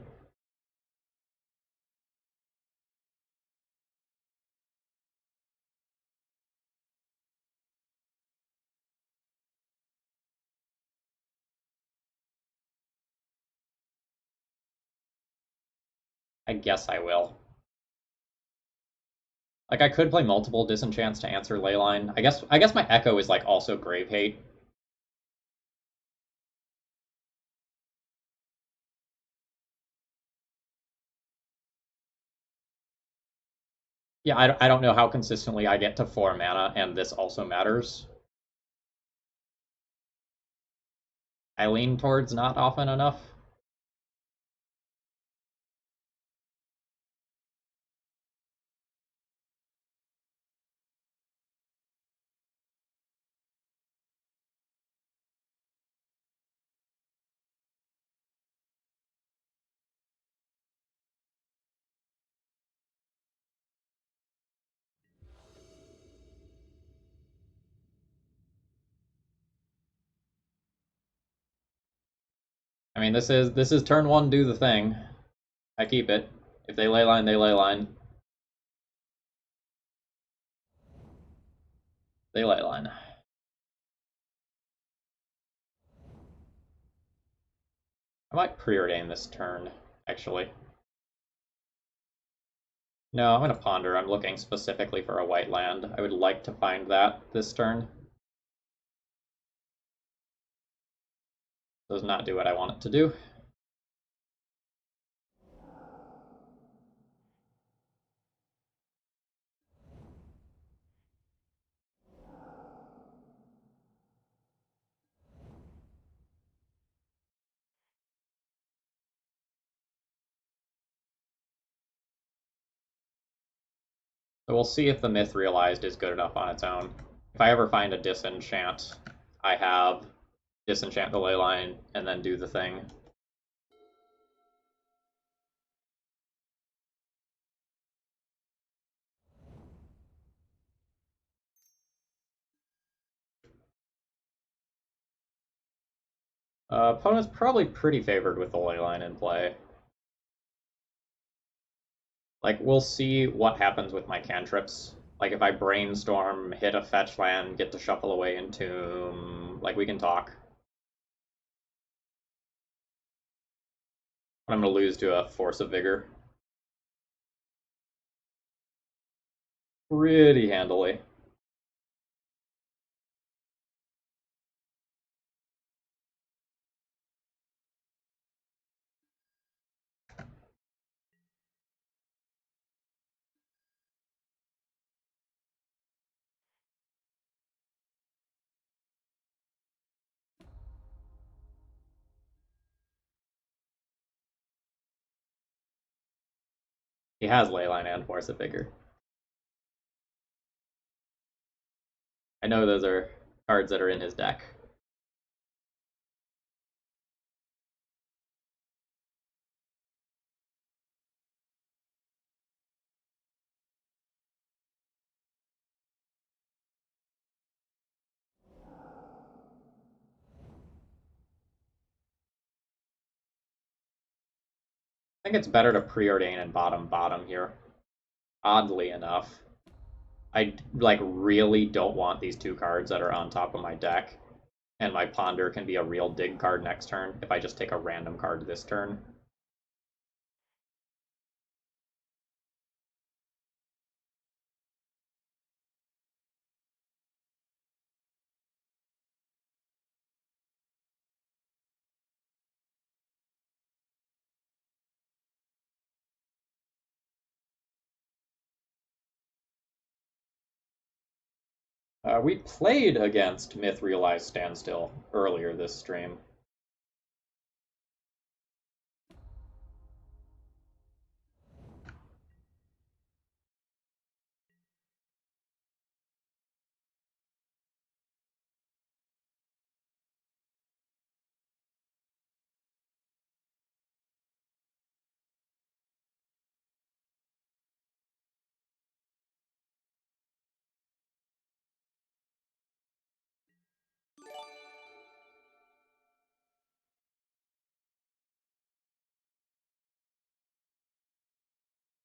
I guess I will. Like, I could play multiple Disenchants to answer Leyline. I guess my Echo is like also Grave Hate. Yeah, I don't know how consistently I get to 4 mana, and this also matters. I lean towards not often enough. I mean, this is turn one, do the thing. I keep it. If they ley line, they ley line. They ley line. I might preordain this turn, actually. No, I'm gonna ponder. I'm looking specifically for a white land. I would like to find that this turn. Does not do what I want it to do. So we'll see if the myth realized is good enough on its own. If I ever find a disenchant, I have disenchant the ley line and then do the thing. Opponent's probably pretty favored with the ley line in play. Like, we'll see what happens with my cantrips. Like, if I brainstorm, hit a fetch land, get to shuffle away and tomb, like, we can talk. I'm gonna lose to a force of vigor. Pretty handily. He has leyline and force of vigor. I know those are cards that are in his deck. I think it's better to preordain and bottom here. Oddly enough. I like really don't want these two cards that are on top of my deck. And my ponder can be a real dig card next turn if I just take a random card this turn. We played against Myth Realized Standstill earlier this stream.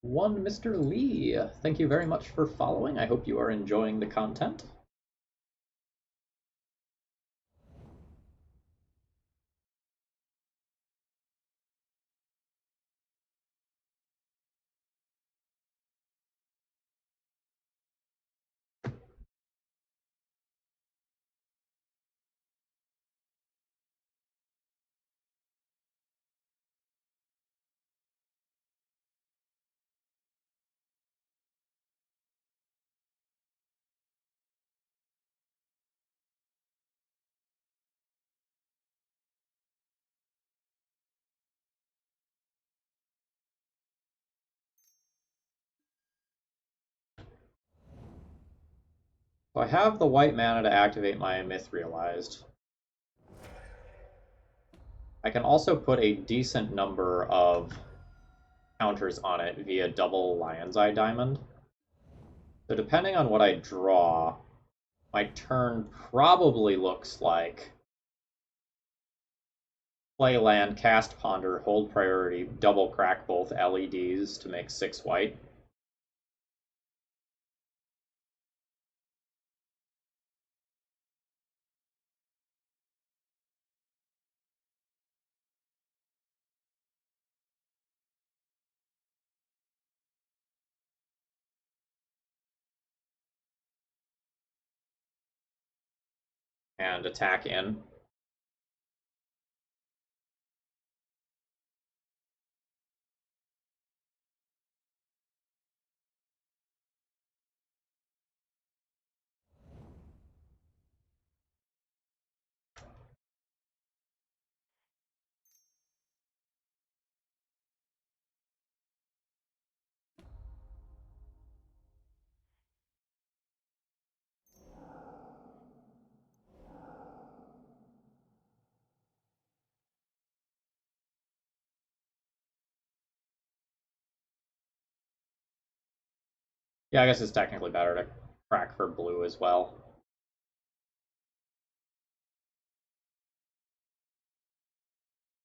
One Mr. Lee, thank you very much for following. I hope you are enjoying the content. So I have the white mana to activate my Myth Realized. I can also put a decent number of counters on it via double Lion's Eye Diamond. So depending on what I draw, my turn probably looks like play land, cast Ponder, hold priority, double crack both LEDs to make 6 white. And attack in. Yeah, I guess it's technically better to crack for blue as well.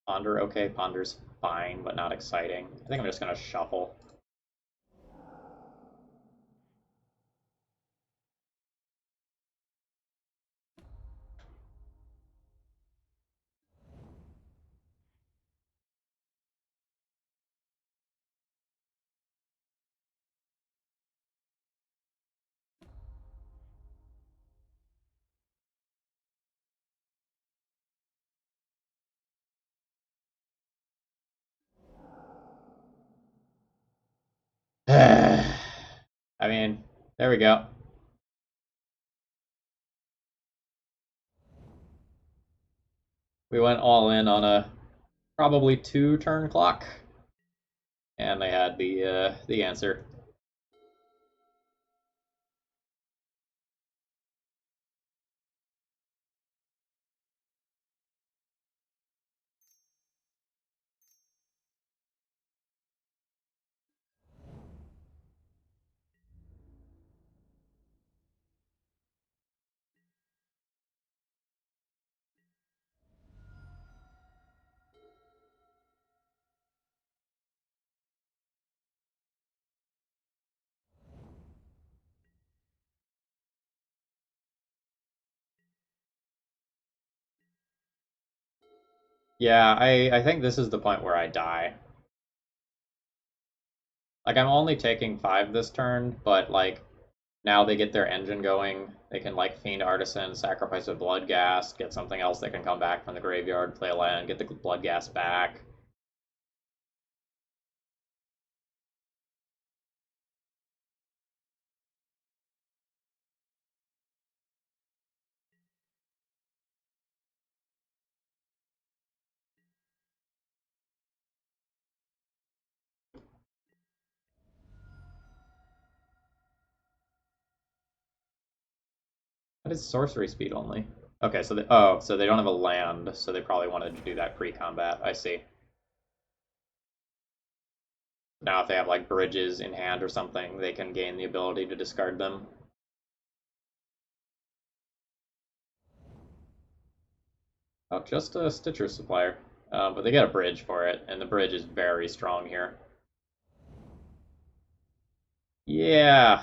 Ponder, okay, Ponder's fine, but not exciting. I think I'm just going to shuffle. I mean, there we go. We went all in on a probably 2-turn clock, and they had the answer. Yeah, I think this is the point where I die. Like, I'm only taking 5 this turn, but, like, now they get their engine going. They can, like, Fiend Artisan, sacrifice a Bloodghast, get something else that can come back from the graveyard, play a land, get the Bloodghast back. What is sorcery speed only? Okay, so so they don't have a land, so they probably wanted to do that pre-combat. I see. Now if they have like bridges in hand or something, they can gain the ability to discard them. Oh, just a Stitcher supplier. But they get a bridge for it, and the bridge is very strong here. Yeah.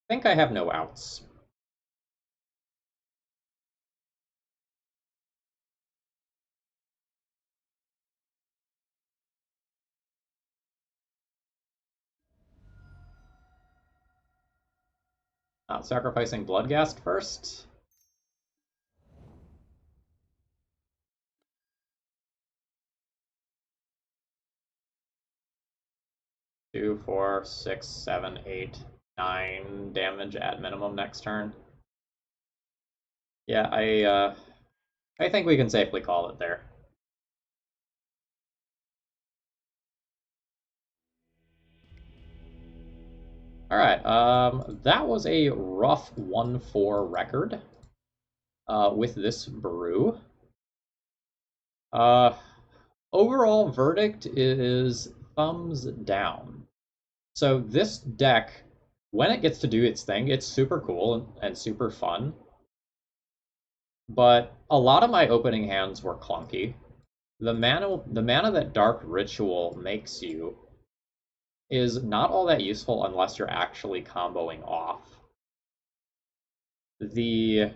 I think I have no outs. Not sacrificing Bloodghast first. 2, 4, 6, 7, 8, 9 damage at minimum next turn. Yeah, I think we can safely call it there. All right, that was a rough 1-4 record with this brew. Uh, Overall verdict is thumbs down. So this deck, when it gets to do its thing, it's super cool and super fun. But a lot of my opening hands were clunky. The mana that Dark Ritual makes you is not all that useful unless you're actually comboing off. The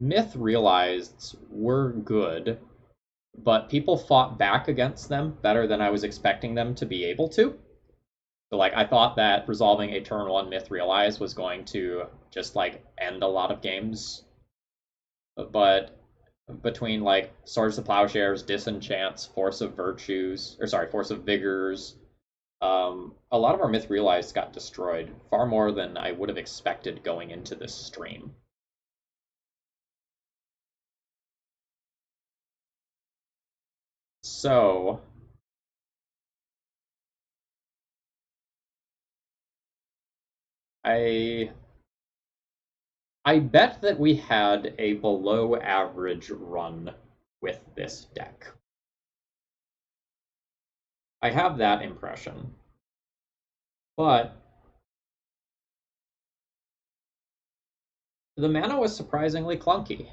Myth Realized were good, but people fought back against them better than I was expecting them to be able to. So like I thought that resolving a turn one Myth Realize was going to just like end a lot of games, but between like Swords to Plowshares, Disenchants, Force of Virtues, or sorry, Force of Vigors, a lot of our Myth Realized got destroyed, far more than I would have expected going into this stream. So I I bet that we had a below average run with this deck. I have that impression. But the mana was surprisingly clunky.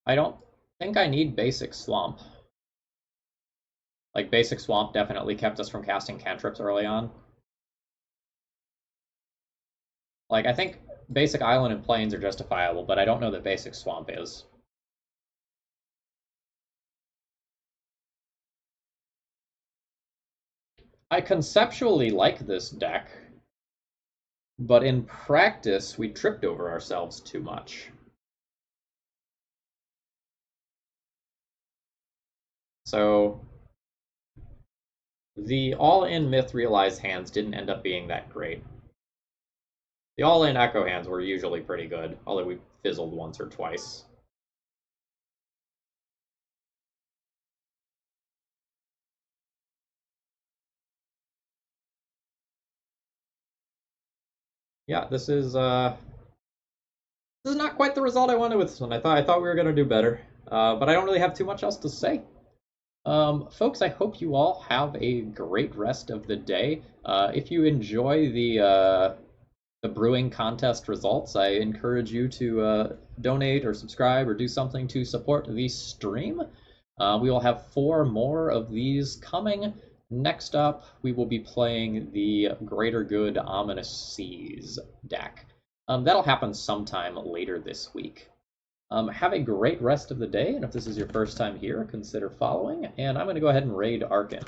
I don't think I need Basic Swamp. Like, Basic Swamp definitely kept us from casting cantrips early on. Like, I think Basic Island and Plains are justifiable, but I don't know that Basic Swamp is. I conceptually like this deck, but in practice, we tripped over ourselves too much. So, the all-in Myth Realized hands didn't end up being that great. The all-in Echo hands were usually pretty good, although we fizzled once or twice. Yeah, this is not quite the result I wanted with this one. I thought we were gonna do better, but I don't really have too much else to say. Folks, I hope you all have a great rest of the day. If you enjoy the brewing contest results, I encourage you to donate or subscribe or do something to support the stream. We will have 4 more of these coming. Next up, we will be playing the Greater Good Ominous Seas deck. That'll happen sometime later this week. Have a great rest of the day, and if this is your first time here, consider following, and I'm going to go ahead and raid Arkin.